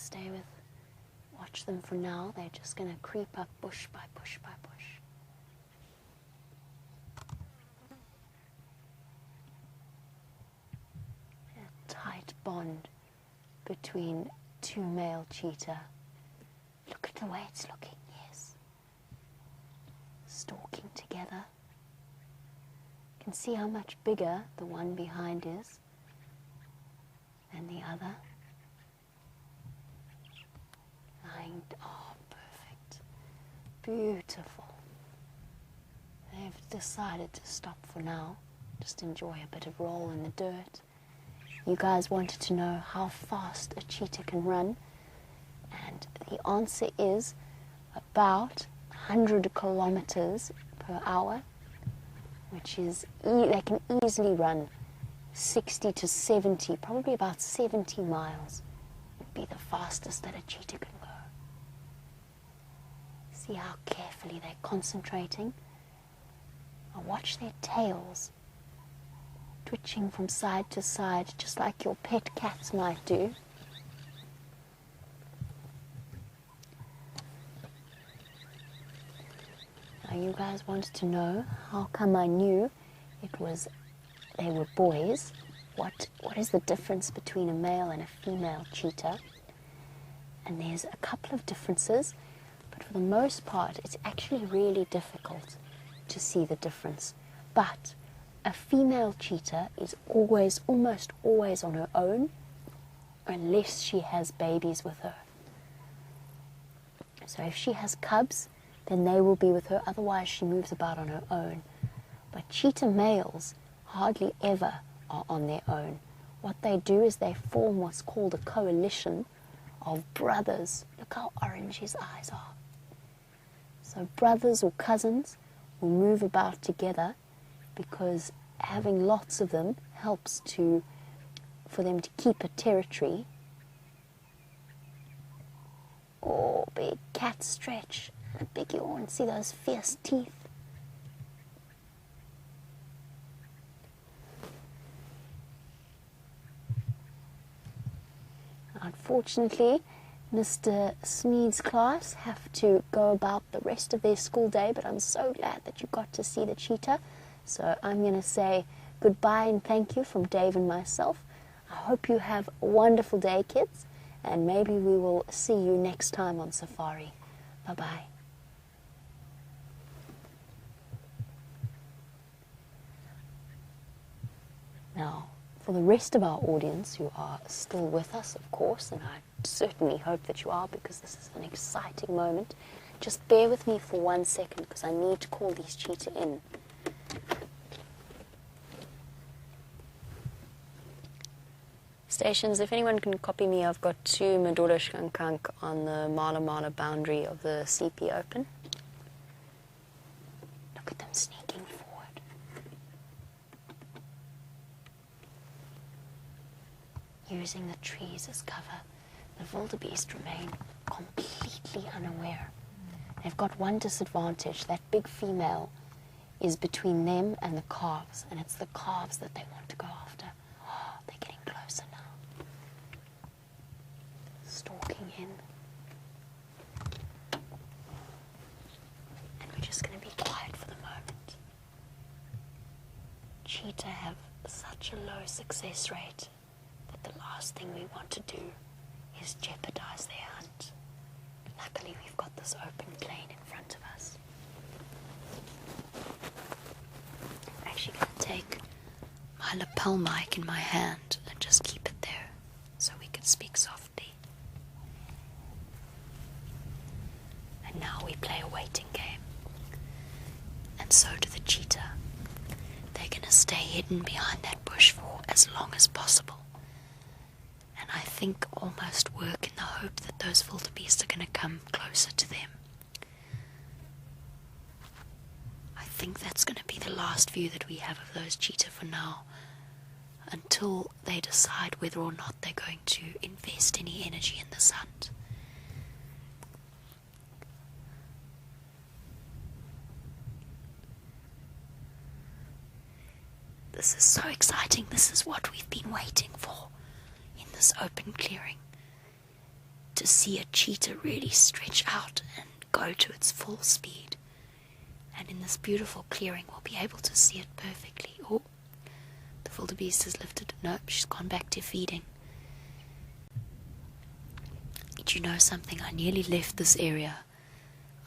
watch them for now. They're just going to creep up bush by bush by bush. A tight bond between 2 male cheetah. Look at the way it's looking, yes. Stalking together. You can see how much bigger the one behind is than the other. Oh, perfect. Beautiful. They've decided to stop for now. Just enjoy a bit of roll in the dirt. You guys wanted to know how fast a cheetah can run, and the answer is about 100 kilometers per hour, which is, they can easily run 60 to 70, probably about 70 miles would be the fastest that a cheetah can go. See how carefully they're concentrating. Now watch their tails twitching from side to side, just like your pet cats might do. Now you guys wanted to know how come I knew they were boys. What is the difference between a male and a female cheetah? And there's a couple of differences, but for the most part it's actually really difficult to see the difference. But a female cheetah is almost always on her own, unless she has babies with her. So if she has cubs, then they will be with her. Otherwise, she moves about on her own. But cheetah males hardly ever are on their own. What they do is they form what's called a coalition of brothers. Look how orange his eyes are. So brothers or cousins will move about together because having lots of them helps for them to keep a territory. Oh, big cat stretch. A big yawn. See those fierce teeth? Unfortunately, Mr. Smead's class have to go about the rest of their school day, but I'm so glad that you got to see the cheetah. So I'm going to say goodbye and thank you from Dave and myself. I hope you have a wonderful day, kids, and maybe we will see you next time on Safari. Bye-bye. Now, for the rest of our audience who are still with us, of course, and I certainly hope that you are because this is an exciting moment, just bear with me for 1 second because I need to call these cheetah in. Stations, if anyone can copy me, I've got 2 Madora Skankank on the Mala Mala boundary of the CP Open. Look at them sneaking forward. Using the trees as cover, the wildebeest remain completely unaware. They've got one disadvantage. That big female is between them and the calves, and it's the calves that they want to go after. Oh, they're getting closer now. Stalking in. And we're just going to be quiet for the moment. Cheetah have such a low success rate that the last thing we want to do is jeopardize their hunt. Luckily, we've got this open plain in front of us. I'm actually going to take my lapel mic in my hand and just keep it there so we can speak softly. And now we play a waiting game. And so do the cheetah. They're going to stay hidden behind that bush for as long as possible. And I think almost work in the hope that those wildebeest are going to come closer to them. I think that's going to be the last view that we have of those cheetah for now, until they decide whether or not they're going to invest any energy in this hunt. This is so exciting. This is what we've been waiting for in this open clearing. To see a cheetah really stretch out and go to its full speed. And in this beautiful clearing, we'll be able to see it perfectly. Oh, the wildebeest has lifted. Nope, she's gone back to feeding. Did you know something? I nearly left this area.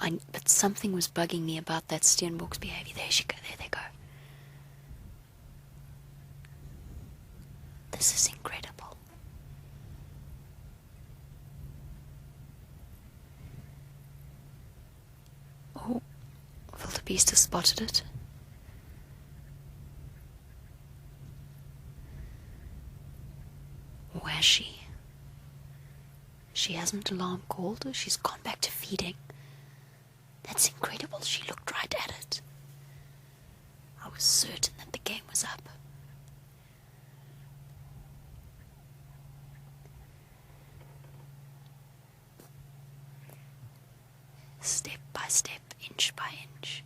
But something was bugging me about that steenbok's behavior. There she go. There they go. This is incredible. Oh, wildebeest has spotted it. Where's she? She hasn't alarm called her. She's gone back to feeding. That's incredible. She looked right at it. I was certain that the game was up. Step by step, inch by inch.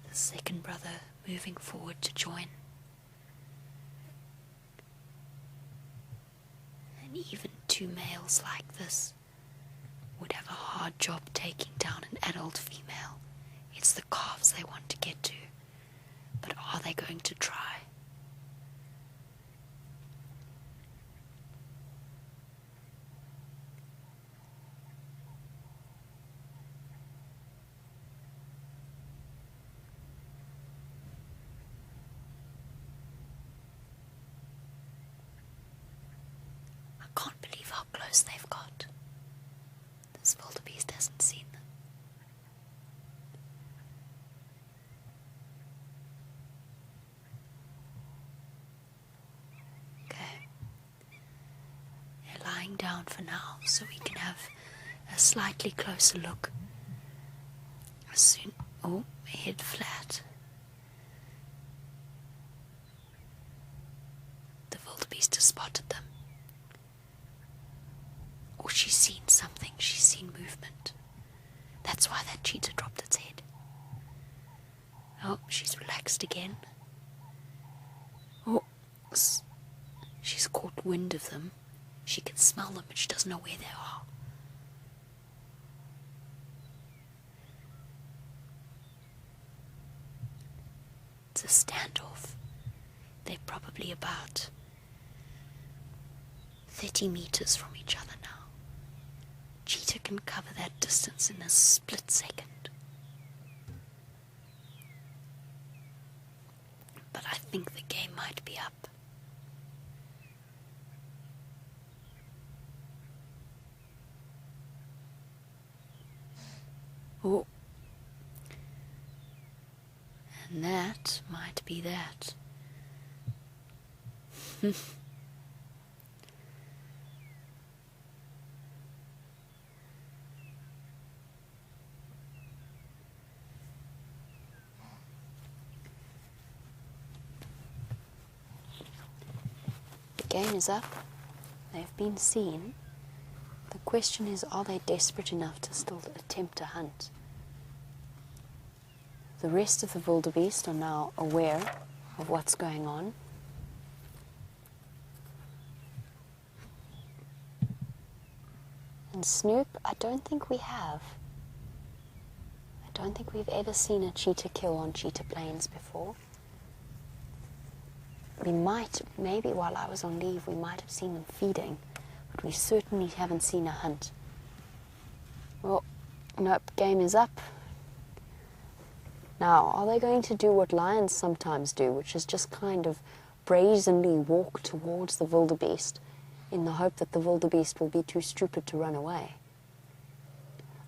The second brother moving forward to join. And even 2 males like this would have a hard job taking down an adult female. It's the calves they want to get to. But are they going to try? can't believe how close they've got. This wildebeest hasn't seen them. Okay. They're lying down for now, so we can have a slightly closer look. As soon... Oh, head flat. The wildebeest has spotted them. Or she's seen something. She's seen movement. That's why that cheetah dropped its head. Oh, she's relaxed again. Oh, she's caught wind of them. She can smell them, but she doesn't know where they are. It's a standoff. They're probably about 30 meters from each other now. Cheetah can cover that distance in a split second. But I think the game might be up. Oh. And that might be that. The game is up. They've been seen. The question is, are they desperate enough to still attempt a hunt? The rest of the wildebeest are now aware of what's going on. And Snoop, I don't think we have. I don't think we've ever seen a cheetah kill on Cheetah Plains before. We might, maybe while I was on leave, we might have seen them feeding, but we certainly haven't seen a hunt. Well, nope, game is up. Now, are they going to do what lions sometimes do, which is just kind of brazenly walk towards the wildebeest in the hope that the wildebeest will be too stupid to run away?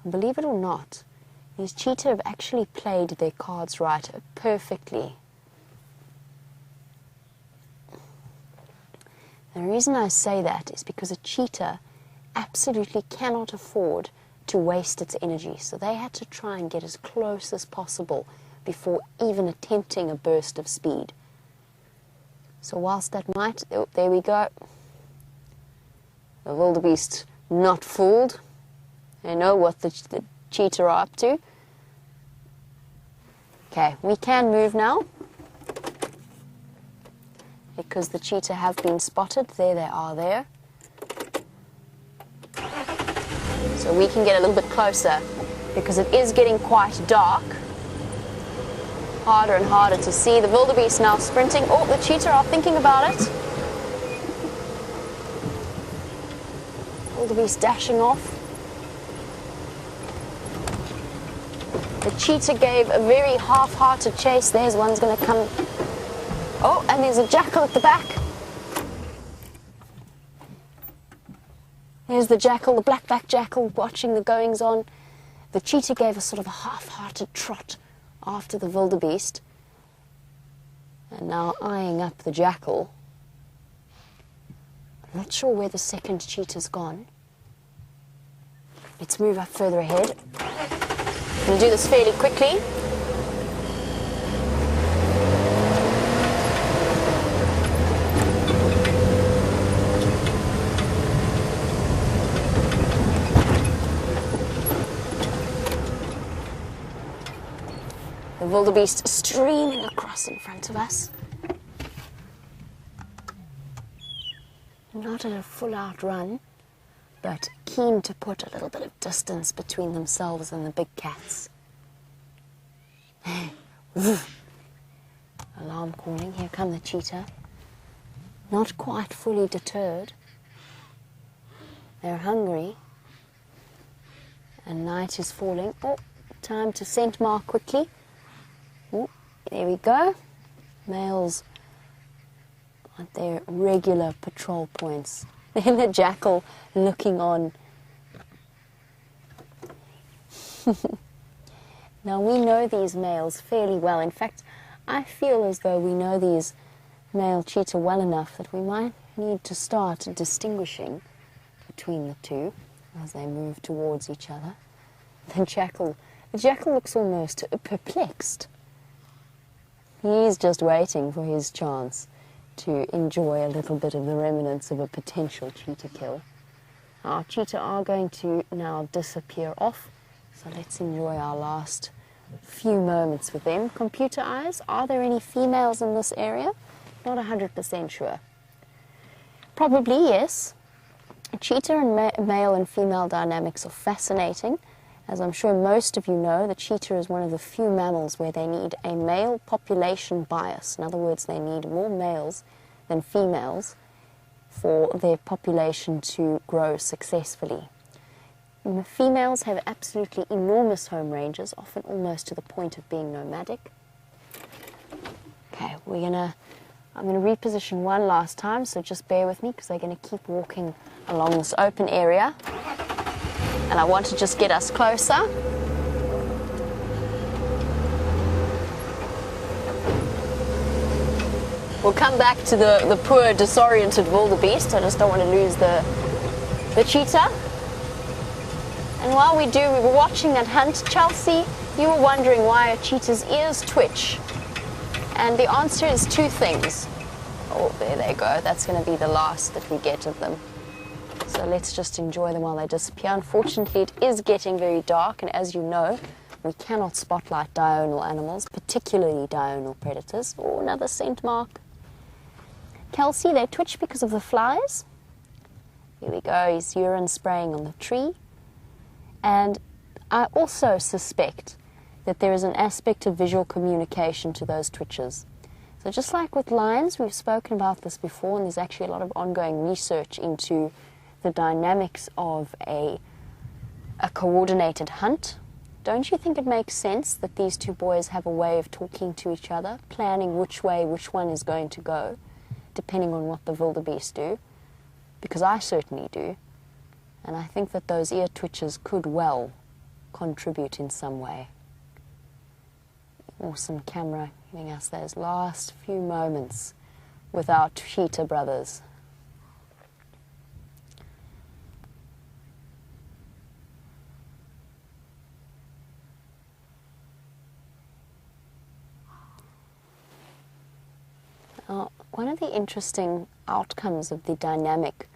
And believe it or not, these cheetah have actually played their cards right perfectly. The reason I say that is because a cheetah absolutely cannot afford to waste its energy, so they had to try and get as close as possible before even attempting a burst of speed. So whilst that might... Oh, there we go. The wildebeest not fooled. They know what the cheetah are up to. Okay, we can move now, because the cheetah have been spotted. There they are there. So we can get a little bit closer, because it is getting quite dark. Harder and harder to see. The wildebeest now sprinting. Oh, the cheetah are thinking about it. Wildebeest dashing off. The cheetah gave a very half-hearted chase. There's one's going to come. Oh, and there's a jackal at the back. There's the jackal, the black-backed jackal, watching the goings-on. The cheetah gave a sort of a half-hearted trot after the wildebeest, and now eyeing up the jackal. I'm not sure where the second cheetah's gone. Let's move up further ahead. I'm going to do this fairly quickly. The wildebeest streaming across in front of us. Not at a full-out run, but keen to put a little bit of distance between themselves and the big cats. Alarm calling. Here come the cheetah. Not quite fully deterred. They're hungry. And night is falling. Oh, time to scent mark quickly. Ooh, there we go. Males at their regular patrol points. Then the jackal looking on. Now we know these males fairly well. In fact, I feel as though we know these male cheetah well enough that we might need to start distinguishing between the two as they move towards each other. The jackal looks almost perplexed. He's just waiting for his chance to enjoy a little bit of the remnants of a potential cheetah kill. Our cheetah are going to now disappear off, so let's enjoy our last few moments with them. Computer eyes, are there any females in this area? Not 100% sure. Probably yes. Cheetah and male and female dynamics are fascinating. As I'm sure most of you know, the cheetah is one of the few mammals where they need a male population bias. In other words, they need more males than females for their population to grow successfully. And the females have absolutely enormous home ranges, often almost to the point of being nomadic. Okay, I'm going to reposition one last time, so just bear with me because they're going to keep walking along this open area. And I want to just get us closer. We'll come back to the poor disoriented wildebeest. I just don't want to lose the cheetah. And while we were watching that hunt, Chelsea, you were wondering why a cheetah's ears twitch. And the answer is two things. Oh, there they go. That's going to be the last that we get of them. So let's just enjoy them while they disappear. Unfortunately, it is getting very dark, and as you know, we cannot spotlight diurnal animals, particularly diurnal predators. Oh, another scent mark. Kelsey, they twitch because of the flies. Here we go, he's urine spraying on the tree. And I also suspect that there is an aspect of visual communication to those twitches. So just like with lions, we've spoken about this before, and there's actually a lot of ongoing research into the dynamics of a coordinated hunt. Don't you think it makes sense that these two boys have a way of talking to each other, planning which way which one is going to go, depending on what the wildebeest do? Because I certainly do. And I think that those ear twitches could well contribute in some way. Awesome camera giving us those last few moments with our cheetah brothers. One of the interesting outcomes of the dynamic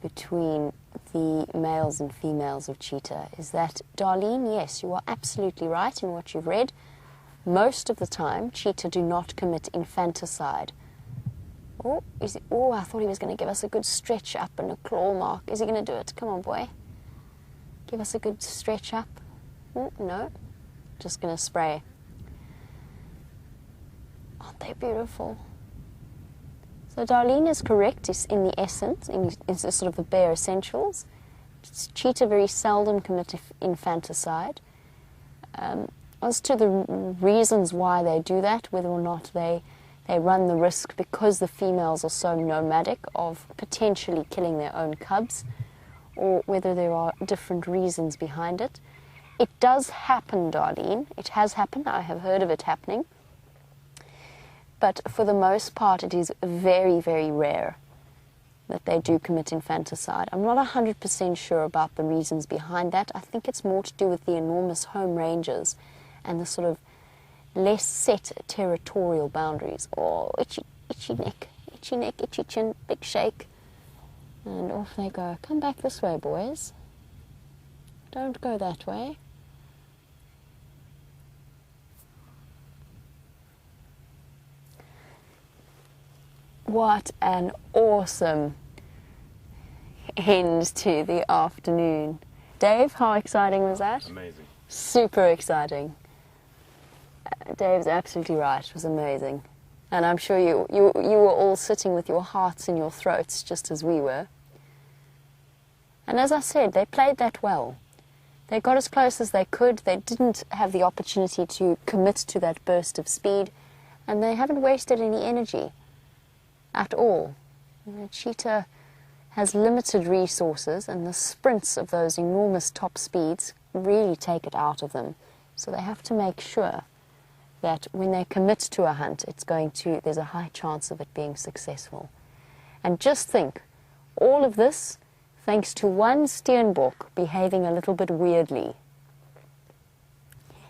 between the males and females of cheetah is that, Darlene, yes, you are absolutely right in what you've read. Most of the time, cheetah do not commit infanticide. Oh, I thought he was going to give us a good stretch up and a claw mark. Is he going to do it? Come on, boy. Give us a good stretch up. Oh, no. Just going to spray. Aren't they beautiful? So Darlene is correct in the essence, in the sort of the bare essentials. Cheetah very seldom commit infanticide. As to the reasons why they do that, whether or not they run the risk because the females are so nomadic of potentially killing their own cubs, or whether there are different reasons behind it. It does happen, Darlene. It has happened. I have heard of it happening. But for the most part, it is very, very rare that they do commit infanticide. I'm not 100% sure about the reasons behind that. I think it's more to do with the enormous home ranges and the sort of less set territorial boundaries. Oh, itchy neck, itchy chin, big shake. And off they go. Come back this way, boys. Don't go that way. What an awesome end to the afternoon. Dave, how exciting was that? Amazing. Super exciting. Dave's absolutely right. It was amazing. And I'm sure you were all sitting with your hearts in your throats just as we were. And as I said, they played that well. They got as close as they could. They didn't have the opportunity to commit to that burst of speed, and they haven't wasted any energy at all. Cheetah has limited resources, and the sprints of those enormous top speeds really take it out of them. So they have to make sure that when they commit to a hunt, there's a high chance of it being successful. And just think, all of this thanks to one steenbok behaving a little bit weirdly.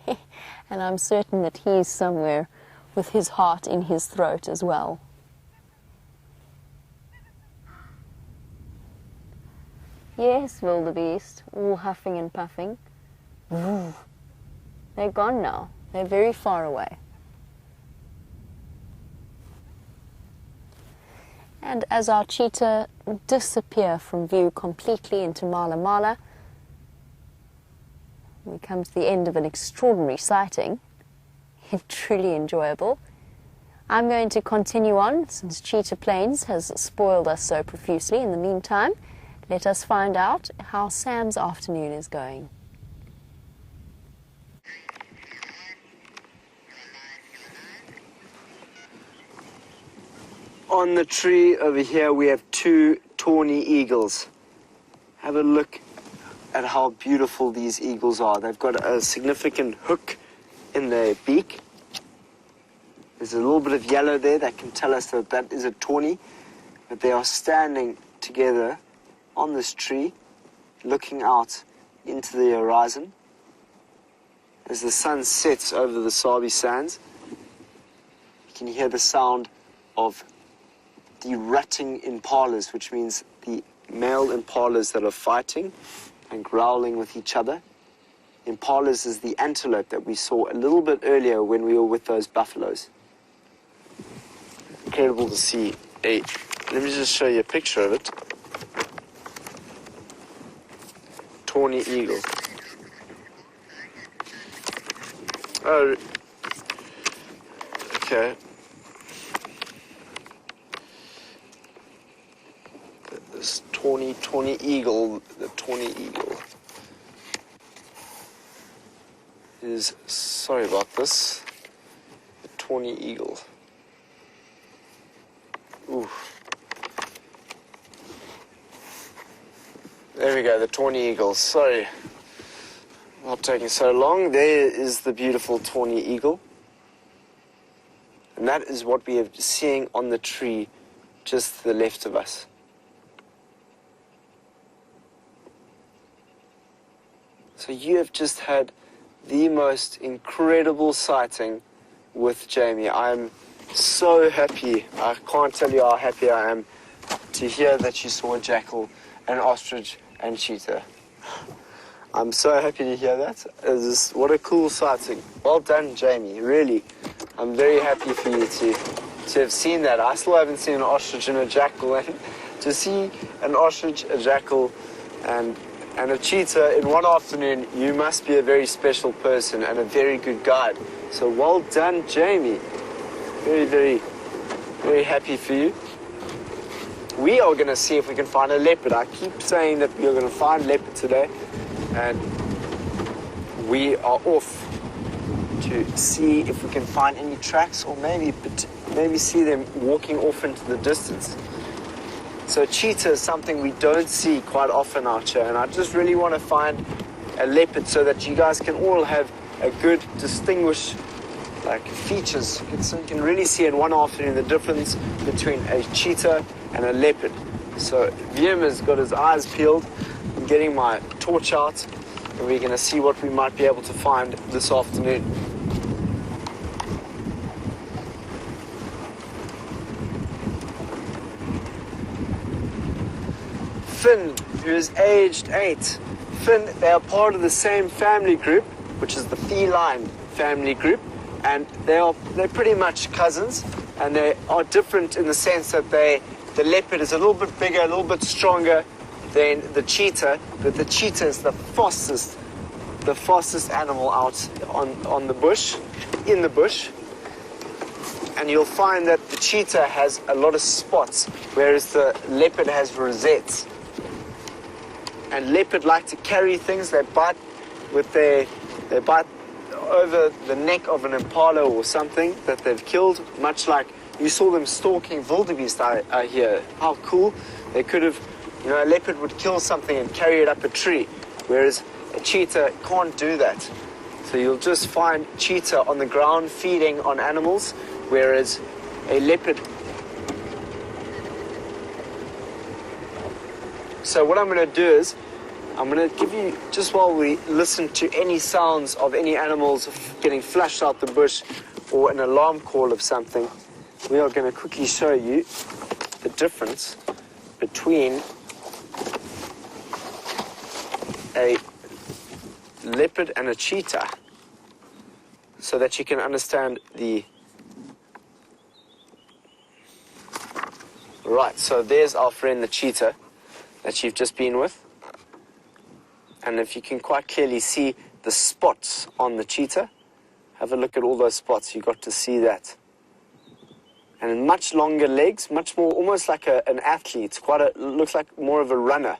And I'm certain that he's somewhere with his heart in his throat as well. Yes, wildebeest, all huffing and puffing. Ooh. They're gone now. They're very far away. And as our cheetah disappear from view completely into Mala Mala, we come to the end of an extraordinary sighting. Truly enjoyable. I'm going to continue on, since Cheetah Plains has spoiled us so profusely. In the meantime, let us find out how Sam's afternoon is going. On the tree over here, we have 2 tawny eagles. Have a look at how beautiful these eagles are. They've got a significant hook in their beak. There's a little bit of yellow there that can tell us that that is a tawny, but they are standing together on this tree, looking out into the horizon. As the sun sets over the Sabi Sands, you can hear the sound of the rutting impalas, which means the male impalas that are fighting and growling with each other. Impalas is the antelope that we saw a little bit earlier when we were with those buffaloes. Incredible to see. Let me just show you a picture of it. Tawny eagle. Oh, okay. This tawny eagle, the tawny eagle is, sorry about this, the tawny eagle. Ooh. There we go, the tawny eagle. Sorry, not taking so long. There is the beautiful tawny eagle. And that is what we are seeing on the tree just to the left of us. So you have just had the most incredible sighting with Jamie. I'm so happy. I can't tell you how happy I am to hear that you saw a jackal, an ostrich, and cheetah. I'm so happy to hear that. What a cool sighting. Well done, Jamie, really. I'm very happy for you to have seen that. I still haven't seen an ostrich and a jackal, and to see an ostrich, a jackal, and a cheetah in one afternoon, you must be a very special person and a very good guide. So well done, Jamie. Very, very, very happy for you. We are going to see if we can find a leopard. I keep saying that we are going to find leopard today, and we are off to see if we can find any tracks, or maybe see them walking off into the distance. So cheetah is something we don't see quite often out here, and I just really want to find a leopard so that you guys can all have a good, distinguished features. So you can really see in one afternoon the difference between a cheetah and a leopard. So Wium has got his eyes peeled. I'm getting my torch out, and we're going to see what we might be able to find this afternoon. Finn, who is aged 8. Finn, they are part of the same family group, which is the feline family group, and they're pretty much cousins, and they are different in the sense that the leopard is a little bit bigger, a little bit stronger than the cheetah, but the cheetah is the fastest animal out on the bush, in the bush. And you'll find that the cheetah has a lot of spots, whereas the leopard has rosettes. And leopard like to carry things. They bite over the neck of an impala or something that they've killed, much like you saw them stalking wildebeest, I hear. How cool. They could have You know, a leopard would kill something and carry it up a tree, whereas a cheetah can't do that. So you'll just find cheetah on the ground feeding on animals, whereas a leopard... So what I'm going to do is, I'm going to give you, just while we listen to any sounds of any animals getting flushed out the bush or an alarm call of something, we are going to quickly show you the difference between a leopard and a cheetah, so that you can understand the... Right, so there's our friend the cheetah that you've just been with. And if you can quite clearly see the spots on the cheetah, have a look at all those spots, you got to see that. And much longer legs, much more, almost like an athlete, looks like more of a runner.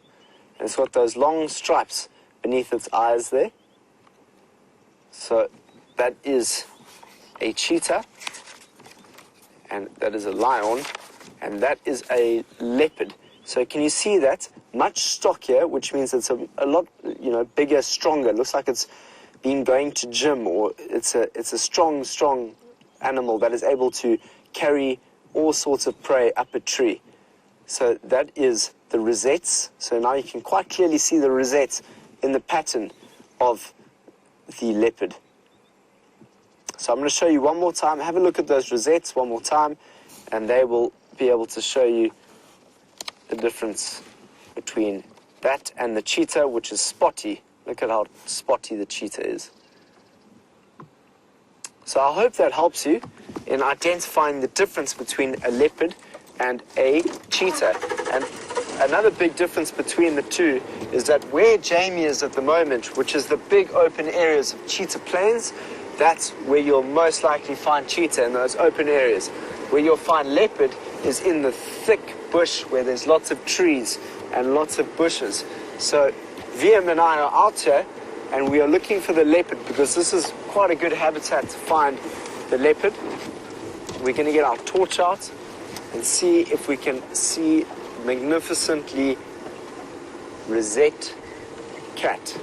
And it's got those long stripes beneath its eyes there. So that is a cheetah, and that is a lion, and that is a leopard. So can you see that? Much stockier, which means it's a lot, bigger, stronger. Looks like it's been going to gym, or it's a strong animal that is able to carry all sorts of prey up a tree. So that is the rosettes. So now you can quite clearly see the rosettes in the pattern of the leopard. So I'm going to show you one more time. Have a look at those rosettes one more time, and they will be able to show you the difference between that and the cheetah, which is spotty. Look at how spotty the cheetah is. So I hope that helps you in identifying the difference between a leopard and a cheetah. And another big difference between the two is that where Jamie is at the moment, which is the big open areas of Cheetah Plains, that's where you'll most likely find cheetah, in those open areas. Where you'll find leopard is in the thick bush where there's lots of trees and lots of bushes. So Wium and I are out here, and we are looking for the leopard because this is quite a good habitat to find the leopard. We're going to get our torch out and see if we can see magnificently rosette cat.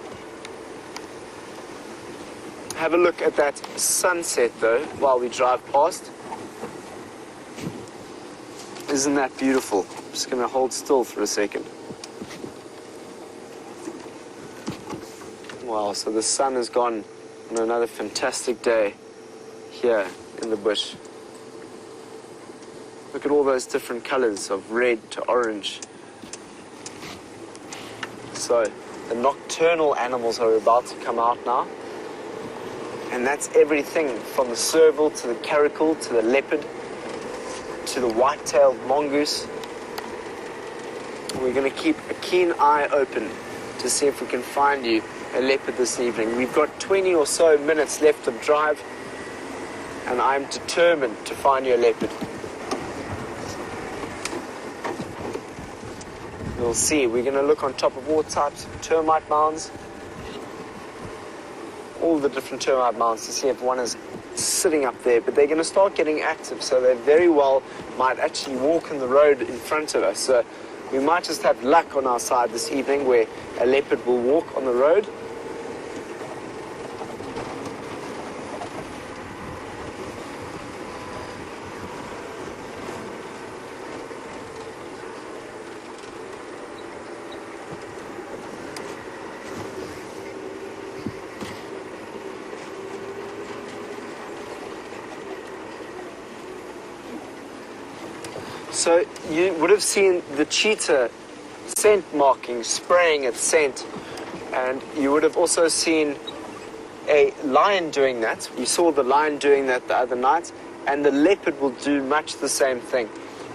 Have a look at that sunset though while we drive past. Isn't that beautiful? I'm just going to hold still for a second. Wow, so the sun has gone on another fantastic day here in the bush. Look at all those different colors of red to orange. So the nocturnal animals are about to come out now. And that's everything from the serval to the caracal to the leopard to the white-tailed mongoose. We're going to keep a keen eye open to see if we can find you a leopard this evening. We've got 20 or so minutes left of drive, and I'm determined to find you a leopard. We'll see. We're going to look on top of all types of termite mounds, all the different termite mounds, to see if one is sitting up there. But they're going to start getting active, so they very well might actually walk in the road in front of us. So we might just have luck on our side this evening where a leopard will walk on the road. So you would have seen the cheetah scent marking, spraying its scent, and you would have also seen a lion doing that. We saw the lion doing that the other night, and the leopard will do much the same thing.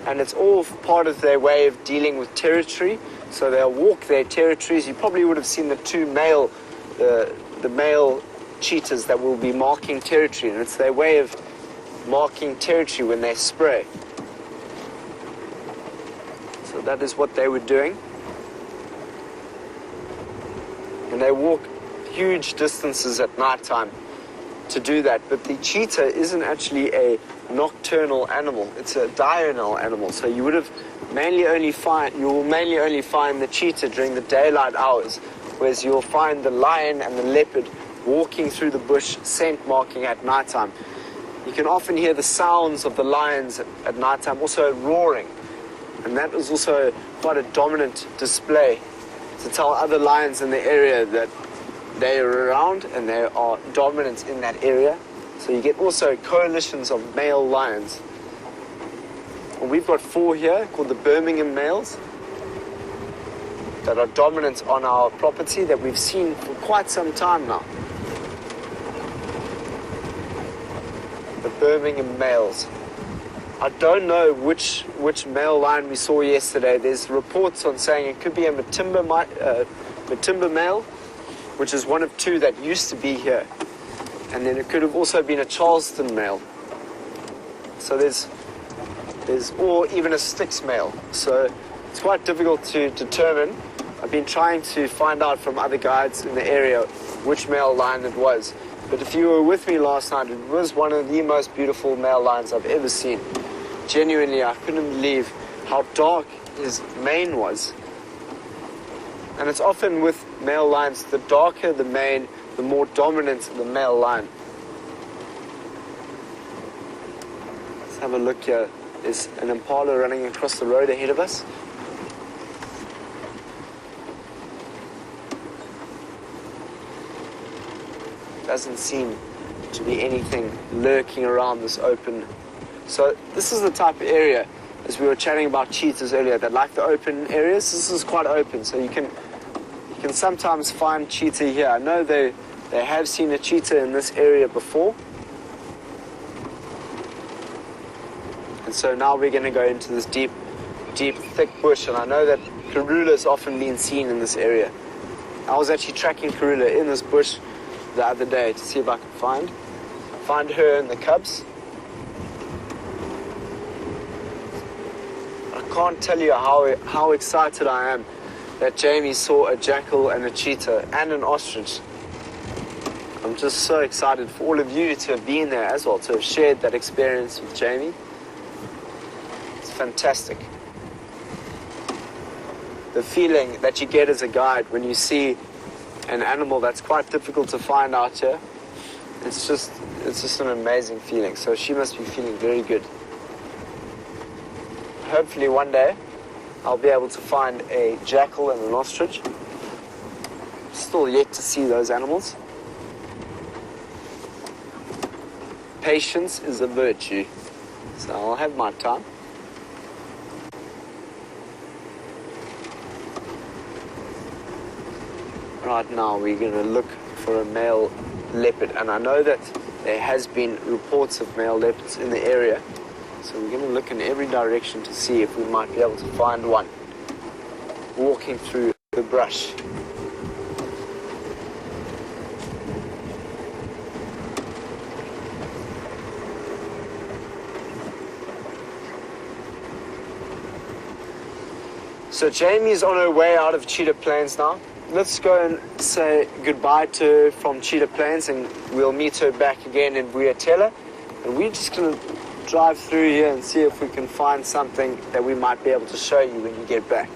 And it's all part of their way of dealing with territory, so they'll walk their territories. You probably would have seen the two male, the male cheetahs that will be marking territory, and it's their way of marking territory when they spray. So that is what they were doing. And they walk huge distances at night time. to do that. But the cheetah isn't actually a nocturnal animal. It's a diurnal animal. So you will mainly only find the cheetah during the daylight hours, whereas you'll find the lion and the leopard walking through the bush, scent marking at nighttime. You can often hear the sounds of the lions at nighttime, also roaring. And that is also quite a dominant display to tell other lions in the area that they are around and they are dominant in that area. So you get also coalitions of male lions. And we've got 4 here called the Birmingham males that are dominant on our property that we've seen for quite some time now. The Birmingham males. I don't know which male lion we saw yesterday. There's reports on saying it could be a Matimba male, which is one of 2 that used to be here. And then it could have also been a Charleston male. So there's or even a Styx male. So it's quite difficult to determine. I've been trying to find out from other guides in the area which male lion it was. But if you were with me last night, it was one of the most beautiful male lions I've ever seen. Genuinely, I couldn't believe how dark his mane was. And it's often with male lions, the darker the mane, the more dominant the male lion. Let's have a look here. There's an impala running across the road ahead of us. Doesn't seem to be anything lurking around this open. So this is the type of area, as we were chatting about cheetahs earlier, that like the open areas. This is quite open, so you can sometimes find cheetah here. I know they have seen a cheetah in this area before. And so now we're going to go into this deep, thick bush, and I know that Karula's often been seen in this area. I was actually tracking Karula in this bush the other day to see if I could find her and the cubs. I can't tell you how excited I am that Jamie saw a jackal and a cheetah and an ostrich. I'm just so excited for all of you to have been there as well, to have shared that experience with Jamie. It's fantastic. The feeling that you get as a guide when you see an animal that's quite difficult to find out here, it's just an amazing feeling. So she must be feeling very good. Hopefully one day I'll be able to find a jackal and an ostrich. Still yet to see those animals. Patience is a virtue, so I'll have my time. Right now we're going to look for a male leopard, and I know that there has been reports of male leopards in the area, so we're going to look in every direction to see if we might be able to find one walking through the brush. So Jamie's on her way out of Cheetah Plains now. Let's go and say goodbye to her from Cheetah Plains, and we'll meet her back again in Vuyatela. And we're just going to drive through here and see if we can find something that we might be able to show you when you get back.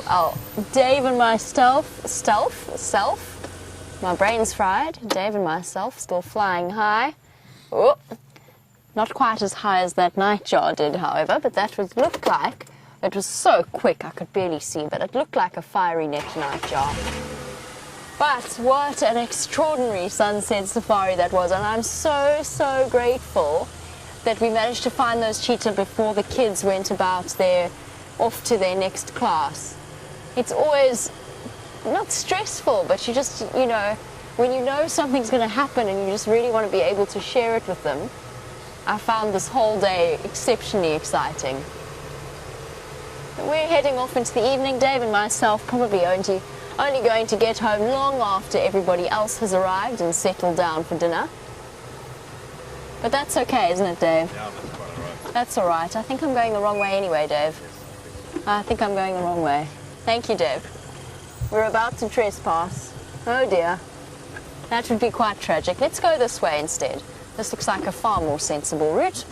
Well, Dave and myself, my brain's fried. Dave and myself still flying high. Oh, not quite as high as that nightjar did, however, but that would look like, it was so quick I could barely see, but it looked like a fiery-necked nightjar. But what an extraordinary sunset safari that was, and I'm so grateful that we managed to find those cheetah before the kids went about off to their next class. It's always not stressful, but you just, you know, when you know something's going to happen and you just really want to be able to share it with them. I found this whole day exceptionally exciting. We're heading off into the evening. Dave and myself probably only going to get home long after everybody else has arrived and settled down for dinner. But that's okay, isn't it, Dave? Yeah, that's quite alright. That's all right. I think I'm going the wrong way anyway, Dave. I think I'm going the wrong way. Thank you, Dave. We're about to trespass. Oh dear. That would be quite tragic. Let's go this way instead. This looks like a far more sensible route.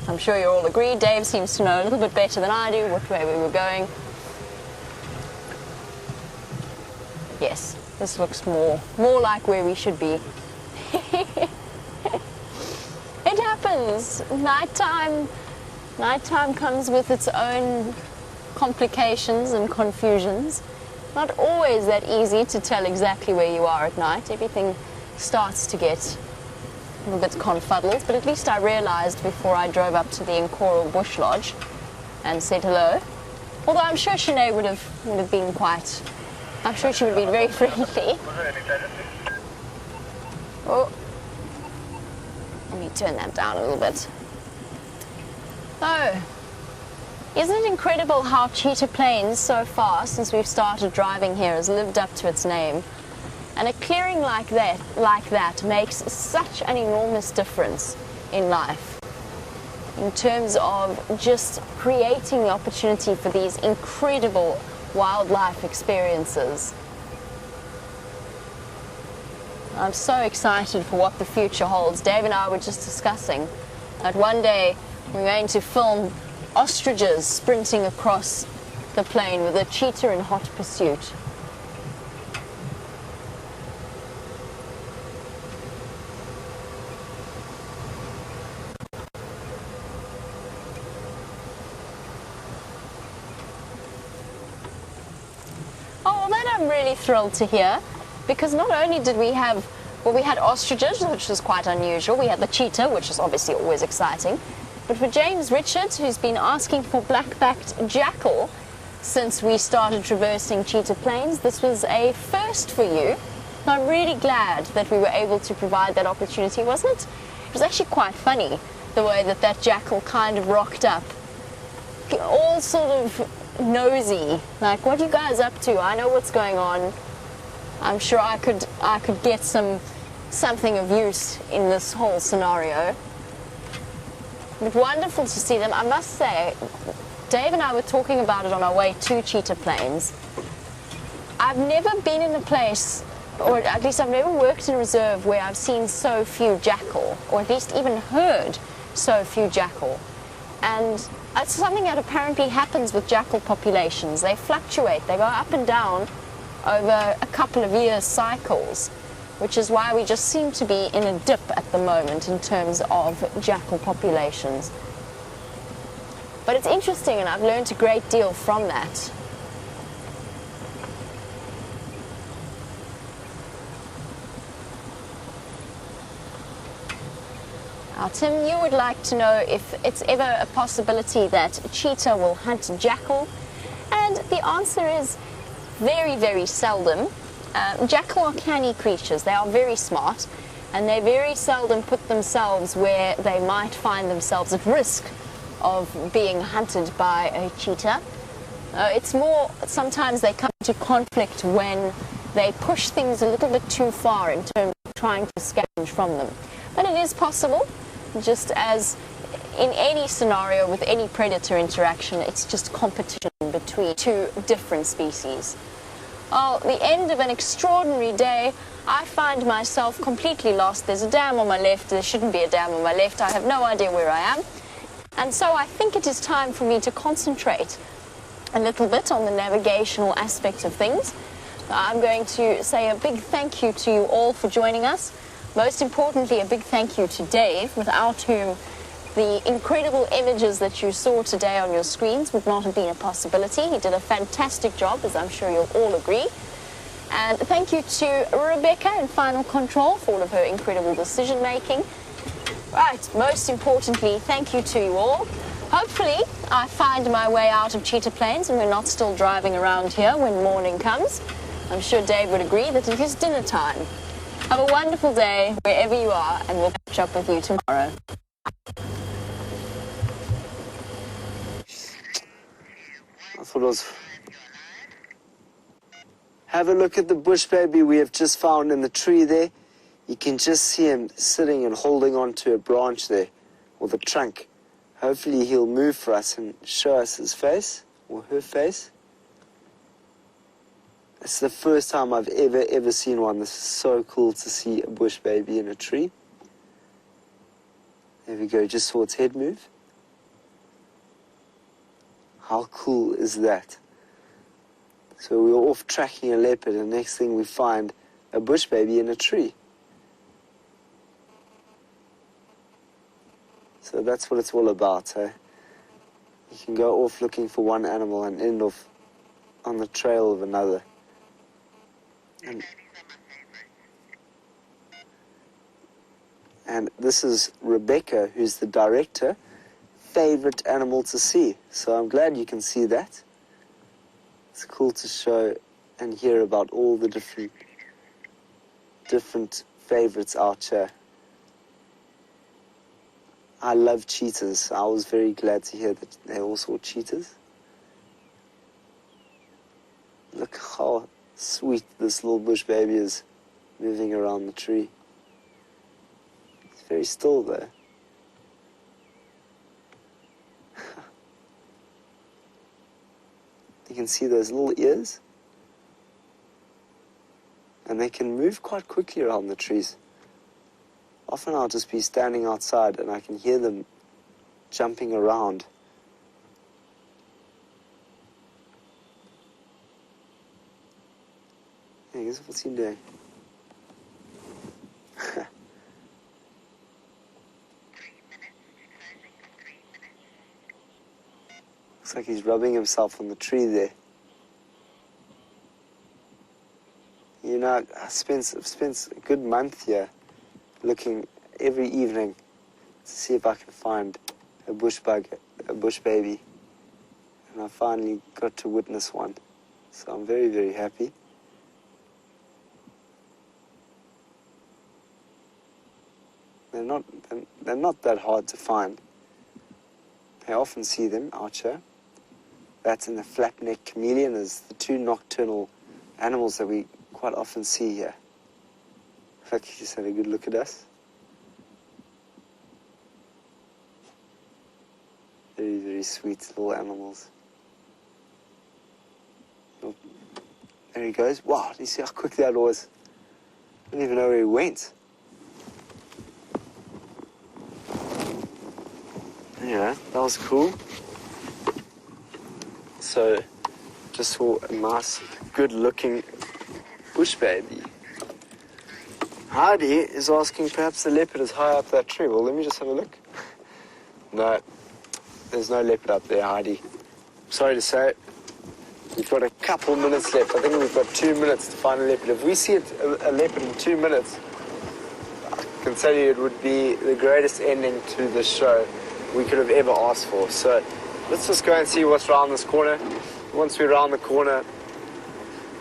I'm sure you all agree. Dave seems to know a little bit better than I do what way we were going. Yes, this looks more like where we should be. It happens. Nighttime comes with its own complications and confusions. Not always that easy to tell exactly where you are at night. Everything starts to get a little bit confuddled, but at least I realized before I drove up to the Incoral Bush Lodge and said hello. Although I'm sure Sinead would have been quite, I'm sure she would have been very friendly. Oh, let me turn that down a little bit. Oh, isn't it incredible how Cheetah Plains so far, since we've started driving here, has lived up to its name? And a clearing like that makes such an enormous difference in life in terms of just creating the opportunity for these incredible wildlife experiences. I'm so excited for what the future holds. Dave and I were just discussing that one day we're going to film ostriches sprinting across the plain with a cheetah in hot pursuit. Oh, well, that I'm really thrilled to hear, because not only did we have, well, we had ostriches, which was quite unusual. We had the cheetah, which is obviously always exciting. But for James Richards, who's been asking for black-backed jackal since we started traversing Cheetah Plains, this was a first for you. And I'm really glad that we were able to provide that opportunity, wasn't it? It was actually quite funny, the way that jackal kind of rocked up, all sort of nosy, like, what are you guys up to? I know what's going on. I'm sure I could get something of use in this whole scenario. But wonderful to see them. I must say, Dave and I were talking about it on our way to Cheetah Plains. I've never been in a place, or at least I've never worked in a reserve where I've seen so few jackal, or at least even heard so few jackal. And it's something that apparently happens with jackal populations. They fluctuate, they go up and down over a couple of years cycles, which is why we just seem to be in a dip at the moment in terms of jackal populations. But it's interesting, and I've learned a great deal from that. Now, Tim, you would like to know if it's ever a possibility that cheetah will hunt jackal, and the answer is very, very seldom. Jackal are canny creatures. They are very smart, and they very seldom put themselves where they might find themselves at risk of being hunted by a cheetah. It's more, sometimes they come to conflict when they push things a little bit too far in terms of trying to scavenge from them. But it is possible, just as in any scenario with any predator interaction, it's just competition between two different species. Oh, the end of an extraordinary day. I find myself completely lost. There's a dam on my left. There shouldn't be a dam on my left. I have no idea where I am. And so I think it is time for me to concentrate a little bit on the navigational aspect of things. I'm going to say a big thank you to you all for joining us. Most importantly, a big thank you to Dave, without whom the incredible images that you saw today on your screens would not have been a possibility. He did a fantastic job, as I'm sure you'll all agree. And thank you to Rebecca in Final Control for all of her incredible decision making. Right, most importantly, thank you to you all. Hopefully, I find my way out of Cheetah Plains and we're not still driving around here when morning comes. I'm sure Dave would agree that it is dinner time. Have a wonderful day wherever you are, and we'll catch up with you tomorrow. I thought it was... Have a look at the bush baby we have just found in the tree there. You can just see him sitting and holding on to a branch there, or the trunk. Hopefully he'll move for us and show us his face. or her face. It's the first time I've ever seen one. This is so cool to see a bush baby in a tree. There we go, just saw its head move. How cool is that? So we were off tracking a leopard, and next thing we find a bush baby in a tree. So that's what it's all about, eh? You can go off looking for one animal and end off on the trail of another. And this is Rebecca, who's the director, favorite animal to see. So I'm glad you can see that. It's cool to show and hear about all the different favorites out here. I love cheetahs. I was very glad to hear that they all saw cheetahs. Look how sweet this little bush baby is moving around the tree. It's very still though. You can see those little ears. And they can move quite quickly around the trees. Often I'll just be standing outside and I can hear them jumping around. Hey, guess what's he doing? Looks like he's rubbing himself on the tree there. You know, I've spent a good month here looking every evening to see if I can find a bush bug, a bush baby. And I finally got to witness one. So I'm very, very happy. They're not that hard to find. I often see them out here. That and the flap-necked chameleon is the two nocturnal animals that we quite often see here. In fact, he just had a good look at us. Very, very sweet little animals. Oh, there he goes. Wow, do you see how quick that was? I didn't even know where he went. Yeah, that was cool. So, just saw a nice, good-looking bush baby. Heidi is asking perhaps the leopard is high up that tree. Well, let me just have a look. No, there's no leopard up there, Heidi. Sorry to say, we've got a couple minutes left. I think we've got 2 minutes to find a leopard. If we see a leopard in 2 minutes, I can tell you it would be the greatest ending to the show we could have ever asked for. So let's just go and see what's around this corner. Once we're around the corner,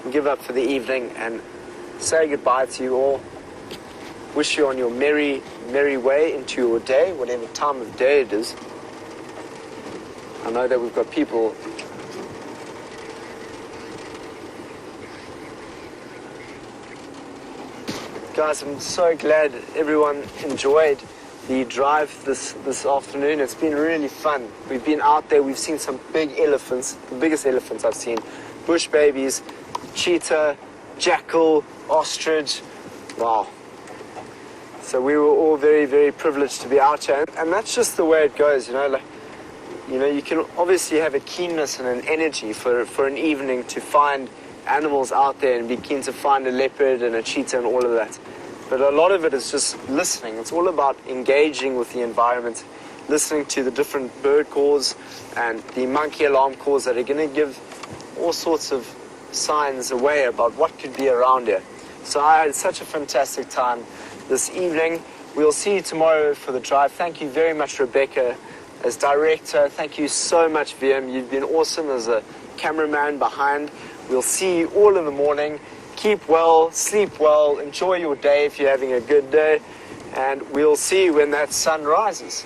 we'll give up for the evening and say goodbye to you all. Wish you on your merry, merry way into your day, whatever time of day it is. I know that we've got people guys, I'm so glad everyone enjoyed the drive this afternoon. It's been really fun. We've been out there, we've seen some big elephants, the biggest elephants I've seen. Bush babies, cheetah, jackal, ostrich. Wow. So we were all very, very privileged to be out here. And that's just the way it goes, you know. Like, you know, you can obviously have a keenness and an energy for an evening to find animals out there and be keen to find a leopard and a cheetah and all of that. But a lot of it is just listening. It's all about engaging with the environment, listening to the different bird calls and the monkey alarm calls that are going to give all sorts of signs away about what could be around here. So I had such a fantastic time this evening. We'll see you tomorrow for the drive. Thank you very much, Rebecca, as director. Thank you so much, Wium. You've been awesome as a cameraman behind. We'll see you all in the morning. Keep well, sleep well, enjoy your day if you're having a good day, and we'll see you when that sun rises.